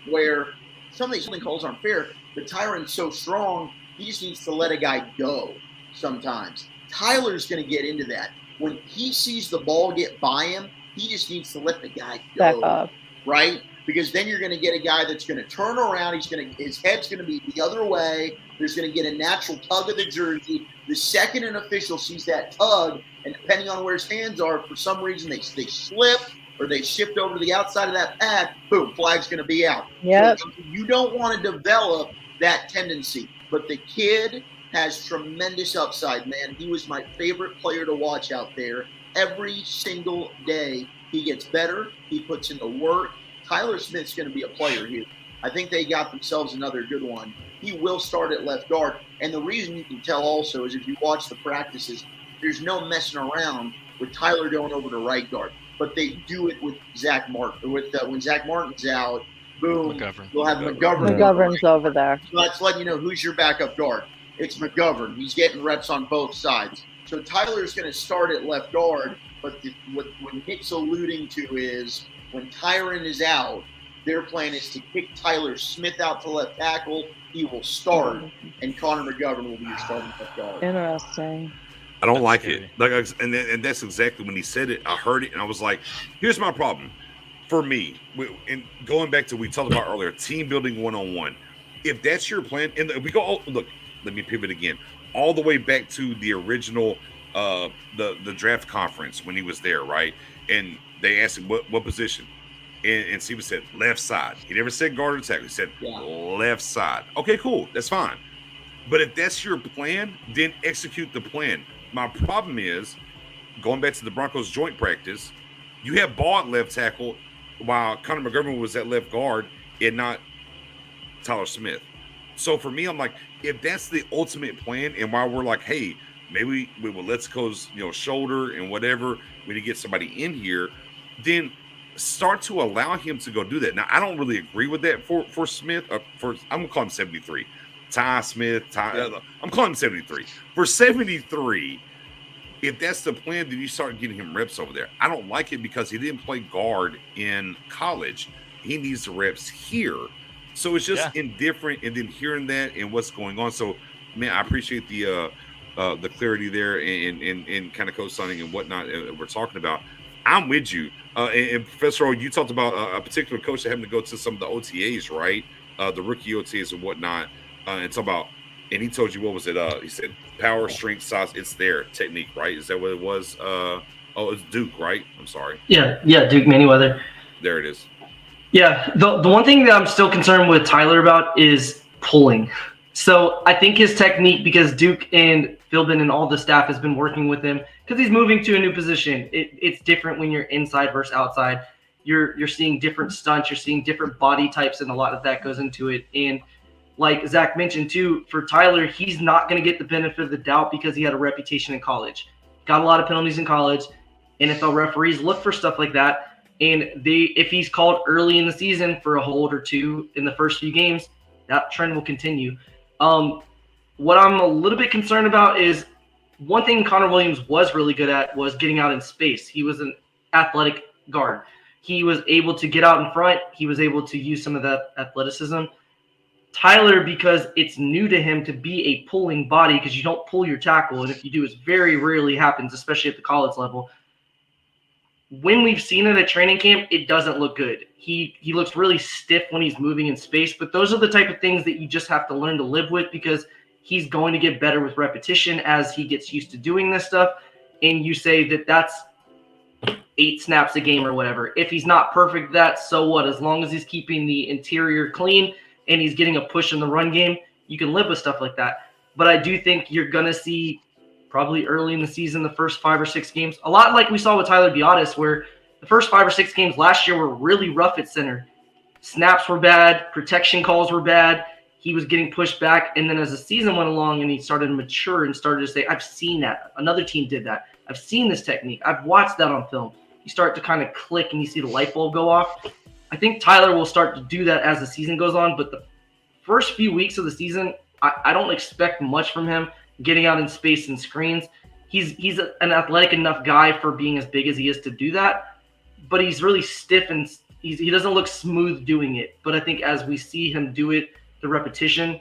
Speaker 7: where some of these holding calls aren't fair, but Tyron's so strong, he just needs to let a guy go sometimes. Tyler's going to get into that. When he sees the ball get by him, he just needs to let the guy go, right? because then you're going to get a guy that's going to turn around. His head's going to be the other way. There's going to get a natural tug of the jersey. The second an official sees that tug, and depending on where his hands are, for some reason they slip or they shift over to the outside of that pad, boom, flag's going to be out.
Speaker 3: Yep.
Speaker 7: So you don't want to develop that tendency. But the kid has tremendous upside, man. He was my favorite player to watch out there. Every single day he gets better. He puts in the work. Tyler Smith's going to be a player here. I think they got themselves another good one. He will start at left guard. And the reason you can tell also is if you watch the practices, there's no messing around with Tyler going over to right guard. But they do it with Zach Martin. When Zach Martin's out, boom, you'll have McGovern.
Speaker 3: McGovern's over there.
Speaker 7: So that's letting you know who's your backup guard. It's McGovern. He's getting reps on both sides. So Tyler's going to start at left guard. But what Nick's alluding to is when Tyron is out, their plan is to kick Tyler Smith out to left tackle. He will start, and Connor McGovern will be your starting left guard.
Speaker 3: Interesting.
Speaker 4: I don't like it. And that's exactly when he said it. I heard it, and I was like, here's my problem. For me, and going back to what we talked about earlier, team building one-on-one. If that's your plan, and we go, look, let me pivot again. All the way back to the original, the draft conference when he was there, right? And they asked him, what position? And Steven said, left side. He never said guard or tackle. He said, left side. Okay, cool. That's fine. But if that's your plan, then execute the plan. My problem is, going back to the Broncos joint practice, you have Ball at left tackle while Connor McGovern was at left guard and not Tyler Smith. So for me, I'm like, if that's the ultimate plan, and while we're like, hey, maybe with Letzko's shoulder and whatever, we need to get somebody in here, then start to allow him to go do that. Now, I don't really agree with that for Smith. I'm gonna call him 73. Ty Smith. I'm calling him 73. For 73, if that's the plan, then you start getting him reps over there. I don't like it because he didn't play guard in college. He needs the reps here. So it's just indifferent, and then hearing that and what's going on. So, man, I appreciate the clarity there and kind of co-signing and whatnot we're talking about. I'm with you. And Professor O, you talked about a particular coach having to go to some of the OTAs, right? The rookie OTAs and whatnot. And talk about, and he told you, what was it? He said power, strength, size. It's their technique, right? Is that what it was? It's Duke, right? I'm sorry.
Speaker 1: Yeah, Duke Manyweather.
Speaker 4: There it is.
Speaker 1: Yeah, the one thing that I'm still concerned with Tyler about is pulling. So I think his technique, because Duke and Philbin and all the staff has been working with him, because he's moving to a new position. It's different when you're inside versus outside. You're seeing different stunts. You're seeing different body types, and a lot of that goes into it. And like Zach mentioned too, for Tyler, he's not going to get the benefit of the doubt because he had a reputation in college. Got a lot of penalties in college. NFL referees look for stuff like that. And if he's called early in the season for a hold or two in the first few games, that trend will continue. What I'm a little bit concerned about is one thing Connor Williams was really good at was getting out in space. He was an athletic guard. He was able to get out in front. He was able to use some of that athleticism. Tyler, because it's new to him to be a pulling body, because you don't pull your tackle, and if you do, it very rarely happens, especially at the college level. When we've seen it at training camp, it doesn't look good. He looks really stiff when he's moving in space, but those are the type of things that you just have to learn to live with, because he's going to get better with repetition as he gets used to doing this stuff. And you say that that's 8 snaps a game or whatever. If he's not perfect, so what? As long as he's keeping the interior clean and he's getting a push in the run game, you can live with stuff like that. But I do think you're going to see probably early in the season, the first 5 or 6 games, a lot like we saw with Tyler Biotis, where the first 5 or 6 games last year were really rough at center. Snaps were bad. Protection calls were bad. He was getting pushed back. And then as the season went along and he started to mature and started to say, I've seen that. Another team did that. I've seen this technique. I've watched that on film. You start to kind of click and you see the light bulb go off. I think Tyler will start to do that as the season goes on. But the first few weeks of the season, I don't expect much from him getting out in space and screens. He's an athletic enough guy for being as big as he is to do that. But he's really stiff and he doesn't look smooth doing it. But I think as we see him do it, the repetition,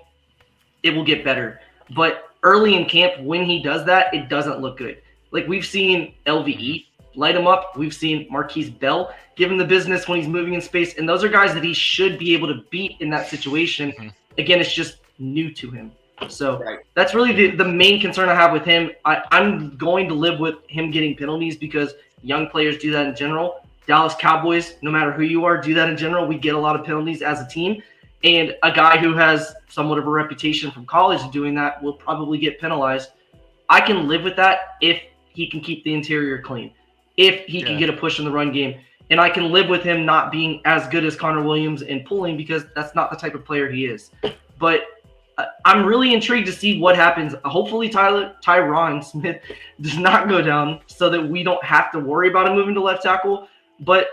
Speaker 1: it will get better. But early in camp, when he does that, it doesn't look good. Like we've seen LVE, light him up. We've seen Marquise Bell give him the business when he's moving in space, and those are guys that he should be able to beat in that situation. Again, it's just new to him. So that's really the main concern I have with him. I'm going to live with him getting penalties because young players do that in general. Dallas Cowboys, no matter who you are, do that in general. We get a lot of penalties as a team. And a guy who has somewhat of a reputation from college of doing that will probably get penalized. I can live with that if he can keep the interior clean, if he can get a push in the run game. And I can live with him not being as good as Connor Williams in pulling because that's not the type of player he is. But I'm really intrigued to see what happens. Hopefully Tyron Smith does not go down so that we don't have to worry about him moving to left tackle. But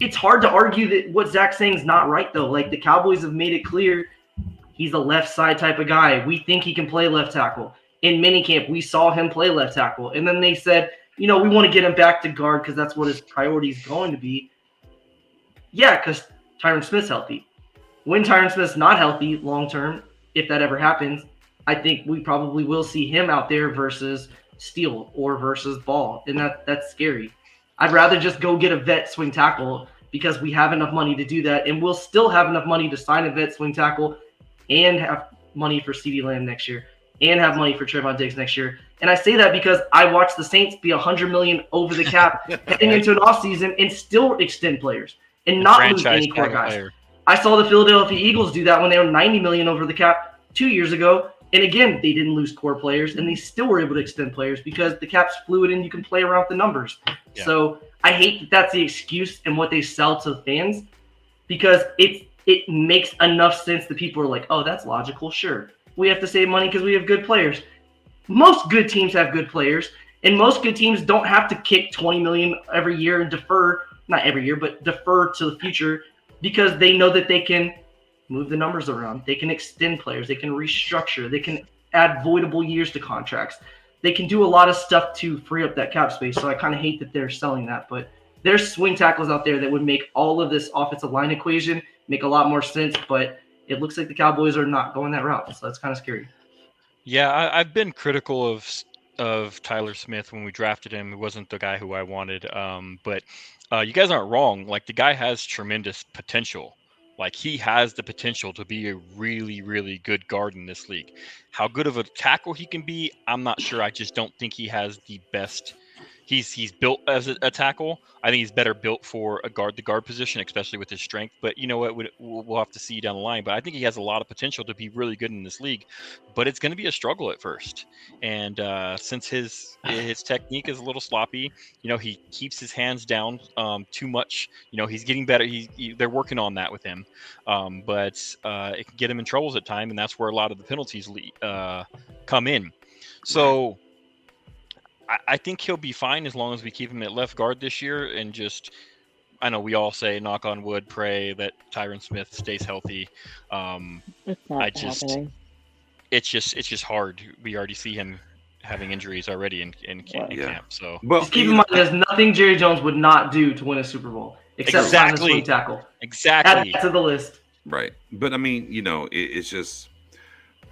Speaker 1: it's hard to argue that what Zach's saying is not right, though. Like, the Cowboys have made it clear he's a left side type of guy. We think he can play left tackle. In minicamp, we saw him play left tackle. And then they said, we want to get him back to guard because that's what his priority is going to be. Yeah, because Tyron Smith's healthy. When Tyron Smith's not healthy long-term, if that ever happens, I think we probably will see him out there versus Steele or versus Ball. And that's scary. I'd rather just go get a vet swing tackle because we have enough money to do that. And we'll still have enough money to sign a vet swing tackle and have money for CeeDee Lamb next year and have money for Trayvon Diggs next year. And I say that because I watched the Saints be $100 million over the cap heading into an offseason and still extend players and not lose any core guys. I saw the Philadelphia Eagles do that when they were $90 million over the cap 2 years ago. And again, they didn't lose core players and they still were able to extend players because the cap's fluid and you can play around the numbers. Yeah. So I hate that that's the excuse and what they sell to the fans because it makes enough sense that people are like, oh, that's logical. Sure. We have to save money because we have good players. Most good teams have good players, and most good teams don't have to kick $20 million every year and defer, not every year, but defer to the future because they know that they can move the numbers around. They can extend players. They can restructure. They can add voidable years to contracts. They can do a lot of stuff to free up that cap space. So I kind of hate that they're selling that, but there's swing tackles out there that would make all of this offensive line equation make a lot more sense, but it looks like the Cowboys are not going that route. So that's kind of scary.
Speaker 10: Yeah, I've been critical of Tyler Smith when we drafted him. He wasn't the guy who I wanted. But you guys aren't wrong. Like, the guy has tremendous potential. Like, he has the potential to be a really, really good guard in this league. How good of a tackle he can be, I'm not sure. I just don't think he has the best. He's built as a tackle. I think he's better built for the guard position, especially with his strength. But you know what? We'll have to see down the line. But I think he has a lot of potential to be really good in this league. But it's going to be a struggle at first. And since his technique is a little sloppy, he keeps his hands down too much. He's getting better. They're working on that with him. But it can get him in troubles at times, and that's where a lot of the penalties come in. So I think he'll be fine as long as we keep him at left guard this year and just, I know we all say, knock on wood, pray that Tyron Smith stays healthy.
Speaker 3: It's not happening.
Speaker 10: It's just hard. We already see him having injuries already in camp. So
Speaker 1: just keep in mind, there's nothing Jerry Jones would not do to win a Super Bowl except sign a swing tackle.
Speaker 10: Exactly.
Speaker 1: Add to the list.
Speaker 4: Right. But I mean, it's just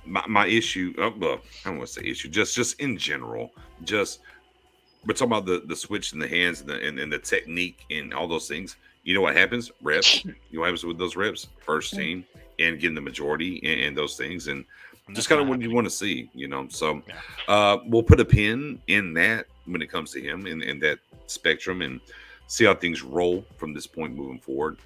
Speaker 4: my issue. Well, I don't want to say issue. Just in general, we're talking about the switch in the hands and the technique and all those things. You know what happens? Reps. You know what happens with those reps? First team and getting the majority and those things, and just kind of what you want to see. So we'll put a pin in that when it comes to him in that spectrum and see how things roll from this point moving forward.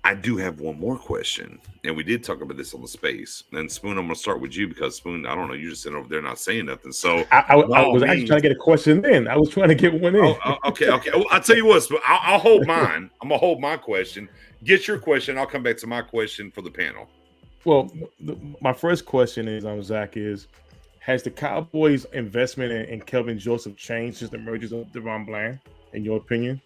Speaker 4: I do have one more question, and we did talk about this on the space. And Spoon, I'm going to start with you because Spoon, I don't know, you just sitting over there not saying nothing. So
Speaker 6: I was actually trying to get a question in. I was trying to get one in.
Speaker 4: Okay. Well, I'll tell you what, Spoon, I'll hold mine. I'm going to hold my question. Get your question. I'll come back to my question for the panel.
Speaker 6: Well, my first question is, Zach, has the Cowboys' investment in Kelvin Joseph changed since the emergence of Deron Bland, in your opinion?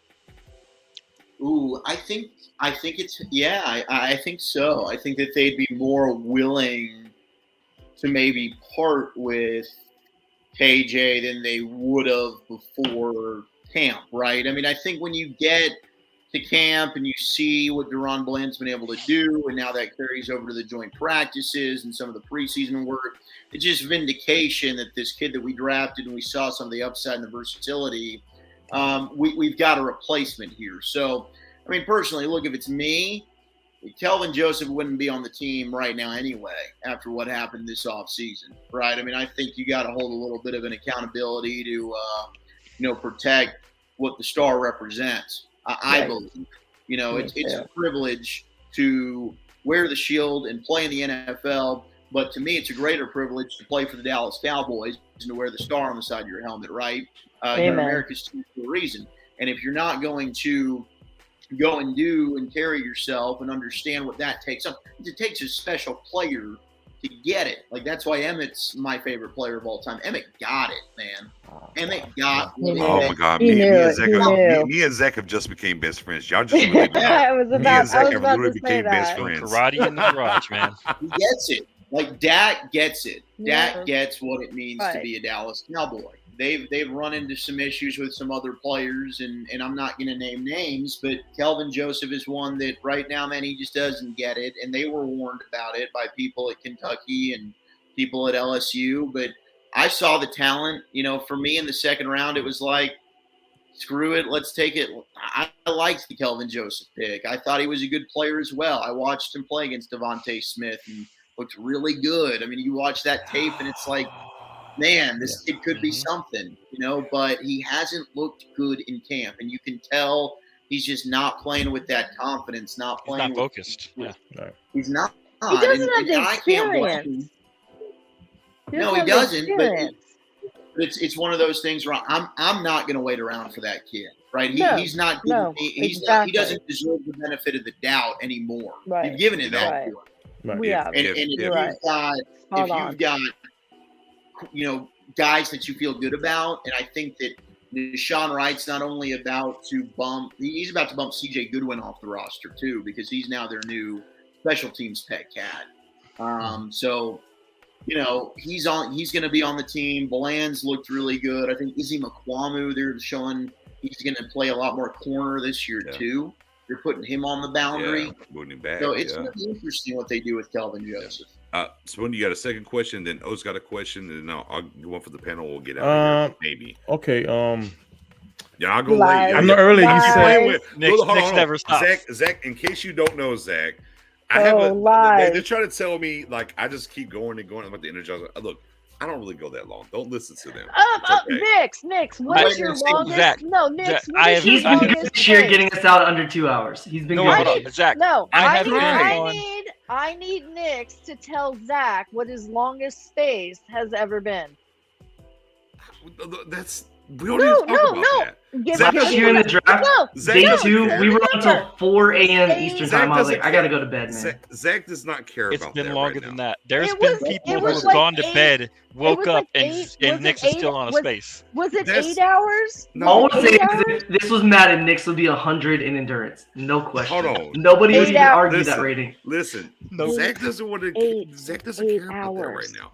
Speaker 7: Ooh, I think it's I think so. I think that they'd be more willing to maybe part with KJ than they would have before camp, right? I mean, I think when you get to camp and you see what Deron Bland's been able to do, and now that carries over to the joint practices and some of the preseason work, it's just vindication that this kid that we drafted and we saw some of the upside and the versatility we've got a replacement here. So, I mean, personally, look, if it's me, Kelvin Joseph wouldn't be on the team right now anyway after what happened this offseason, right? I mean, I think you got to hold a little bit of an accountability to, protect what the star represents. I believe, it's a privilege to wear the shield and play in the NFL, but to me, it's a greater privilege to play for the Dallas Cowboys and to wear the star on the side of your helmet, right? You're America's team for a reason. And if you're not going to go and do and carry yourself and understand what that takes up, it takes a special player to get it. Like, that's why Emmett's my favorite player of all time. Emmett got it, man. Emmett got it.
Speaker 4: Oh my God. Me and Zach have just became best friends. Y'all just really became best friends.
Speaker 10: Karate in the garage, man.
Speaker 7: He gets it. Like, Dak gets it. Dak gets what it means to be a Dallas Cowboy. They've run into some issues with some other players, and I'm not going to name names, but Kelvin Joseph is one that right now, man, he just doesn't get it, and they were warned about it by people at Kentucky and people at LSU. But I saw the talent. For me in the second round, it was like, screw it, let's take it. I liked the Kelvin Joseph pick. I thought he was a good player as well. I watched him play against Devontae Smith and looked really good. I mean, you watch that tape, and it's like, man, this kid could be something, but he hasn't looked good in camp. And you can tell he's just not playing with that confidence, not
Speaker 10: focused.
Speaker 7: He's not.
Speaker 3: He doesn't have the experience.
Speaker 7: No, he doesn't. But it's one of those things where I'm not going to wait around for that kid, right? He's not. He doesn't deserve the benefit of the doubt anymore.
Speaker 3: Right.
Speaker 7: You've given it that.
Speaker 3: Right.
Speaker 7: If you've got guys that you feel good about, and I think that Deshaun Wright's not only about to bump CJ Goodwin off the roster too, because he's now their new special teams pet cat. So he's going to be on the team. Bland's looked really good. I think Izzy McQuamu, they're showing he's going to play a lot more corner this year too. They're putting him on the boundary.
Speaker 4: Moving him back.
Speaker 7: So it's going to be interesting what they do with Kelvin Joseph.
Speaker 4: Spoon, you got a second question, then O's got a question, and then I'll go on for the panel. We'll get out of here, maybe.
Speaker 6: Okay.
Speaker 4: Yeah, I'll go late.
Speaker 6: I know earlier you said
Speaker 10: Nick's never stops.
Speaker 4: Zach, in case you don't know, Zach, they're trying to tell me, like, I just keep going and going about the energy. Look, I don't really go that long. Don't listen to them.
Speaker 3: Nix, what's your longest?
Speaker 10: Zach,
Speaker 3: no, Nix,
Speaker 1: he's been good this year, getting us out under 2 hours. He's been good.
Speaker 10: Zach.
Speaker 3: No, I need Nix to tell Zach what his longest space has ever been.
Speaker 4: We don't even talk about that.
Speaker 1: Zach was here in the draft. Day 2, we were until 4 a.m. Eastern time. I was like, I got to go to bed, man.
Speaker 4: Zach does not care about that.
Speaker 10: It's been longer than that. There's been people who've gone to bed, woke up, and Nick's is still on a space.
Speaker 3: Was it 8 hours?
Speaker 1: All I'm saying is if this was Madden, Nick's would be 100 in endurance. No question.
Speaker 4: Hold on.
Speaker 1: Nobody would even argue that rating.
Speaker 4: Listen, Zach doesn't want to. Zach doesn't care about that right now.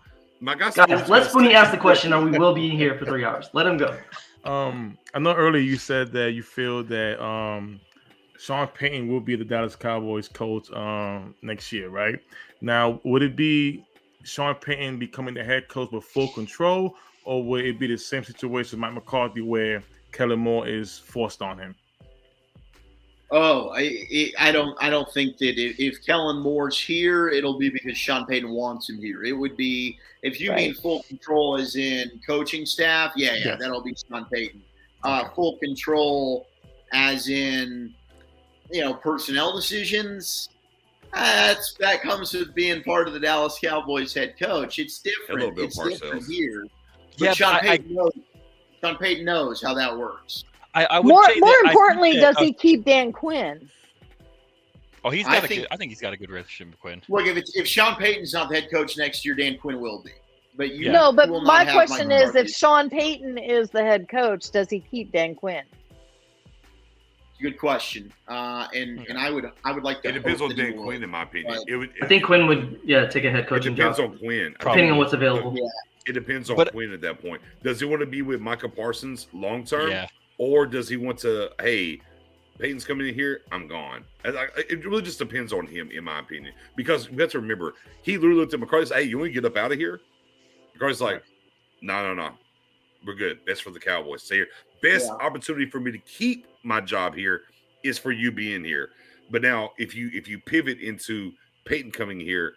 Speaker 1: Guys, let's when he asks the question, or we will be here for 3 hours. Let him go.
Speaker 6: I know earlier you said that you feel that Sean Payton will be the Dallas Cowboys coach next year, right? Now, would it be Sean Payton becoming the head coach with full control, or would it be the same situation with Mike McCarthy where Kellen Moore is forced on him?
Speaker 7: Oh, I don't think that if Kellen Moore's here, it'll be because Sean Payton wants him here. It would be, if you mean full control as in coaching staff, yes. That'll be Sean Payton. Full control as in, personnel decisions. That comes with being part of the Dallas Cowboys head coach. It's different. It's different here. But Sean Payton knows how that works.
Speaker 10: I would
Speaker 3: more
Speaker 10: say that
Speaker 3: importantly, does he keep Dan Quinn?
Speaker 10: Oh, I think he's got a good relationship with Quinn.
Speaker 7: Look, if Sean Payton's not the head coach next year, Dan Quinn will be. But
Speaker 3: but my question is, if Sean Payton is the head coach, does he keep Dan Quinn?
Speaker 7: Good question. And I would like to.
Speaker 4: It depends on Dan Quinn, in my opinion.
Speaker 1: I think Quinn would take a head coaching job.
Speaker 4: It depends on Quinn,
Speaker 1: depending on what's available.
Speaker 7: Yeah.
Speaker 4: It depends on Quinn at that point. Does he want to be with Micah Parsons long term?
Speaker 10: Yeah.
Speaker 4: Or does he want to, hey, Peyton's coming in here, I'm gone. It really just depends on him, in my opinion. Because you have to remember, he literally looked at McCarthy and said, hey, you want to get up out of here? McCarthy's like, no. we're good. Best for the Cowboys. Stay here. Best opportunity for me to keep my job here is for you being here. But now, if you pivot into Payton coming here,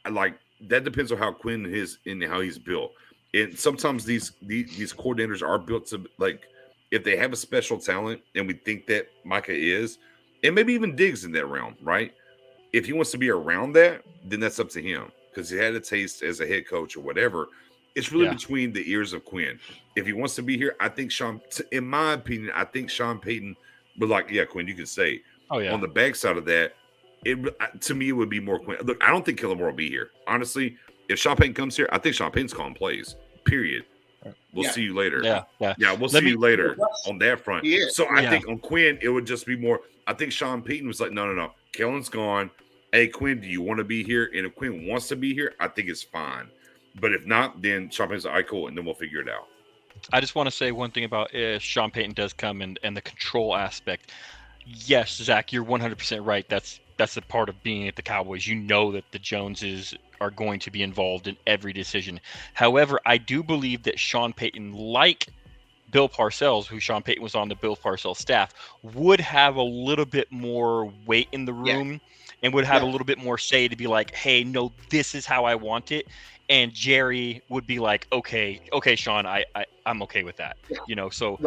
Speaker 4: that depends on how Quinn is and how he's built. And sometimes these coordinators are built to, like, if they have a special talent, and we think that Micah is, and maybe even Diggs in that realm, right? If he wants to be around that, then that's up to him, because he had a taste as a head coach or whatever. It's really between the ears of Quinn. If he wants to be here, I think in my opinion, I think Sean Payton would Quinn, you can say. Oh, yeah. On the backside of that, to me, it would be more Quinn. Look, I don't think Kellen Moore will be here. Honestly, if Sean Payton comes here, I think Sean Payton's calling plays, period. We'll see you later. We'll see you later on that front. So I think on Quinn, it would just be more. I think Sean Payton was like, no. Kellen's gone. Hey, Quinn, do you want to be here? And if Quinn wants to be here, I think it's fine. But if not, then Sean Payton's like, all right, cool, and then we'll figure it out.
Speaker 10: I just want to say one thing about if Sean Payton does come and the control aspect. Yes, Zach, you're 100% right. That's a part of being at the Cowboys. You know that the Joneses are going to be involved in every decision. However, I do believe that Sean Payton, like Bill Parcells, who Sean Payton was on the Bill Parcells staff, would have a little bit more weight in the room and would have a little bit more say to be like, hey, no, this is how I want it. And Jerry would be like, okay, Sean, I'm okay with that. So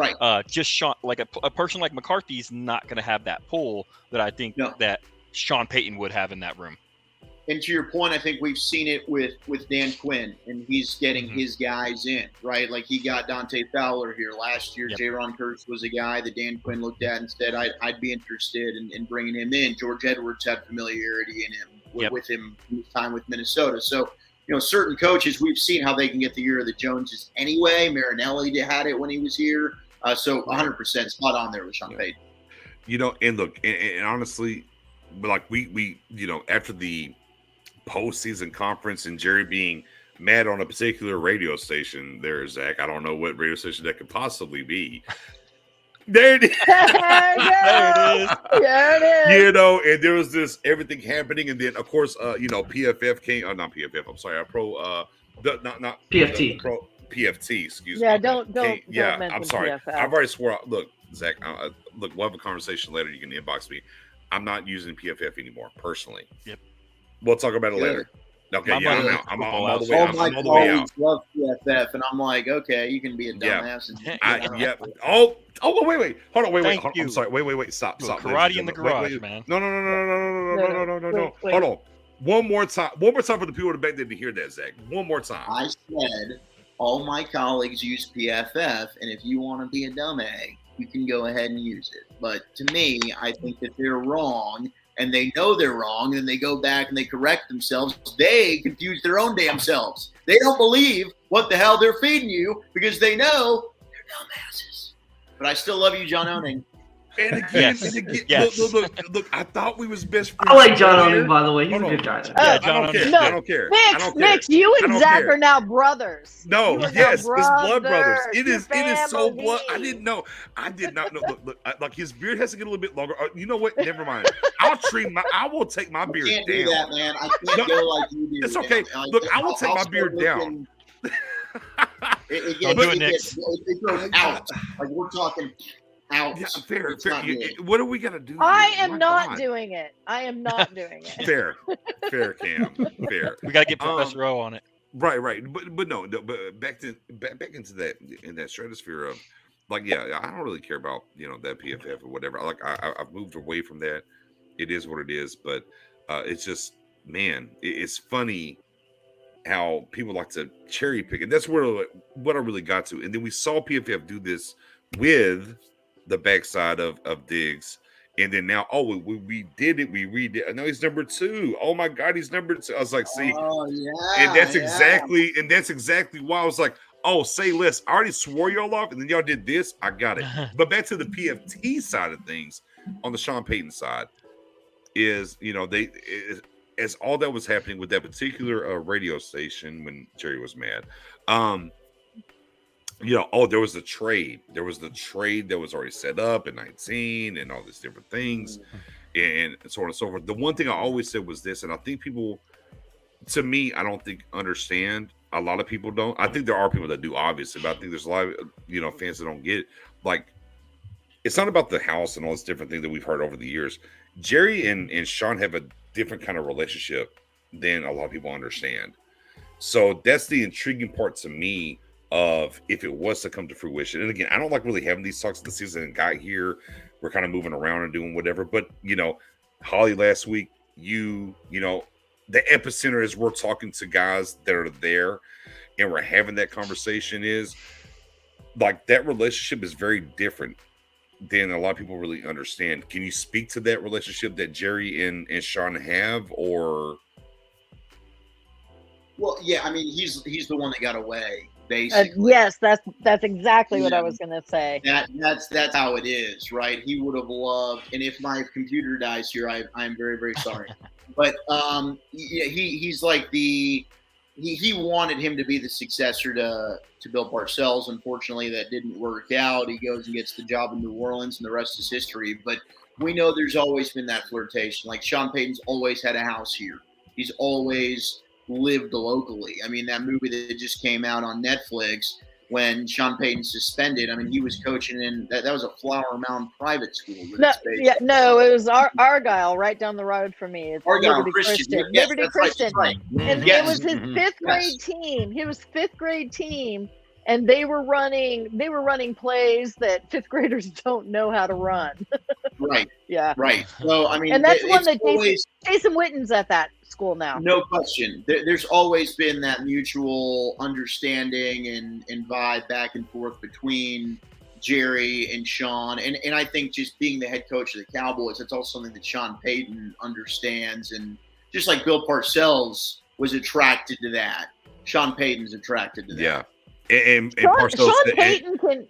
Speaker 10: just Sean, like a person like McCarthy's not going to have that pull that I think that Sean Payton would have in that room.
Speaker 7: And to your point, I think we've seen it with Dan Quinn, and he's getting his guys in, right? Like he got Dante Fowler here last year. Jaron Kurtz was a guy that Dan Quinn looked at and said, I'd be interested in bringing him in. George Edwards had familiarity in him with him his time with Minnesota. So, certain coaches, we've seen how they can get the year of the Joneses anyway. Marinelli had it when he was here. So 100% spot on there with Sean Payton.
Speaker 4: And look, and honestly, like we after the postseason conference and Jerry being mad on a particular radio station there, Zach, I don't know what radio station that could possibly be. There it is.
Speaker 3: There it is.
Speaker 4: And there was this everything happening, and then of course, PFF came. Not PFF. I'm sorry. Not
Speaker 1: PFT.
Speaker 4: PFT. Excuse
Speaker 3: me.
Speaker 4: Don't
Speaker 3: mention
Speaker 4: I'm sorry.
Speaker 3: PFF.
Speaker 4: I've already swore. Look, Zach. Look, we'll have a conversation later. You can inbox me. I'm not using PFF anymore personally.
Speaker 10: Yep.
Speaker 4: We'll talk about it later. Okay, I'm out. I'm all the way out.
Speaker 7: I'm all the way out. Love PFF, and I'm like, okay, you can be a dumbass. Wait. Hold on. Wait. I'm sorry. Wait. Stop.
Speaker 10: Karate in the garage, man.
Speaker 4: No. Hold on. One more time for the people back there to hear that, Zach. One more time.
Speaker 7: I said all my colleagues use PFF, and if you want to be a dumb egg, you can go ahead and use it. But to me, I think that they're wrong. And they know they're wrong, and they go back and they correct themselves. They confuse their own damn selves. They don't believe what the hell they're feeding you because they know they're dumbasses. But I still love you, John Owning.
Speaker 4: And again, look, I thought we was best friends.
Speaker 1: I like John Owning, by the way. He's a good guy.
Speaker 4: I don't care.
Speaker 3: Nick, you and Zach are now brothers.
Speaker 4: No, yes, it's blood brothers. It is so blood. I did not know. Look, like his beard has to get a little bit longer. You know what? Never mind. I will take my beard down.
Speaker 7: I can't do that, man. I can't go like you do.
Speaker 4: It's okay. Look, I will take my beard down.
Speaker 7: It goes out. Like we're talking. Out.
Speaker 4: Yeah, fair. What are we gonna do?
Speaker 3: I am not doing it.
Speaker 4: Fair, Cam. Fair.
Speaker 10: We gotta get Professor O on it.
Speaker 4: Right. But no. But back into that stratosphere of I don't really care about that PFF or whatever. Like I've moved away from that. It is what it is. But it's just it's funny how people like to cherry pick, and that's what I really got to. And then we saw PFF do this with the backside of Diggs, and then now we did it. We redid it. I know he's number 2. Oh my God, he's number 2. I was like, see, and that's exactly why I was like, oh, say less. I already swore y'all off, and then y'all did this. I got it. But back to the PFT side of things, on the Sean Payton side, is as all that was happening with that particular radio station when Jerry was mad. There was a trade. There was the trade that was already set up in 19 and all these different things and so on and so forth. The one thing I always said was this, and I think people, to me, I don't think understand A lot of people don't. I think there are people that do, obviously, but I think there's a lot of fans that don't get it. Like, it's not about the house and all this different thing that we've heard over the years. Jerry and Sean have a different kind of relationship than a lot of people understand. So that's the intriguing part to me of if it was to come to fruition. And again, I don't like really having these talks of the season and got here. We're kind of moving around and doing whatever. But, Holly last week, the epicenter is we're talking to guys that are there and we're having that conversation is like that relationship is very different than a lot of people really understand. Can you speak to that relationship that Jerry and Sean have, or?
Speaker 7: Well, yeah, I mean, he's the one that got away, basically.
Speaker 3: Yes, that's exactly what I was going to say.
Speaker 7: That's how it is, right? He would have loved, and if my computer dies here, I'm very, very sorry. But he's like he wanted him to be the successor to Bill Parcells. Unfortunately, that didn't work out. He goes and gets the job in New Orleans, and the rest is history. But we know there's always been that flirtation. Like Sean Payton's always had a house here. He's always lived locally. I mean, that movie that just came out on Netflix when Sean Payton suspended. I mean, he was coaching in that was a Flower Mound private school.
Speaker 3: No, it was Argyle right down the road from me. It's
Speaker 7: Argyle
Speaker 3: Liberty Christian.
Speaker 7: Yes,
Speaker 3: Liberty
Speaker 7: that's
Speaker 3: Christian.
Speaker 7: Right.
Speaker 3: And
Speaker 7: Yes.
Speaker 3: it was his fifth grade team. His fifth grade team, and they were running plays that fifth graders don't know how to run.
Speaker 7: Right.
Speaker 3: Yeah.
Speaker 7: Right. So I mean,
Speaker 3: and that's one that
Speaker 7: always,
Speaker 3: Jason Witten's at that school now.
Speaker 7: No question. There's always been that mutual understanding and vibe back and forth between Jerry and Sean. And I think just being the head coach of the Cowboys, that's also something that Sean Payton understands. And just like Bill Parcells was attracted to that, Sean Payton's attracted to that.
Speaker 4: Yeah. And Parcells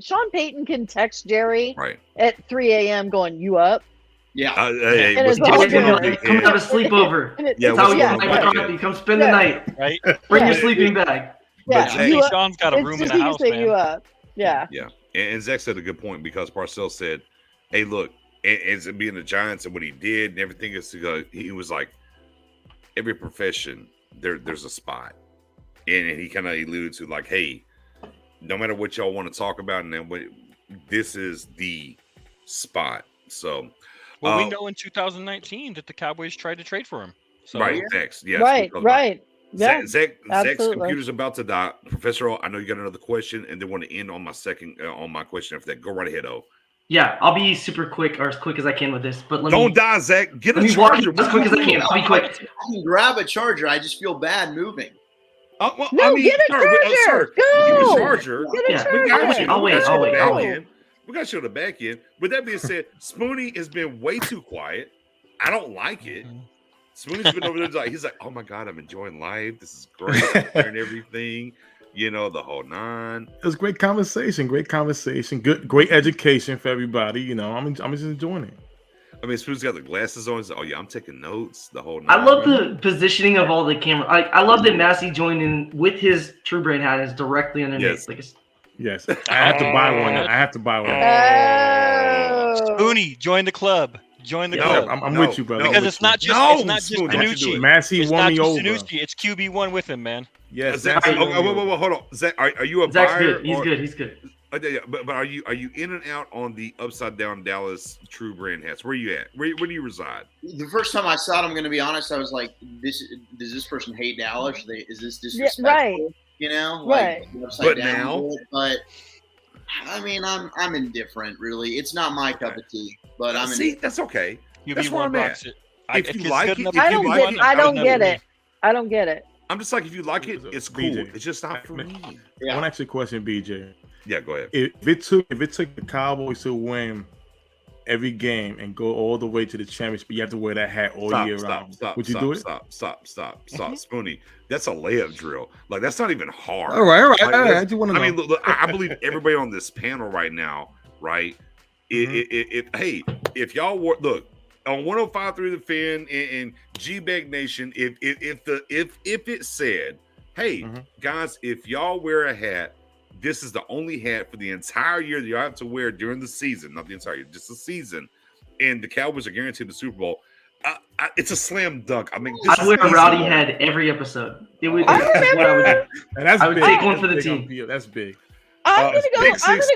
Speaker 3: Sean Payton can text Jerry
Speaker 4: right
Speaker 3: at 3 a.m. going, "You up?"
Speaker 7: Yeah.
Speaker 1: Come have a sleepover.
Speaker 3: Yeah,
Speaker 1: that's how you come spend the night.
Speaker 10: Right.
Speaker 1: Bring your sleeping bag.
Speaker 3: Yeah.
Speaker 10: Sean's got a room in the house, man.
Speaker 3: You up. Yeah.
Speaker 4: Yeah. And Zach said a good point because Parcells said, "Hey, look, as it being the Giants and what he did and everything is to go." He was like, every profession there's a spot, and he kind of alluded to like, hey, no matter what y'all want to talk about, and then this is the spot. So,
Speaker 10: well, we know in 2019 that the Cowboys tried to trade for him. So.
Speaker 4: Right, next, yes,
Speaker 3: right. Yeah,
Speaker 4: Zach's computer's about to die. Professor O, I know you got another question, and then want to end on my on my question after that. Go right ahead, O.
Speaker 1: Yeah, I'll be super quick or as quick as I can with this. But
Speaker 4: don't die, Zach. Get a
Speaker 1: charger as quick as I can. I'll be quick.
Speaker 7: I can grab a charger. I just feel bad moving.
Speaker 4: Well,
Speaker 3: no, get a charger. Go.
Speaker 4: Get a charger.
Speaker 1: I'll wait.
Speaker 4: We got to show the back end. With that being said, Spoonie has been way too quiet. I don't like it. Spoonie's been over there like he's like, oh my god, I'm enjoying life. This is great. I'm hearing everything. The whole nine.
Speaker 6: It was great conversation. Great education for everybody. I'm just enjoying it.
Speaker 4: I mean, Spoon's got the glasses on. He's like, oh yeah, I'm taking notes. The whole nine.
Speaker 1: I love the positioning of all the camera. I love that Massey joined in with his True Brain hat is directly underneath.
Speaker 6: Yes. I have to buy one.
Speaker 10: Spoonie, join the club. Join the club.
Speaker 6: I'm with you, brother.
Speaker 10: Because it's not just Danucci.
Speaker 6: Massey won me over.
Speaker 10: Danucci, it's QB1 with him, man.
Speaker 6: Yes.
Speaker 4: Zach, hold on. Zach, are you a
Speaker 1: Zach's
Speaker 4: buyer?
Speaker 1: Good. He's good.
Speaker 4: Yeah, but are you in and out on the upside down Dallas True Brand hats? Where are you at? Where do you reside?
Speaker 7: The first time I saw it, I'm going to be honest, I was like, does this person hate Dallas? Is this disrespectful?
Speaker 3: Yeah, right.
Speaker 4: But now,
Speaker 7: but I mean, I'm indifferent. Really, it's not my cup of tea. But I'm
Speaker 4: that's okay.
Speaker 10: That's where I'm at.
Speaker 4: If you like it,
Speaker 3: I don't get it. I don't get it.
Speaker 4: I'm just like, if you like it, it's cool. BJ. It's just not for me.
Speaker 6: I want to ask you a question, BJ.
Speaker 4: Yeah, go ahead.
Speaker 6: If it took the Cowboys to win every game and go all the way to the championship, you have to wear that hat all year round. Would you do it?
Speaker 4: Stop, Spoonie. That's a layup drill. Like, that's not even hard.
Speaker 6: All right.
Speaker 4: Like,
Speaker 6: I do want to know.
Speaker 4: I mean, look, I believe everybody on this panel right now, right? If y'all were on 105.3 The Fan and G-Bag Nation, if it said, hey, guys, if y'all wear a hat, this is the only hat for the entire year that you have to wear during the season, not the entire year, just the season, and the Cowboys are guaranteed the Super Bowl, It's a slam dunk. I mean,
Speaker 1: I wear a rowdy head every episode. It would. That's what I would do.
Speaker 6: And that's
Speaker 1: I would
Speaker 6: big.
Speaker 1: take one for the
Speaker 6: That's big
Speaker 1: team.
Speaker 6: That's big.
Speaker 3: I'm gonna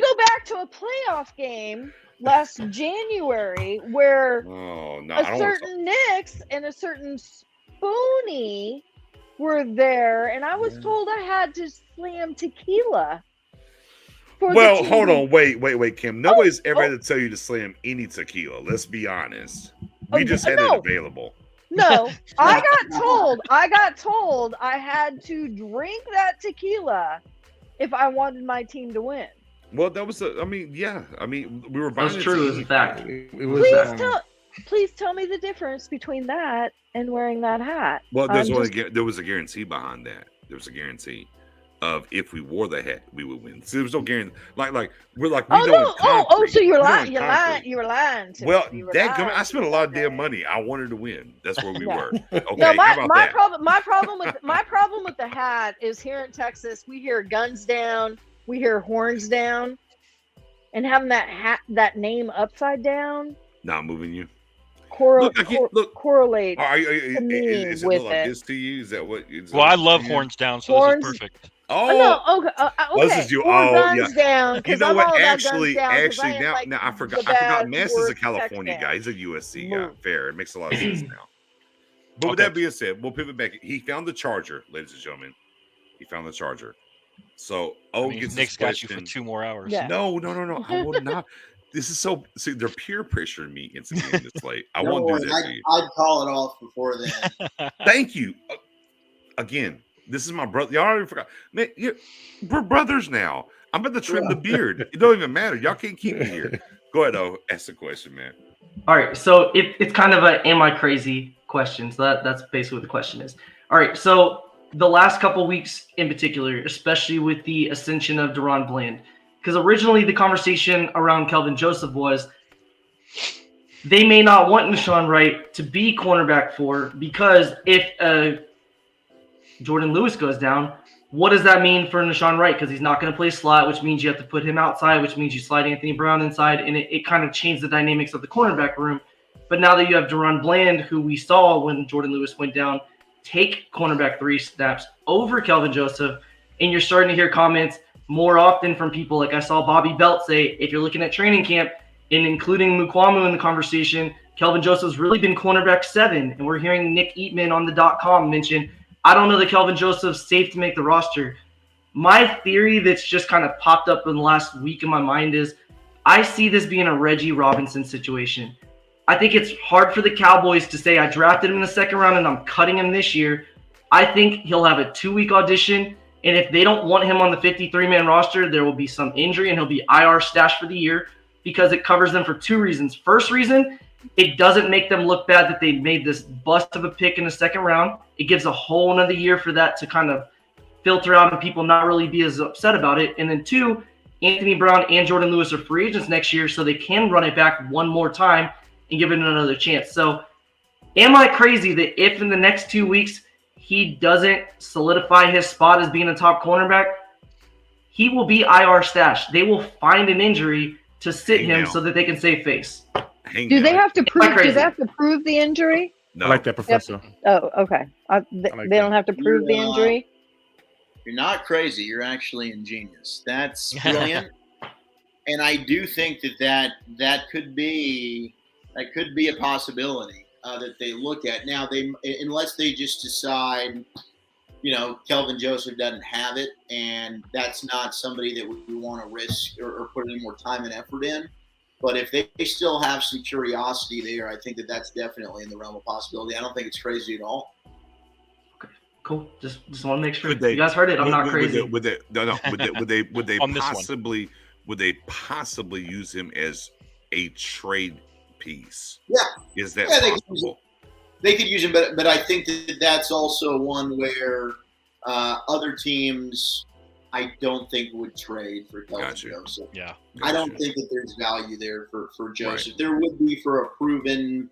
Speaker 3: go back to a playoff game last January where a certain Knicks and a certain Spoonie were there, and I was told I had to slam tequila.
Speaker 4: Well, hold on, wait, Kim. Nobody's ever had to tell you to slam any tequila. Let's be honest. We just had it available.
Speaker 3: No, I got told I had to drink that tequila if I wanted my team to win.
Speaker 4: Well, that was we were buying
Speaker 1: That's true. It was a fact.
Speaker 3: Please tell me the difference between that and wearing that hat.
Speaker 4: Well, there was a guarantee behind that. There was a guarantee of if we wore the hat, we would win. So there was no guarantee.
Speaker 3: So you're lying. You were lying to me.
Speaker 4: I spent a lot of damn money. I wanted to win. That's where we were. Okay,
Speaker 3: no,
Speaker 4: how about that?
Speaker 3: My problem with the hat is here in Texas, we hear guns down, we hear horns down, and having that name upside down.
Speaker 4: Not moving you.
Speaker 3: Correlate
Speaker 4: Is it
Speaker 3: with
Speaker 4: like
Speaker 3: it.
Speaker 4: this to you? Is that what?
Speaker 10: Well, I love horns down, so this is perfect.
Speaker 3: Oh, okay.
Speaker 4: This is you.
Speaker 3: Guns down.
Speaker 4: You know
Speaker 3: I'm
Speaker 4: what?
Speaker 3: all about
Speaker 4: Actually,
Speaker 3: guns down,
Speaker 4: now I forgot. Mass is a California guy. He's a USC guy. Fair. It makes a lot of sense now. But with that being said, we'll pivot back. He found the charger, ladies and gentlemen. He found the charger. So,
Speaker 10: Nick's got you for 2 more hours.
Speaker 3: Yeah.
Speaker 4: No. I will not. This is they're peer pressuring me into being this late. I won't do that to you.
Speaker 7: I'd call it off before then.
Speaker 4: Thank you. Again, this is my brother. Y'all already forgot. Man, we're brothers now. I'm about to trim the beard. It don't even matter. Y'all can't keep me here. Go ahead, ask the question, man.
Speaker 1: All right, so it's kind of a "Am I crazy?" question. So that's basically what the question is. All right, so the last couple weeks in particular, especially with the ascension of DaRon Bland, because originally the conversation around Kelvin Joseph was they may not want Nahshon Wright to be cornerback 4 because if Jordan Lewis goes down, what does that mean for Nahshon Wright? Because he's not going to play slot, which means you have to put him outside, which means you slide Anthony Brown inside, and it kind of changed the dynamics of the cornerback room. But now that you have DaRon Bland, who we saw when Jordan Lewis went down, take cornerback 3 snaps over Kelvin Joseph, and you're starting to hear comments more often from people like I saw Bobby Belt say, if you're looking at training camp and including Mukwamu in the conversation, Kelvin Joseph's really been cornerback 7. And we're hearing Nick Eatman on the .com mention, I don't know that Kelvin Joseph's safe to make the roster. My theory that's just kind of popped up in the last week in my mind is I see this being a Reggie Robinson situation. I think it's hard for the Cowboys to say I drafted him in the 2nd round and I'm cutting him this year. I think he'll have a 2-week audition. And if they don't want him on the 53-man roster, there will be some injury and he'll be IR stashed for the year because it covers them for 2 reasons. First reason, it doesn't make them look bad that they made this bust of a pick in the 2nd round. It gives a whole another year for that to kind of filter out and people not really be as upset about it. And then 2, Anthony Brown and Jordan Lewis are free agents next year, so they can run it back one more time and give it another chance. So am I crazy that if in the next 2 weeks he doesn't solidify his spot as being a top cornerback, he will be IR stashed. They will find an injury to sit him so that they can save face.
Speaker 3: Do they have to prove the injury?
Speaker 4: No.
Speaker 6: I like that, Professor.
Speaker 3: Oh, okay. They don't have to prove the injury?
Speaker 7: You're not crazy. You're actually ingenious. That's brilliant. And I do think that could be a possibility that they look at. Now, unless they just decide, Kelvin Joseph doesn't have it, and that's not somebody that we want to risk or put any more time and effort in. But if they still have some curiosity there, I think that's definitely in the realm of possibility. I don't think it's crazy at all.
Speaker 1: Okay, cool. Just want to make sure you guys heard it. I'm not crazy.
Speaker 4: Would they possibly use him as a trade piece?
Speaker 7: Yeah.
Speaker 4: Is that possible?
Speaker 7: They could use him, but I think that's also one where other teams, I don't think would trade for Kelvin Joseph.
Speaker 10: Yeah.
Speaker 7: I don't think that there's value there for Joseph. Right. There would be for a proven,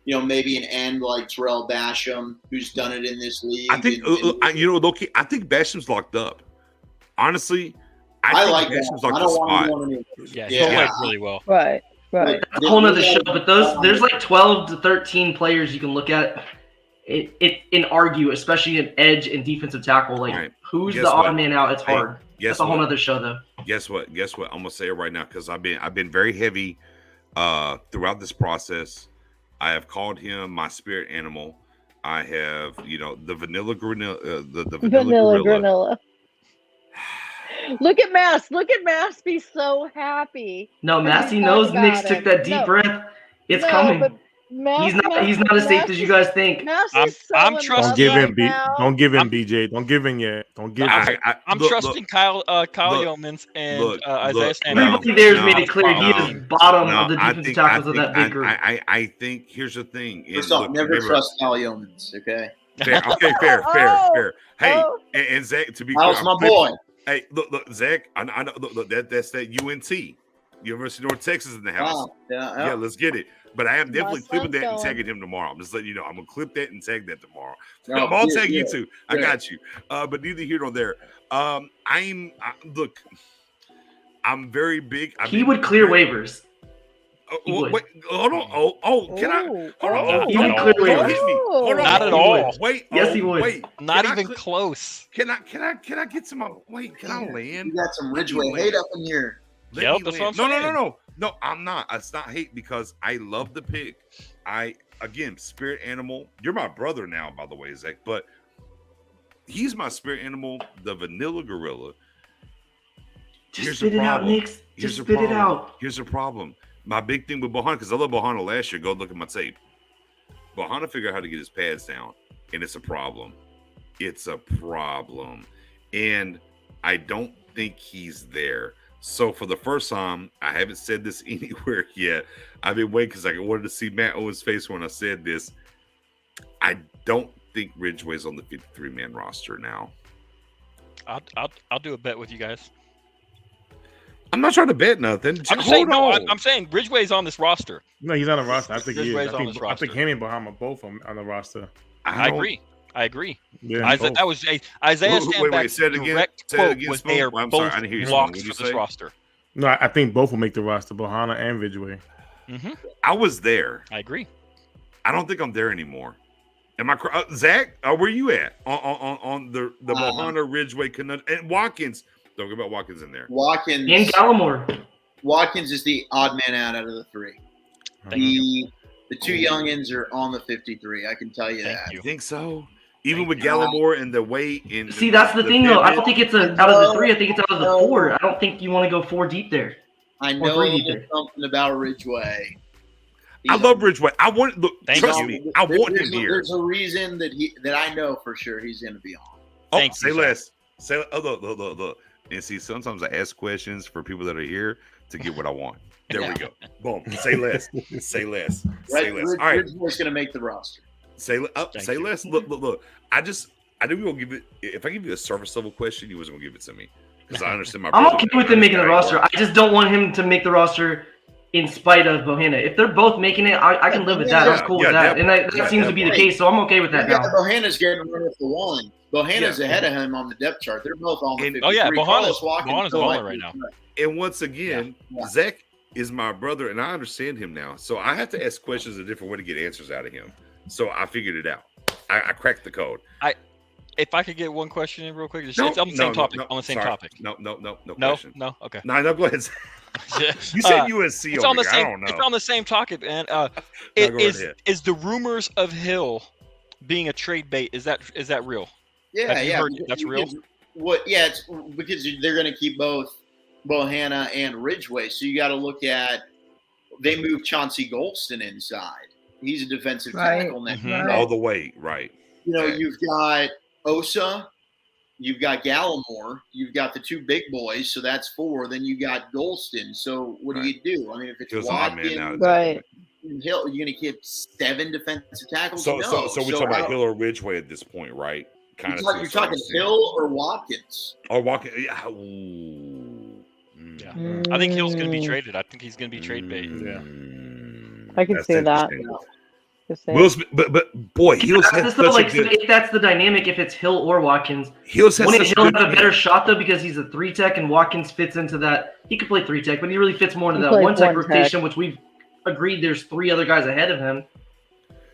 Speaker 7: maybe an end like Terrell Basham, who's done it in this league.
Speaker 4: I think, I think Basham's locked up. Honestly, I think
Speaker 7: like
Speaker 4: Basham's
Speaker 7: that.
Speaker 4: locked
Speaker 7: I don't
Speaker 4: the
Speaker 7: want
Speaker 4: spot.
Speaker 7: anyone
Speaker 10: Yeah, he'll play really well.
Speaker 3: Right. Right.
Speaker 1: That's a whole nother show. But there's like 12 to 13 players you can look at it and argue, especially in edge and defensive tackle. Like,
Speaker 4: Right.
Speaker 1: who's
Speaker 4: Guess
Speaker 1: the odd
Speaker 4: what?
Speaker 1: man out? It's
Speaker 4: Hey,
Speaker 1: hard.
Speaker 4: guess
Speaker 1: That's a whole
Speaker 4: what?
Speaker 1: nother show, though.
Speaker 4: Guess what? I'm gonna say it right now because I've been very heavy throughout this process. I have called him my spirit animal. I have, the vanilla granola, the vanilla gorilla.
Speaker 3: granola. Look at Mass. Look at Mass be so happy.
Speaker 1: No, Massey knows Knicks took that deep breath. It's coming.
Speaker 3: But Mass,
Speaker 1: He's not as safe as you guys think.
Speaker 10: I'm trusting.
Speaker 6: Don't give in, don't give in, BJ. Don't give in yet. Don't give in.
Speaker 10: I'm trusting Kyle Yeomans and Isaiah Stanley.
Speaker 1: Everybody there's made it clear he is bottom of the defensive tackles of that big group.
Speaker 4: I think here's the thing.
Speaker 7: First off, never trust Kyle Yeomans, okay?
Speaker 4: Fair. Okay, fair. Hey, and Zach, to be clear,
Speaker 7: Kyle's my boy.
Speaker 4: Hey, look, Zach. I know. Look, that's that UNT, University of North Texas in the house. Yeah, let's get it. But I am definitely clipping that and tagging him tomorrow. I'm just letting you know. I'm gonna clip that and tag that tomorrow. I'm all tagging you too. I got you. But neither here nor there. Look, I'm very big.
Speaker 1: He would clear waivers.
Speaker 4: Wait, hold on. Can I? Hold on.
Speaker 1: Don't
Speaker 4: hit me. Hold on.
Speaker 10: Not at all.
Speaker 4: Wait.
Speaker 1: Yes, he would.
Speaker 4: Wait.
Speaker 10: Not even close.
Speaker 4: Can I get some? Wait. Can I land?
Speaker 7: You got some Ridgeway hate up in here.
Speaker 10: Yep, that's what I'm saying.
Speaker 4: No, I'm not. It's not hate because I love the pick. Again, spirit animal. You're my brother now, by the way, Zach. But he's my spirit animal, the vanilla gorilla.
Speaker 1: Just spit it out, Knicks. Just spit it out.
Speaker 4: Here's the problem. My big thing with Bohanna, because I love Bohanna last year. Go look at my tape. Bohanna figured out how to get his pads down, and it's a problem. It's a problem. And I don't think he's there. So for the first time, I haven't said this anywhere yet. I've been waiting because I wanted to see Matt Owens' face when I said this. I don't think Ridgeway's on the 53-man roster now.
Speaker 10: I'll do a bet with you guys.
Speaker 4: I'm not trying to bet nothing.
Speaker 10: I'm saying Ridgeway's on this roster.
Speaker 6: No, he's on the roster. I think he is.
Speaker 10: I
Speaker 6: think him and Bahama both on the roster.
Speaker 10: I agree.
Speaker 6: Yeah,
Speaker 10: that was Isaiah Stanback's direct quote was they are both locks for this roster.
Speaker 6: No, I think both will make the roster, Bahana and Ridgeway.
Speaker 10: Mm-hmm.
Speaker 4: I was there.
Speaker 10: I agree.
Speaker 4: I don't think I'm there anymore. Am I Zach? Where you at on the Bahana Ridgeway and Watkins? Don't forget about Watkins in there.
Speaker 7: Watkins
Speaker 1: and Gallimore.
Speaker 7: Watkins is the odd man out of the three. The two youngins are on the 53. I can tell you that.
Speaker 4: You think so? Even with Gallimore and the weight in.
Speaker 1: See, that's the thing, though. I don't think it's out of the three. I think it's out of the four. I don't think you want to go 4 deep there.
Speaker 7: I know something about Ridgeway.
Speaker 4: I love Ridgeway. I want trust me. I want him here.
Speaker 7: There's a reason that I know for sure he's going to be on.
Speaker 4: Say less. Say look. And see, sometimes I ask questions for people that are here to get what I want. There we go. Boom. Say less. Say less. Say less. All right.
Speaker 7: Ridgeway's going to make the roster.
Speaker 4: Say less. Look. I knew we were gonna give it. If I give you a surface level question, you wasn't gonna give it to me because I understand my.
Speaker 1: I'm okay with him making the roster. I just don't want him to make the roster in spite of Bohanna. If they're both making it, I can live with that. I'm cool with that, and that seems to be the case. So I'm okay with that now.
Speaker 7: Bohanna's getting runner for one. Bohanna's ahead of him on the depth chart. They're both on the 53.
Speaker 10: Oh yeah, Bohanna's balling right now.
Speaker 4: And once again, Zach is my brother, and I understand him now. So I have to ask questions a different way to get answers out of him. So I figured it out. I cracked the code.
Speaker 10: If I could get one question in real quick, it's on the same topic. On the same topic.
Speaker 4: No question.
Speaker 10: No. Okay.
Speaker 4: No. Go ahead. You said USC.
Speaker 10: It's on the same. I don't know. It's on the same topic, man. Is the rumors of Hill being a trade bait? Is that real?
Speaker 7: Yeah.
Speaker 10: That's real.
Speaker 7: Yeah, it's because they're going to keep both Bohanna and Ridgeway. So you got to look at they moved Chauncey Golston inside. He's a defensive tackle now.
Speaker 4: All the way, right.
Speaker 7: You've got Osa, you've got Gallimore, you've got the two big boys, so that's 4. Then you got Golston. So what do you do? I mean, if it's Watkins, Hill, you're going to keep 7 defensive tackles?
Speaker 4: So we're talking about Hill or Ridgeway at this point, right?
Speaker 7: You're talking Hill or Watkins?
Speaker 4: Or Watkins.
Speaker 10: Yeah. I think Hill's going to be traded. I think he's going to be trade bait.
Speaker 3: I can see that.
Speaker 4: Will Smith, but boy, Hills has such
Speaker 1: like,
Speaker 4: a good.
Speaker 1: If that's the dynamic, if it's Hill or Watkins,
Speaker 4: Hills
Speaker 1: wouldn't
Speaker 4: has
Speaker 1: Hill have a better shot though because he's a 3-tech and Watkins fits into that. He could play 3-tech, but he really fits more into that 1-tech rotation, which we've agreed there's 3 other guys ahead of him.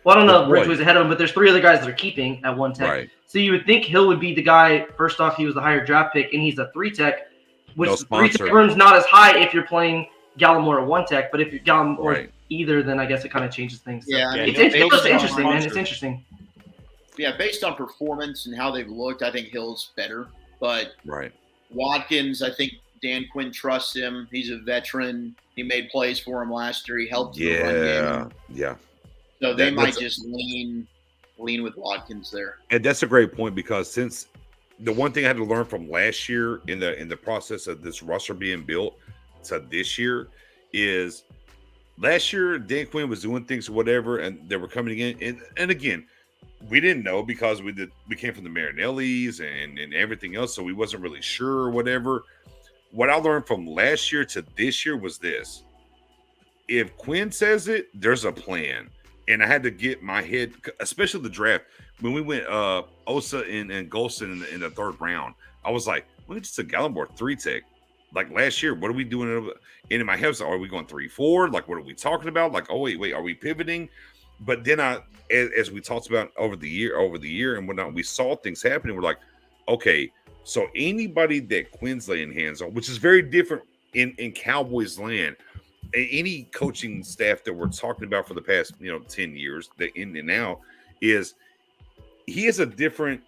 Speaker 1: Well, I don't know if Ridgeway's ahead of him, but there's 3 other guys that are keeping at 1-tech.
Speaker 4: Right.
Speaker 1: So you would think Hill would be the guy. First off, he was the higher draft pick, and he's a 3-tech, which 3-tech earns not as high if you're playing Gallimore or 1-tech, but if you're Gallimore either, then I guess it kind of changes things. So it's interesting, man. It's interesting.
Speaker 7: Yeah, based on performance and how they've looked, I think Hill's better. But Watkins, I think Dan Quinn trusts him. He's a veteran. He made plays for him last year. He helped the run game.
Speaker 4: Yeah.
Speaker 7: So they might just lean with Watkins there.
Speaker 4: And that's a great point because since the one thing I had to learn from last year in the process of this roster being built to this year is last year Dan Quinn was doing things or whatever, and they were coming in. And again, we didn't know because we came from the Marinellis and everything else, so we wasn't really sure or whatever. What I learned from last year to this year was this. If Quinn says it, there's a plan. And I had to get my head, especially the draft. When we went Osa and Golston in the 3rd round, I was like, we just took Gallimore 3-tech. Like last year, what are we doing? And in my head, I was like, are we going 3-4? Like, what are we talking about? Like, oh, wait, are we pivoting? But then as we talked about over the year and whatnot, we saw things happening. We're like, okay, so anybody that Quinn's laying hands on, which is very different in Cowboys land, any coaching staff that we're talking about for the past 10 years, that in and now, is he has a different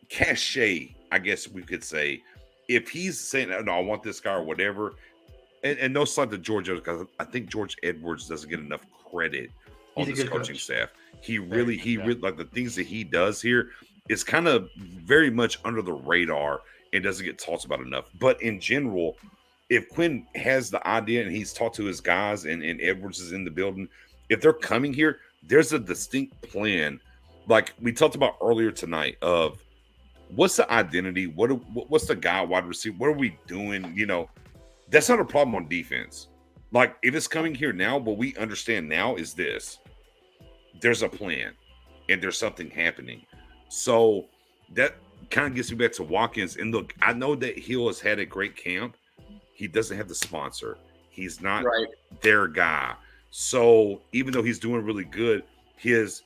Speaker 4: cachet, I guess we could say. If he's saying, no, I want this guy or whatever, and no slight to George, because I think George Edwards doesn't get enough credit on this coaching staff. He really like the things that he does here is kind of very much under the radar and doesn't get talked about enough. But in general, if Quinn has the idea and he's talked to his guys and Edwards is in the building, if they're coming here, there's a distinct plan. Like we talked about earlier tonight of what's the identity? What's the guy wide receiver? What are we doing? That's not a problem on defense. Like if it's coming here now, what we understand now is this. There's a plan and there's something happening. So that kind of gets me back to Watkins. And look, I know that Hill has had a great camp. He doesn't have the sponsor. He's not their guy. So even though he's doing really good, his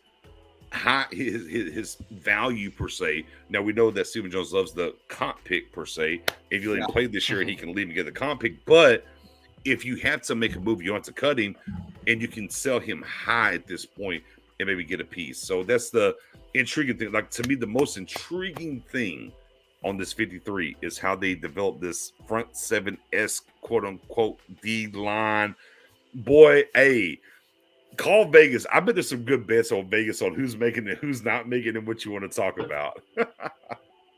Speaker 4: value per se. Now we know that Stephen Jones loves the comp pick per se. If you let him play this year, he can leave and get the comp pick. But if you have to make a move, you have to cut him, and you can sell him high at this point and maybe get a piece. So that's the intriguing thing. Like to me, the most intriguing thing on this 53 is how they develop this front 7S quote unquote D line. Boy, call Vegas. I bet there's some good bets on Vegas on who's making it, who's not making it, and what you want to talk about.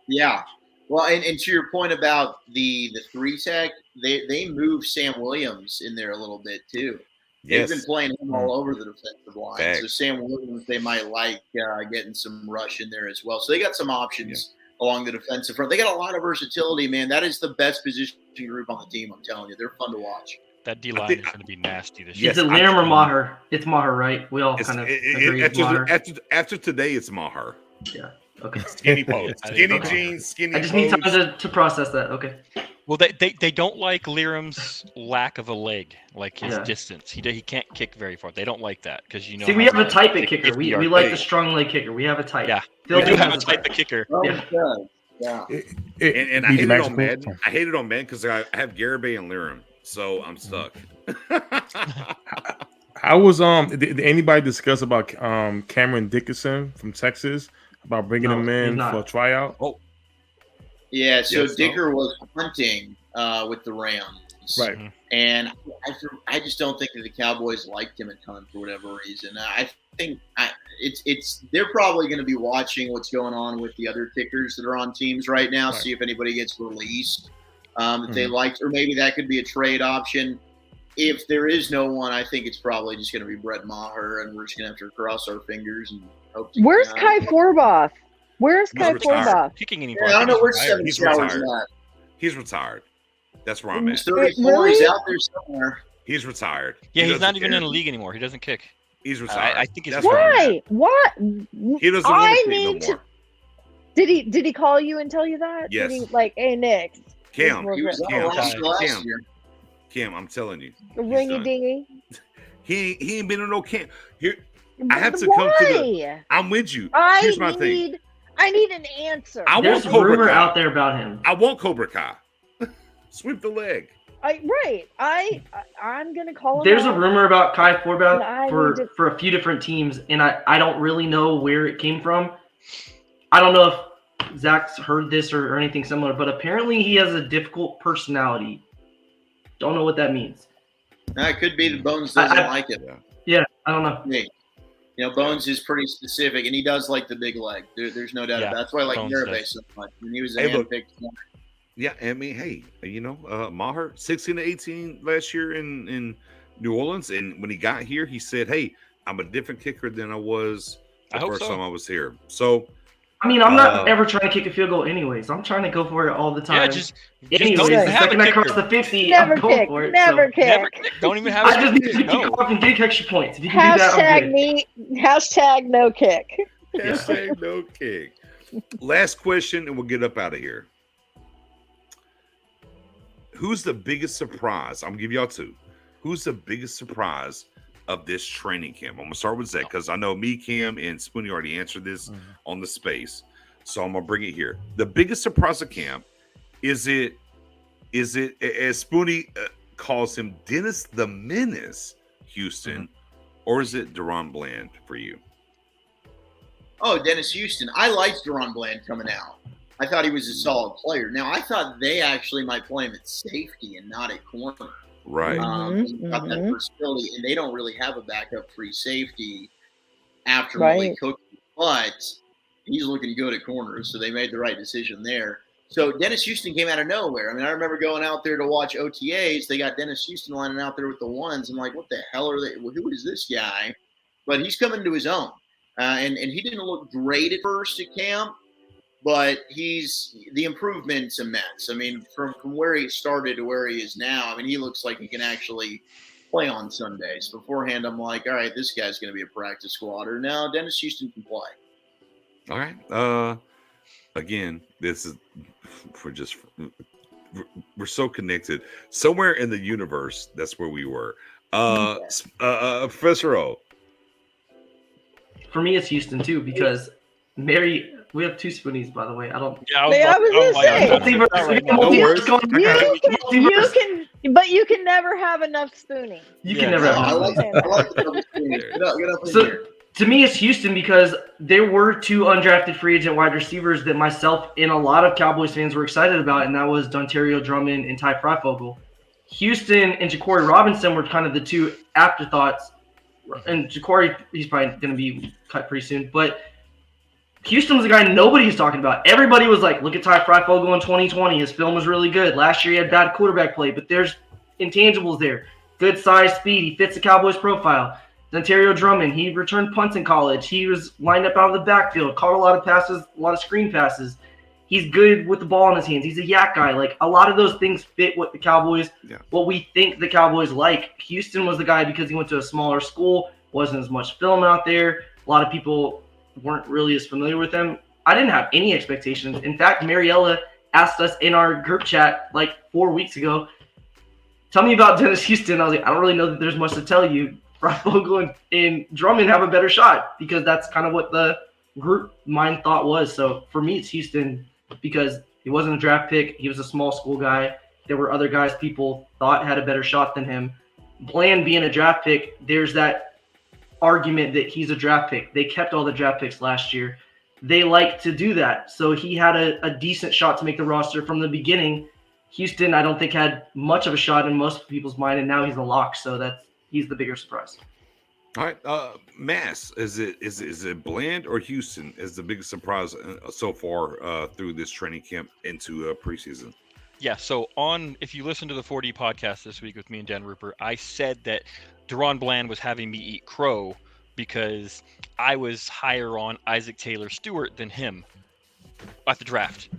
Speaker 7: Yeah. Well, and to your point about the 3-tech, they moved Sam Williams in there a little bit too. They've been playing him all over the defensive line. So Sam Williams, they might like getting some rush in there as well. So they got some options along the defensive front. They got a lot of versatility, man. That is the best position group on the team, I'm telling you. They're fun to watch.
Speaker 10: That D-line is going to be nasty this year.
Speaker 1: Is it Liam or Maher? It's Maher, right? We all kind of agree it's Maher.
Speaker 4: After today, it's Maher.
Speaker 1: Yeah. Okay.
Speaker 4: Skinny pose. Skinny jeans, skinny
Speaker 1: I just need time to process that. Okay.
Speaker 10: Well, they don't like Liram's lack of a leg, like his distance. He can't kick very far. They don't like that because
Speaker 1: See, we have a type at kicker. We like the strong leg kicker. We have a type.
Speaker 10: Yeah, we do have a type of kicker.
Speaker 7: Yeah.
Speaker 4: And I hate it on Madden. I hate it on Madden because I have Garibay and Liram, so I'm stuck.
Speaker 6: How was did anybody discuss about Cameron Dickinson from Texas about bringing him in for a tryout?
Speaker 7: Yeah, so Dicker was hunting with the Rams.
Speaker 6: Right.
Speaker 7: And I just don't think that the Cowboys liked him a ton for whatever reason. I think they're probably going to be watching what's going on with the other kickers that are on teams right now, see if anybody gets released that they liked, or maybe that could be a trade option. If there is no one, I think it's probably just going to be Brett Maher, and we're just going to have to cross our fingers and hope.
Speaker 3: Where's Kai Forbath? Where's Kai Forbath?
Speaker 10: Kicking any
Speaker 7: I don't know where Seven
Speaker 4: He's
Speaker 7: Showers
Speaker 4: retired.
Speaker 7: at.
Speaker 4: He's retired. That's where I'm at.
Speaker 7: He's 34. He's out there somewhere.
Speaker 4: He's retired.
Speaker 10: Yeah, he's not even in the league anymore. He doesn't kick.
Speaker 4: He's retired.
Speaker 10: I think it's
Speaker 4: That's where I'm at.
Speaker 3: What?
Speaker 4: He doesn't want to no more.
Speaker 3: Did he call you and tell you that?
Speaker 4: Yes.
Speaker 3: Did he, like, hey Nick?
Speaker 4: Cam,
Speaker 7: He was on the roster last year.
Speaker 4: Cam, I'm telling you.
Speaker 3: Ringy dingy.
Speaker 4: He ain't been in no camp. Here, I have to come to the. I'm with you. Here's my thing.
Speaker 3: I need an answer.
Speaker 1: There's a rumor out there about him.
Speaker 4: I want Cobra Kai. Sweep the leg.
Speaker 3: I'm gonna call him.
Speaker 1: There's
Speaker 3: out.
Speaker 1: a rumor about Kai Forbath
Speaker 3: I
Speaker 1: for
Speaker 3: need to-
Speaker 1: for a few different teams, and I don't really know where it came from. I don't know if Zach's heard this or anything similar, but apparently he has a difficult personality. Don't know what that means.
Speaker 7: It could be the Bones doesn't like it.
Speaker 1: Yeah, I don't know.
Speaker 7: Yeah. You know, Bones is pretty specific, and he does like the big leg. There's no doubt about it. That's why I like Mirabay so much. When he was a handpicked corner.
Speaker 4: Yeah, I mean, hey, you know, Maher, 16-18 last year in New Orleans, and when he got here, he said, "Hey, I'm a different kicker than I was the first time I was here." So,
Speaker 1: I mean, I'm not ever trying to kick a field goal anyways. I'm trying to go for it all the time.
Speaker 10: Yeah, just
Speaker 1: anyways,
Speaker 10: don't even
Speaker 1: the
Speaker 10: have
Speaker 1: second
Speaker 10: a
Speaker 1: I cross
Speaker 10: kicker.
Speaker 1: the 50,
Speaker 3: Never
Speaker 1: I'm going
Speaker 3: kick.
Speaker 1: for it.
Speaker 3: Never kick.
Speaker 10: Never kick. Don't even have.
Speaker 1: I just need to kick off and get extra points. If you can do that, I'm good.
Speaker 3: Hashtag no kick.
Speaker 4: Hashtag no kick. Last question, and we'll get up out of here. Who's the biggest surprise? I'm gonna give y'all two. Who's the biggest surprise of this training camp? I'm gonna start with Zach because I know me, Cam, and Spoonie already answered this on the space. So I'm gonna bring it here. The biggest surprise of camp is it as Spoonie calls him Dennis the Menace Houston, or is it Deron Bland for you?
Speaker 7: Oh, Dennis Houston. I liked Deron Bland coming out. I thought he was a solid player. Now, I thought they actually might play him at safety and not at corner.
Speaker 4: Right.
Speaker 7: He's got that versatility, and they don't really have a backup free safety after Malik Cookie, but he's looking good at corners, so they made the right decision there. So Dennis Houston came out of nowhere. I mean, I remember going out there to watch OTAs. They got Dennis Houston lining out there with the ones. I'm like, what the hell are they? Who is this guy? But he's coming to his own. And he didn't look great at first at camp, but the improvement's immense. I mean, from where he started to where he is now, I mean, he looks like he can actually play on Sundays. Beforehand, I'm like, all right, this guy's going to be a practice squatter. Now, Dennis Houston can play.
Speaker 4: All right. Again, we're so connected. Somewhere in the universe, that's where we were. Professor O.
Speaker 1: For me, it's Houston too because we have two Spoonies, by the way. I don't.
Speaker 10: Yeah, I was
Speaker 3: You can, but you can never have enough Spoonie.
Speaker 1: You can never have
Speaker 7: I
Speaker 1: enough.
Speaker 7: like the double Spoonie. Get up in
Speaker 1: So
Speaker 7: here.
Speaker 1: to me, it's Houston because there were two undrafted free agent wide receivers that myself and a lot of Cowboys fans were excited about, and that was Dontario Drummond and Ty Freifogel. Houston and Ja'Cory Robinson were kind of the two afterthoughts. And Ja'Cory, he's probably going to be cut pretty soon. But Houston was a guy nobody's talking about. Everybody was like, look at Ty Freifogel in 2020. His film was really good. Last year he had bad quarterback play, but there's intangibles there. Good size, speed. He fits the Cowboys profile. Dontario Drummond, he returned punts in college. He was lined up out of the backfield, caught a lot of passes, a lot of screen passes. He's good with the ball in his hands. He's a yak guy. Like, a lot of those things fit what the Cowboys, what we think the Cowboys like. Houston was the guy because he went to a smaller school, wasn't as much film out there. A lot of people weren't really as familiar with him. I didn't have any expectations. In fact, Mariella asked us in our group chat like 4 weeks ago, tell me about Dennis Houston. I was like, I don't really know that there's much to tell you. Freifogel and Drummond have a better shot because that's kind of what the group mind thought was. So for me, it's Houston because he wasn't a draft pick. He was a small school guy. There were other guys people thought had a better shot than him. Bland being a draft pick, there's that argument that he's a draft pick. They kept all the draft picks last year. They like to do that. So he had a decent shot to make the roster from the beginning. Houston, I don't think, had much of a shot in most people's mind, and now he's a lock. So he's the bigger surprise.
Speaker 4: All right, Mass, is it Bland or Houston as the biggest surprise so far through this training camp into preseason?
Speaker 10: Yeah, so if you listen to the 4D podcast this week with me and Dan Rupert, I said that Deron Bland was having me eat crow because I was higher on Isaac Taylor Stewart than him at the draft.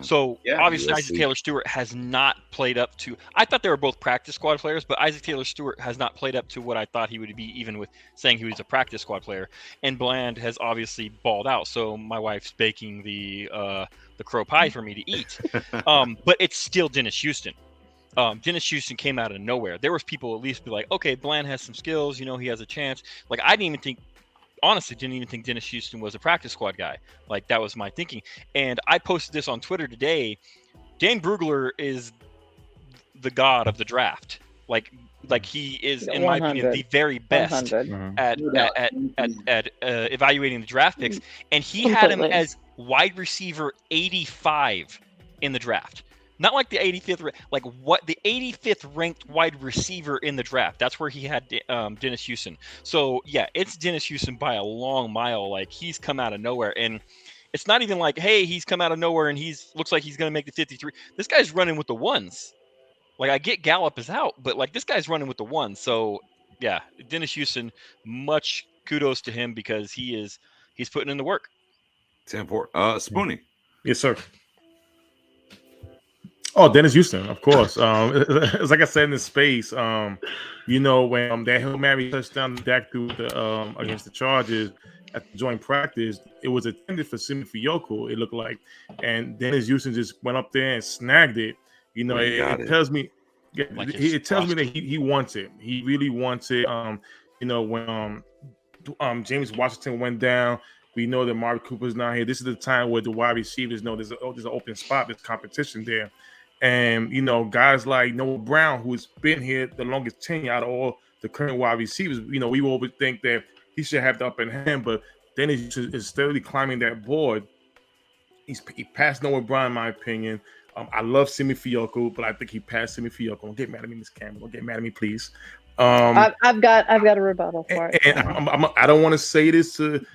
Speaker 10: So obviously
Speaker 4: USC.
Speaker 10: Isaac Taylor Stewart has not played up to. I thought they were both practice squad players, but Isaac Taylor Stewart has not played up to what I thought he would be, even with saying he was a practice squad player. And Bland has obviously balled out. So my wife's baking the crow pie for me to eat. But it's still Dennis Houston. Dennis Houston came out of nowhere. There was people at least be like, okay, Bland has some skills, he has a chance. Like I didn't even think Dennis Houston was a practice squad guy. Like that was my thinking. And I posted this on Twitter today. Dan Brugler is the god of the draft. Like he is, in my opinion, the very best at evaluating the draft picks. And he had him as wide receiver 85 in the draft. Not like the 85th, like what the 85th ranked wide receiver in the draft. That's where he had Dennis Houston. So yeah, it's Dennis Houston by a long mile. Like he's come out of nowhere, and it's not even like, hey, he's come out of nowhere and looks like he's going to make the 53. This guy's running with the ones. Like I get Gallup is out, but like this guy's running with the ones. So yeah, Dennis Houston, much kudos to him because he's putting in the work.
Speaker 4: It's important. Spoonie.
Speaker 6: Yes, sir. Oh, Dennis Houston, of course. It's like I said in the space. When that Hail Mary touchdown Dak threw against the Chargers at the joint practice, it was intended for Simi Fiyoko, it looked like, and Dennis Houston just went up there and snagged it. It tells me, it tells me that he wants it. He really wants it. When James Washington went down, we know that Amari Cooper's not here. This is the time where the wide receivers know there's an open spot, there's competition there. And, guys like Noah Brown, who's been here the longest tenure out of all the current wide receivers, we always think that he should have the upper hand, but then he's steadily climbing that board. He passed Noah Brown, in my opinion. I love Simi Fiyoko, but I think he passed Simi Fiyoko. Don't get mad at me, Miss Campbell. Don't get mad at me, please.
Speaker 3: I've got a rebuttal for it.
Speaker 6: And I don't want to say this to,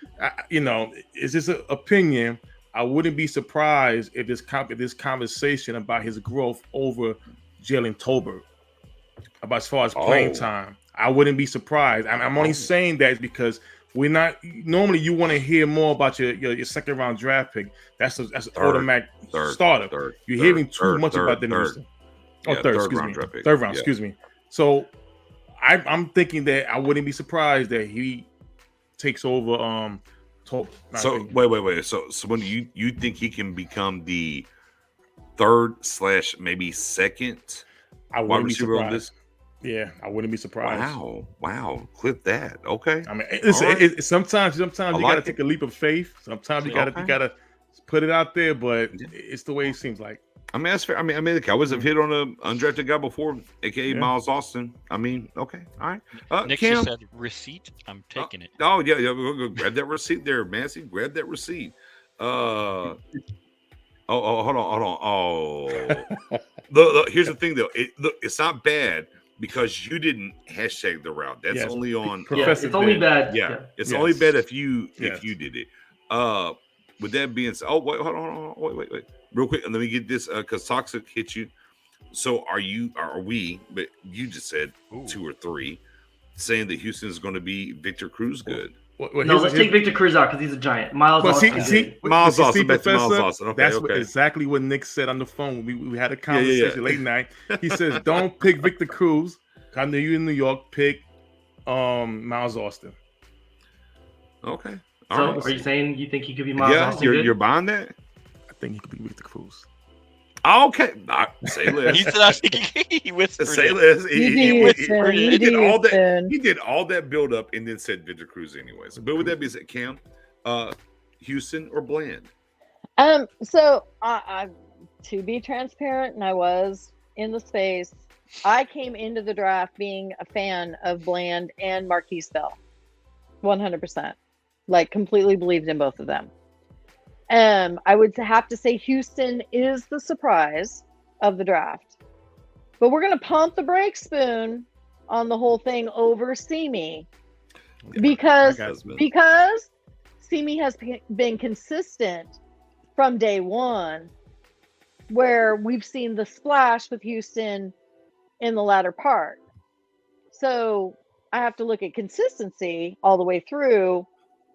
Speaker 6: it's just an opinion. I wouldn't be surprised if this conversation about his growth over Jalen Tolbert, about as far as playing time, I wouldn't be surprised. I'm only saying that because we're not normally. You want to hear more about your second round draft pick. That's an automatic starter. You're hearing too much about the Houston. Third round. Excuse me. So I'm thinking that I wouldn't be surprised that he takes over.
Speaker 4: So wait. So when you think he can become the third / maybe second wide receiver on this?
Speaker 6: Yeah, I wouldn't be surprised.
Speaker 4: Wow, clip that. Okay.
Speaker 6: I mean, sometimes you got to take a leap of faith. Sometimes you got to put it out there, but it's the way it seems like.
Speaker 4: I mean, that's fair. I mean, the Cowboys have hit on an undrafted guy before, aka Miles Austin. I mean, okay, all right.
Speaker 10: Nick just said receipt. I'm taking it.
Speaker 4: Oh yeah. Go grab that receipt there, Mancy. Grab that receipt. Hold on. Oh, here's the thing though. It's not bad because you didn't hashtag the route. That's only on.
Speaker 1: It's only bad.
Speaker 4: Yeah, it's only bad if you did it. With that being said, wait, hold on, wait. Real quick, let me get this because Toxic hit you. So are we, but you just said 2 or 3, saying that Houston is going to be Victor Cruz good?
Speaker 1: No, let's take Victor Cruz out because he's a giant. Miles Austin.
Speaker 4: Miles Austin. Okay,
Speaker 6: that's exactly what Nick said on the phone. We had a conversation late night. He says, don't pick Victor Cruz. I know you in New York. Pick Miles Austin.
Speaker 4: Okay.
Speaker 1: So are you saying you think he could be Miles Austin good?
Speaker 4: You're buying that?
Speaker 6: I think he could be Victor Cruz.
Speaker 4: Okay. Say less.
Speaker 10: He said, I think he whispered.
Speaker 4: Say less. He did all that. He did all that build up and then said Victor Cruz anyway. So, but with that being said, Cam, Houston or Bland?
Speaker 3: So I to be transparent, and I was in the space. I came into the draft being a fan of Bland and Marquise Bell, 100%. Like completely believed in both of them. I would have to say Houston is the surprise of the draft, but we're going to pump the brake spoon on the whole thing over Simi because Simi has been consistent from day one, where we've seen the splash with Houston in the latter part. So I have to look at consistency all the way through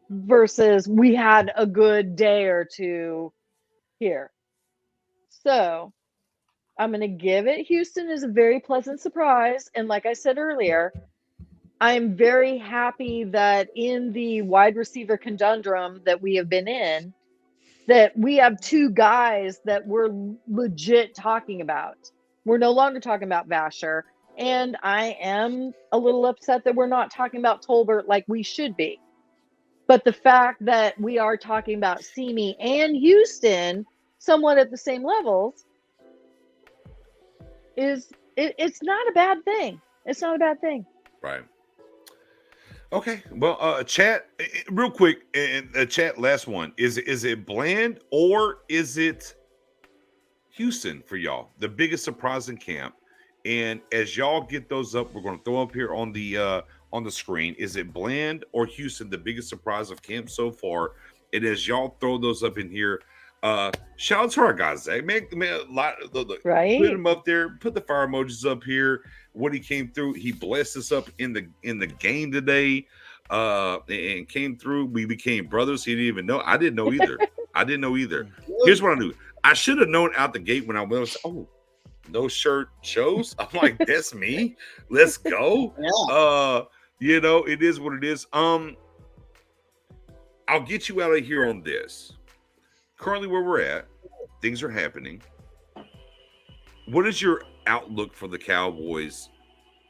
Speaker 3: versus we had a good day or two here. So I'm going to give it. Houston is a very pleasant surprise. And like I said earlier, I'm very happy that in the wide receiver conundrum that we have been in, that we have two guys that we're legit talking about. We're no longer talking about Vasher. And I am a little upset that we're not talking about Tolbert like we should be. But the fact that we are talking about Simi and Houston somewhat at the same levels it's not a bad thing. It's not a bad thing.
Speaker 4: Right. Okay. Well, chat, real quick, and chat, last one. Is it Bland or is it Houston for y'all? The biggest surprise in camp. And as y'all get those up, we're going to throw them up here on the screen. Is it Bland or Houston, the biggest surprise of camp so far? And as y'all throw those up in here, shout out to our guys, Zach. Man, a lot.
Speaker 3: Right.
Speaker 4: Put them up there. Put the fire emojis up here. What he came through, he blessed us up in the game today, and came through. We became brothers. He didn't even know. I didn't know either. Here's what I knew. I should have known out the gate when I went. I was, oh, no shirt shows. I'm like, that's me. Let's go.
Speaker 7: Yeah.
Speaker 4: It is what it is. I'll get you out of here on this. Currently where we're at, things are happening. What is your outlook for the Cowboys?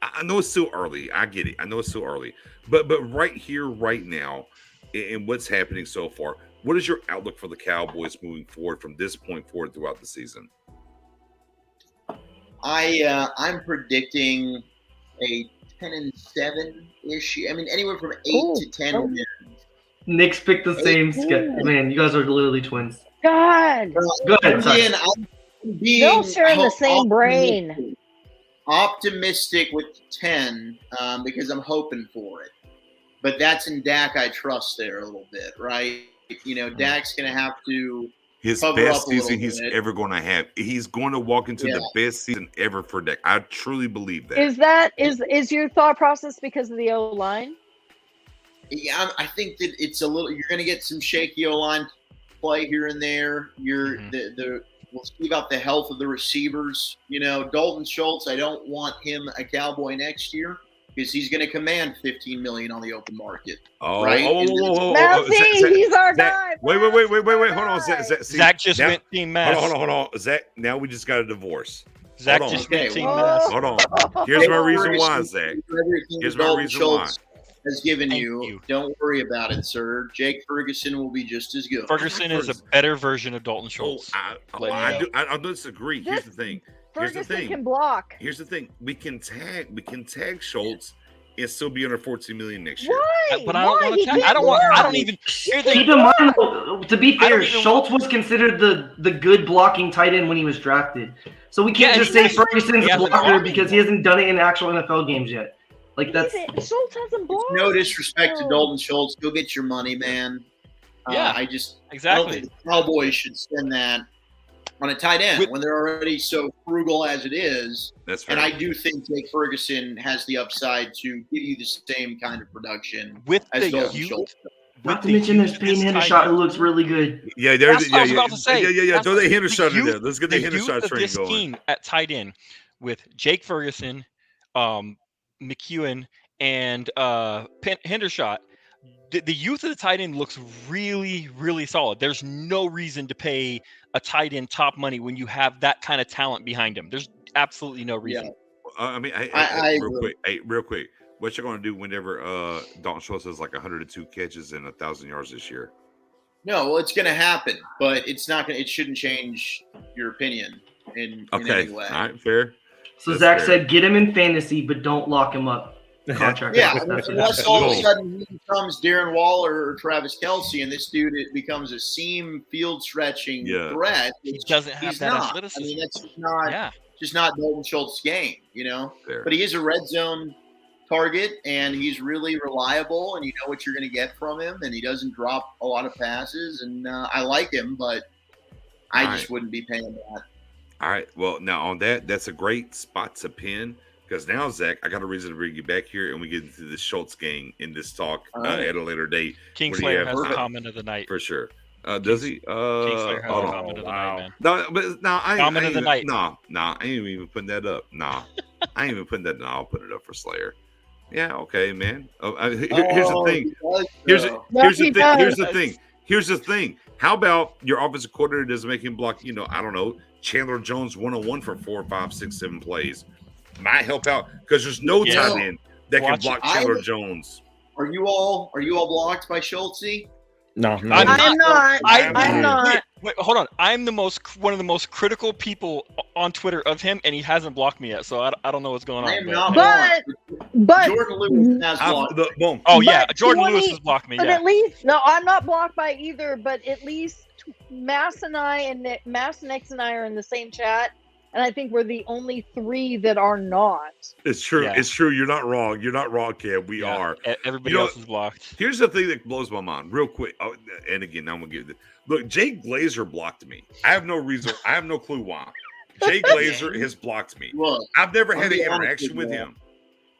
Speaker 4: I know it's still early. I get it. I know it's still early. But right here, right now, and what's happening so far, what is your outlook for the Cowboys moving forward from this point forward throughout the season?
Speaker 7: I'm predicting a 10-7-ish. I mean, anywhere from 8 to 10 wins.
Speaker 1: Nick's picked the same skip. Man, you guys are literally twins.
Speaker 3: God.
Speaker 1: Go ahead.
Speaker 7: I'm being
Speaker 3: They'll share the same brain.
Speaker 7: Optimistic with 10 because I'm hoping for it. But that's in Dak I trust there a little bit, right? Dak's going to have to
Speaker 4: his best season he's ever going to have. He's going to walk into the best season ever for Dak. I truly believe that.
Speaker 3: Is your thought process because of the O-line?
Speaker 7: Yeah, I think that it's a little. You're going to get some shaky O-line play here and there. We'll see about the health of the receivers. Dalton Schultz. I don't want him a Cowboy next year because he's going to command $15 million on the open market.
Speaker 4: Oh,
Speaker 7: right?
Speaker 3: He's our guy.
Speaker 4: Wait. Hold on,
Speaker 10: Zach just went team mass.
Speaker 4: Hold on. Zach, now we just got a divorce.
Speaker 10: Zach just went team mass.
Speaker 4: Hold on. Here's my reason why, Zach. Here's my reason why.
Speaker 7: Has given you. Don't worry about it, sir. Jake Ferguson will be just as good.
Speaker 10: Ferguson is a better version of Dalton Schultz.
Speaker 4: I disagree. Here's the thing.
Speaker 3: Ferguson can block.
Speaker 4: Here's the thing. We can tag Schultz and still be under $14 million next year.
Speaker 3: Why?
Speaker 10: But I don't want to tag. I don't even.
Speaker 1: Keep in mind, though, to be fair, Schultz was considered the good blocking tight end when he was drafted. So we can't just say Ferguson's a blocker because he hasn't done it in actual NFL games yet. Like that's
Speaker 3: Schultz hasn't blocked.
Speaker 7: No disrespect to Dalton Schultz. Go get your money, man. I just
Speaker 10: exactly.
Speaker 7: The Cowboys should spend that on a tight end when they're already so frugal as it is.
Speaker 4: That's fair.
Speaker 7: And I do think Jake Ferguson has the upside to give you the same kind of production
Speaker 10: with
Speaker 7: as
Speaker 10: the
Speaker 7: Dalton
Speaker 10: youth.
Speaker 7: Schultz.
Speaker 1: Not to mention there's Payton Hendershot who looks really good.
Speaker 4: Yeah,
Speaker 10: that's what I was about to say.
Speaker 4: Yeah. Throw that Hendershot in there. Let's get the Hendershot train
Speaker 10: this
Speaker 4: going.
Speaker 10: Team at tight end with Jake Ferguson, McEwen, and Hendershot. The youth of the tight end looks really, really solid. There's no reason to pay a tight end top money when you have that kind of talent behind him. There's absolutely no reason.
Speaker 7: Yeah.
Speaker 4: I mean, real quick. What you're going to do whenever Dalton Schultz has like 102 catches and 1,000 yards this year?
Speaker 7: No, well, it's going to happen, but it's not going. It shouldn't change your opinion in any way.
Speaker 4: All right, fair.
Speaker 1: So Zach said, get him in fantasy, but don't lock him up. Contract.
Speaker 7: Yeah, unless all of a sudden he becomes Darren Waller or Travis Kelce, and this dude becomes a seam field stretching threat.
Speaker 10: He doesn't have that athleticism.
Speaker 7: I mean, that's just not Dalton Schultz's game, Fair. But he is a red zone target, and he's really reliable, and you know what you're going to get from him, and he doesn't drop a lot of passes, and I like him, but I just wouldn't be paying that.
Speaker 4: All right. Well, now on that's a great spot to pin. Because now, Zach, I got a reason to bring you back here, and we get into the Schultz gang in this talk at a later date.
Speaker 10: Kingslayer has the comment of the night.
Speaker 4: For sure. Does he?
Speaker 10: Slayer has
Speaker 4: Hold
Speaker 10: a
Speaker 4: on.
Speaker 10: comment of the night, man.
Speaker 4: No, but no,
Speaker 10: Comment of the night.
Speaker 4: No, I ain't even putting that up. Nah, I ain't even putting that. No, I'll put it up for Slayer. Yeah, okay, man. Here's the thing. Here's the thing. How about your offensive coordinator doesn't make him block? I don't know, Chandler Jones 1-on-1 for 4, 5, 6, 7 plays. Might help out because there's no tight end that can block Chandler Jones.
Speaker 7: Are you all blocked by Schultze?
Speaker 6: No,
Speaker 3: I'm not. I'm not.
Speaker 10: Wait, hold on. I'm one of the most critical people on Twitter of him, and he hasn't blocked me yet. So I don't know what's going on.
Speaker 7: I am not
Speaker 3: but
Speaker 7: Jordan Lewis has blocked.
Speaker 10: Jordan Lewis has blocked me.
Speaker 3: But
Speaker 10: Yeah.
Speaker 3: at least I'm not blocked by either. But at least Mass and X and I are in the same chat. And I think we're the only 3 that are not.
Speaker 4: It's true. Yeah. It's true. You're not wrong. You're not wrong, Cam. We are.
Speaker 10: Everybody else is blocked.
Speaker 4: Here's the thing that blows my mind real quick. Oh, and again, I'm going to give it. Look, Jay Glazer blocked me. I have no reason. I have no clue why. Jay Glazer has blocked me.
Speaker 7: Look,
Speaker 4: I've never had an interaction with him.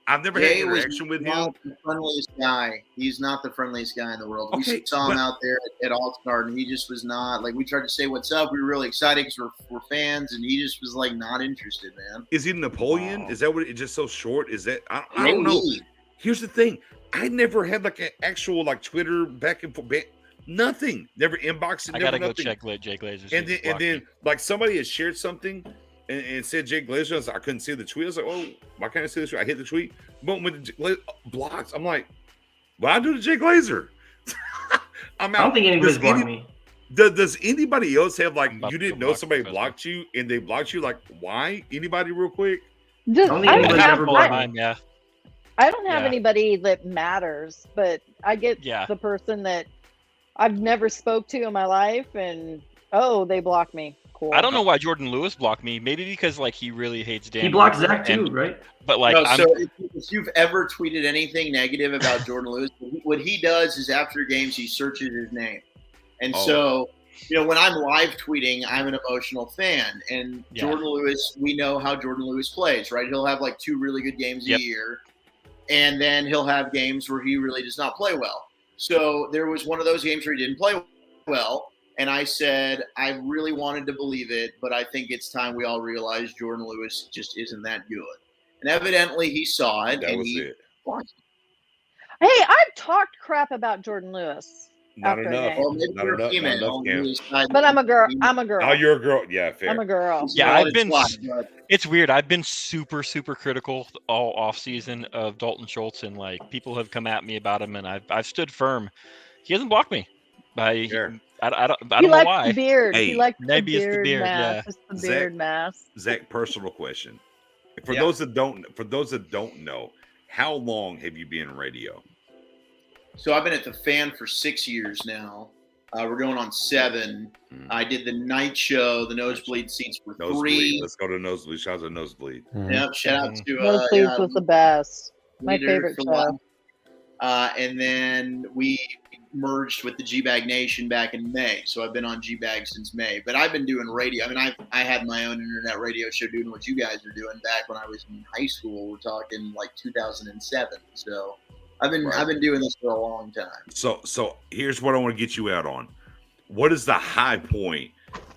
Speaker 4: I've never had an interaction with him.
Speaker 7: The friendliest guy. He's not the friendliest guy in the world. We saw him out there at Oxnard, and he just was not. Like, we tried to say what's up. We were really excited because we're fans, and he just was like not interested, man.
Speaker 4: Is he Napoleon? Wow. Is that what it's just so short? Is that I don't know. Here's the thing. I never had like an actual like Twitter back and forth. Nothing. Never inboxed it.
Speaker 10: I gotta go check Jay Glazer's.
Speaker 4: And then like somebody has shared something and said Jay Glazer. I couldn't see the tweet. I was like, oh, why can't I see the tweet? I hit the tweet. Boom, with the blocks. I'm like, what I do to Jay Glazer? I'm out.
Speaker 1: I don't think anybody's blocked me.
Speaker 4: Does anybody else have like you didn't know somebody blocked you and they blocked you? Like, why? Anybody real quick?
Speaker 1: I don't think anybody's ever blocked me.
Speaker 10: Yeah.
Speaker 3: I don't have anybody that matters, but I get the person that I've never spoke to in my life, and they blocked me. Cool.
Speaker 10: I don't know why Jordan Lewis blocked me. Maybe because like he really hates Dan.
Speaker 1: He blocked Zach too, right?
Speaker 10: But like,
Speaker 7: so if you've ever tweeted anything negative about Jordan Lewis, what he does is after games he searches his name, and so when I'm live tweeting, I'm an emotional fan, and Jordan Lewis, we know how Jordan Lewis plays, right? He'll have like 2 really good games a year, and then he'll have games where he really does not play well. So there was one of those games where he didn't play well, and I said I really wanted to believe it, but I think it's time we all realize Jordan Lewis just isn't that good. And evidently he saw it, and he watched it.
Speaker 3: Hey, I've talked crap about Jordan Lewis.
Speaker 4: Not enough. Not enough.
Speaker 3: But I'm a girl.
Speaker 4: Oh, you're a girl. Yeah, fair.
Speaker 3: I'm a girl.
Speaker 10: Yeah, it's weird. I've been super, super critical all off season of Dalton Schultz, and like people have come at me about him, and I've stood firm. He hasn't blocked me. I don't know why.
Speaker 3: The beard.
Speaker 4: Hey,
Speaker 3: he liked
Speaker 10: maybe
Speaker 3: the beard
Speaker 10: it's the beard.
Speaker 3: mask. It's the beard mask.
Speaker 4: Zach, personal question. For those that don't know, how long have you been in radio?
Speaker 7: So I've been at the Fan for 6 years now. We're going on 7. I did the night show. The nosebleed seats were 3.
Speaker 4: Let's go to nosebleed. Shout out to nosebleed.
Speaker 7: Yep. Shout out to
Speaker 3: Nosebleeds was the best. My favorite show.
Speaker 7: And then we merged with the G-Bag Nation back in May. So I've been on G-Bag since May. But I've been doing radio. I mean, I had my own internet radio show doing what you guys are doing back when I was in high school. We're talking like 2007. So I've been doing this for a long time.
Speaker 4: So here's what I want to get you out on. What is the high point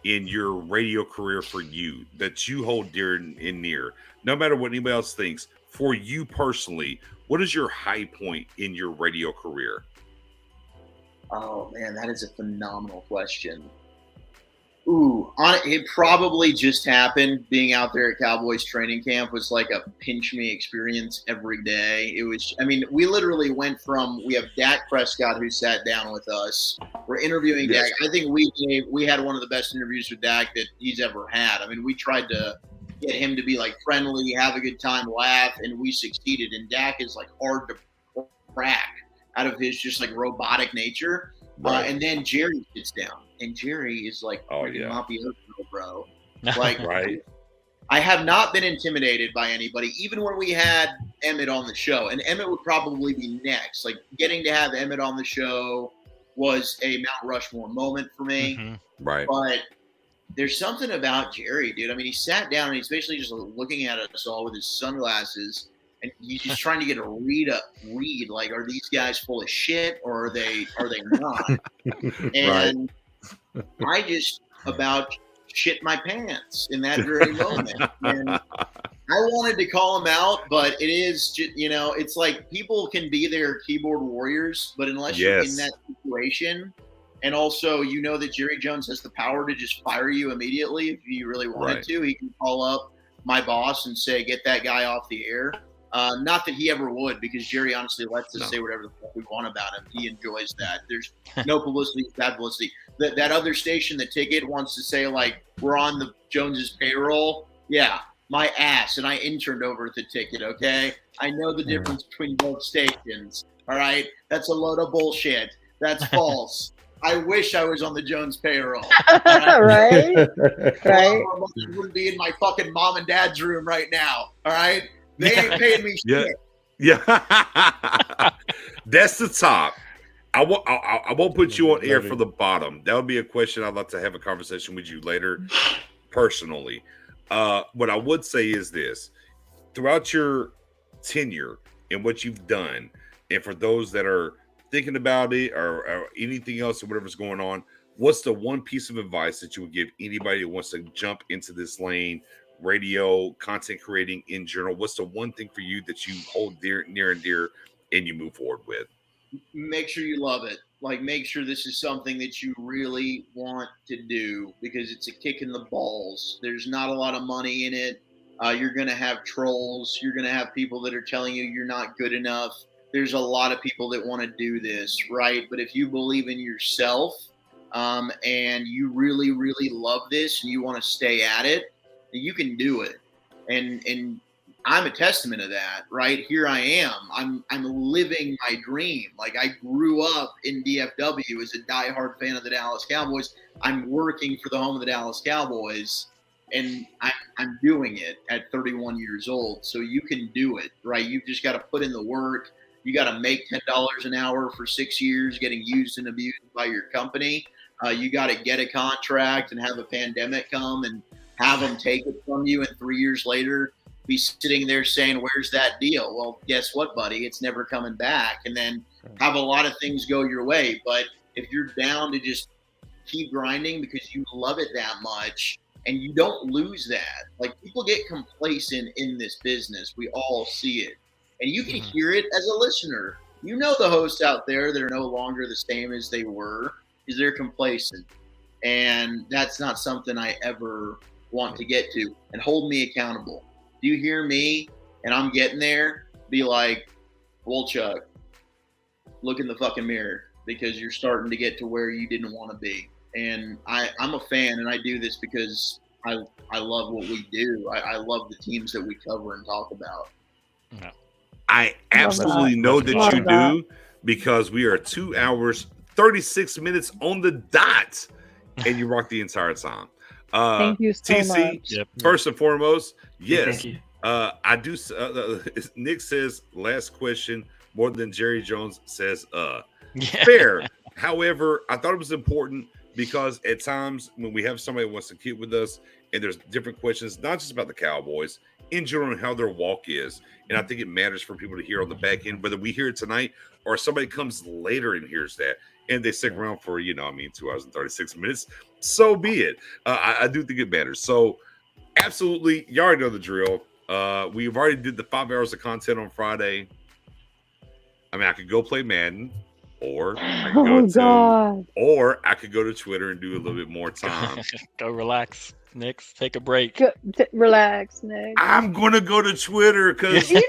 Speaker 4: in your radio career for you that you hold dear and near? No matter what anybody else thinks, for you personally, what is your high point in your radio career?
Speaker 7: Oh man, that is a phenomenal question. It probably just happened. Being out there at Cowboys training camp was like a pinch me experience every day. It was, I mean, we literally went from, we have Dak Prescott who sat down with us. We're interviewing Dak. I think we had one of the best interviews with Dak that he's ever had. I mean, we tried to get him to be like friendly, have a good time, laugh, and we succeeded. And Dak is like hard to crack out of his just like robotic nature. Right. And then Jerry sits down, and Jerry is like, mafioso, bro. Like,
Speaker 4: right.
Speaker 7: I have not been intimidated by anybody, even when we had Emmett on the show. And Emmett would probably be next. Like, getting to have Emmett on the show was a Mount Rushmore moment for me.
Speaker 4: Mm-hmm. Right.
Speaker 7: But there's something about Jerry, dude. I mean, he sat down, and he's basically just looking at us all with his sunglasses. And he's just trying to get a read. Like, are these guys full of shit or are they not? And I just about shit my pants in that very moment. And I wanted to call him out, but it is, it's like people can be their keyboard warriors, but unless you're in that situation, and also that Jerry Jones has the power to just fire you immediately if you really wanted to, he can call up my boss and say, get that guy off the air. Not that he ever would, because Jerry honestly lets us say whatever the fuck we want about him. He enjoys that. There's no publicity, bad publicity. That other station, The Ticket, wants to say, like, we're on the Joneses payroll. Yeah, my ass. And I interned over at The Ticket, okay? I know the difference between both stations, all right? That's a load of bullshit. That's false. I wish I was on the Jones payroll.
Speaker 3: Right? Right.
Speaker 7: I wouldn't be in my fucking mom and dad's room right now, all right? They ain't paying me shit.
Speaker 4: Yeah. That's the top. I won't put you on air for the bottom. That would be a question I'd like to have a conversation with you later, personally. What I would say is this: throughout your tenure and what you've done, and for those that are thinking about it or anything else or whatever's going on, what's the one piece of advice that you would give anybody who wants to jump into this lane? Radio, content creating in general, what's the one thing for you that you hold near and dear and you move forward with?
Speaker 7: Make sure you love it. Like, make sure this is something that you really want to do, because it's a kick in the balls. There's not a lot of money in it. You're going to have trolls. You're going to have people that are telling you you're not good enough. There's a lot of people that want to do this, right? But if you believe in yourself and you really, really love this and you want to stay at it, you can do it. And I'm a testament of that, right? Here I am. I'm living my dream. Like, I grew up in DFW as a diehard fan of the Dallas Cowboys. I'm working for the home of the Dallas Cowboys, and I'm doing it at 31 years old. So you can do it, right? You've just got to put in the work. You got to make $10 an hour for 6 years getting used and abused by your company. You got to get a contract and have a pandemic come and have them take it from you, and 3 years later be sitting there saying, where's that deal? Well, guess what, buddy? It's never coming back. And then have a lot of things go your way. But if you're down to just keep grinding because you love it that much and you don't lose that, like, people get complacent in this business. We all see it. And you can hear it as a listener. You know the hosts out there that are no longer the same as they were because they're complacent. And that's not something I ever want to get to. And hold me accountable. Do you hear me and I'm getting there? Be like, Wolchuck, look in the fucking mirror, because you're starting to get to where you didn't want to be. And I'm a fan, and I do this because I love what we do. I love the teams that we cover and talk about.
Speaker 10: Yeah.
Speaker 4: I absolutely know that you do, because we are 2 hours, 36 minutes on the dot, and you rock the entire time.
Speaker 3: Thank you so
Speaker 4: TC,
Speaker 3: much.
Speaker 10: Yep.
Speaker 4: First and foremost, yes.
Speaker 1: Thank you.
Speaker 4: I do. Nick says, last question, more than Jerry Jones says, fair. However, I thought it was important because at times when we have somebody who wants to keep with us and there's different questions, not just about the Cowboys, in general, and how their walk is. And I think it matters for people to hear on the back end, whether we hear it tonight or somebody comes later and hears that. And they stick around for, 2 hours and 36 minutes. So be it. I do think it matters. So absolutely, you already know the drill. We've already did the 5 hours of content on Friday. I mean, I could go play Madden, or I could go to Twitter and do a little bit more time.
Speaker 10: Go relax, Nick. Take a break.
Speaker 3: Relax, Nick.
Speaker 4: I'm gonna go to Twitter because
Speaker 1: you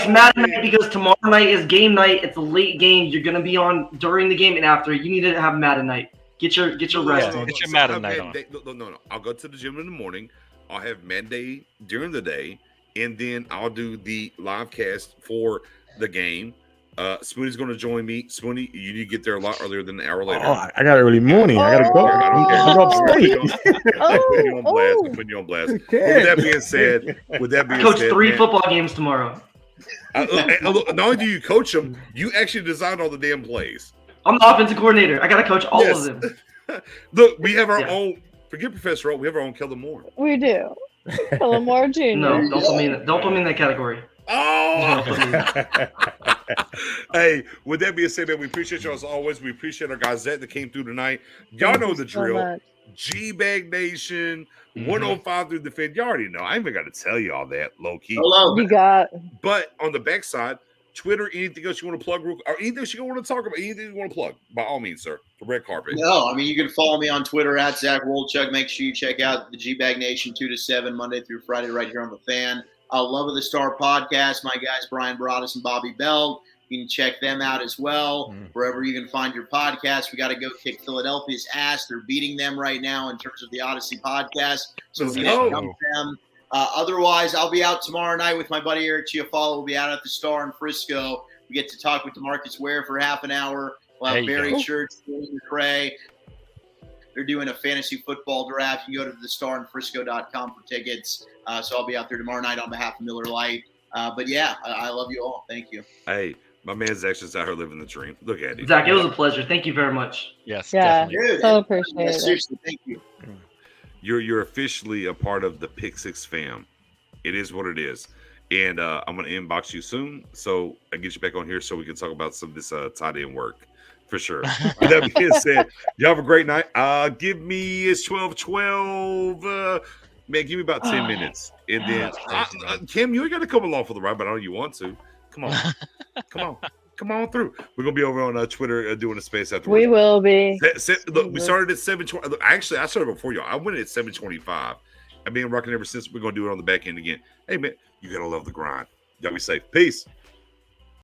Speaker 1: Madden night, because tomorrow night is game night. It's a late game. You're gonna be on during the game and after. You need to have Madden night. Get your rest on.
Speaker 10: Get your Madden night on.
Speaker 4: No. I'll go to the gym in the morning. I'll have Madden day during the day, and then I'll do the live cast for the game. Spoonie's going to join me. Spoonie, you need to get there a lot earlier than an hour later.
Speaker 6: Oh, I got early morning. I got to go. I'm upstate.
Speaker 4: Putting you on blast. Putting you on blast. With that being said,
Speaker 1: coach 3 football games tomorrow.
Speaker 4: Not only do you coach them, you actually design all the damn plays.
Speaker 1: I'm the offensive coordinator. I got to coach all of them.
Speaker 4: Look, we have our own. Forget Professor O. We have our own Kellen Moore.
Speaker 3: We do. Kellen Moore Jr.
Speaker 1: No, don't put me in that category.
Speaker 4: Oh. Hey, with that being said, man, we appreciate y'all as always. We appreciate our guys that came through tonight. Y'all know the drill. G-Bag Nation, 105 through the Fed. You already know. I ain't even got to tell you all that, low-key.
Speaker 7: Hello.
Speaker 3: You got.
Speaker 4: But on the backside, Twitter, anything else you want to plug, or anything else you want to talk about, anything you want to plug, by all means, sir. The red carpet.
Speaker 7: No, I mean, you can follow me on Twitter at Zach Wolchuck. Make sure you check out the G-Bag Nation 2 to 7, Monday through Friday, right here on the Fan. Love of the Star podcast. My guys, Brian Broaddus and Bobby Bell. You can check them out as well. Wherever you can find your podcast. We got to go kick Philadelphia's ass. They're beating them right now in terms of the Odyssey podcast. So we should jump them. Otherwise, I'll be out tomorrow night with my buddy Eric Chiafalo. We'll be out at the Star in Frisco. We get to talk with DeMarcus Ware for half an hour. We'll have Barry Church, Will McClay. They're doing a fantasy football draft. You go to thestarinfrisco.com for tickets. So I'll be out there tomorrow night on behalf of Miller Lite. But yeah, I love you all. Thank you.
Speaker 4: Hey, my man Zach's just out here living the dream. Look at it.
Speaker 1: Zach, it was a pleasure. Thank you very much.
Speaker 10: Yes,
Speaker 3: Yeah,
Speaker 10: definitely.
Speaker 3: so appreciate it.
Speaker 7: Seriously, thank you.
Speaker 4: You're officially a part of the Pick Six fam. It is what it is. And I'm going to inbox you soon. So I get you back on here so we can talk about some of this tight end work for sure. With that being said, y'all have a great night. Give me, it's 12:12. Man, give me about 10 minutes. And then, Kim, you ain't got to come along for the ride, but I know you want to. Come on. Come on through. We're going to be over on Twitter doing a space afterwards.
Speaker 3: We will be.
Speaker 4: Look, we started at 7:20. Actually, I started before y'all. I went at 7:25. I've been rocking ever since. We're going to do it on the back end again. Hey, man, you got to love the grind. Y'all be safe. Peace.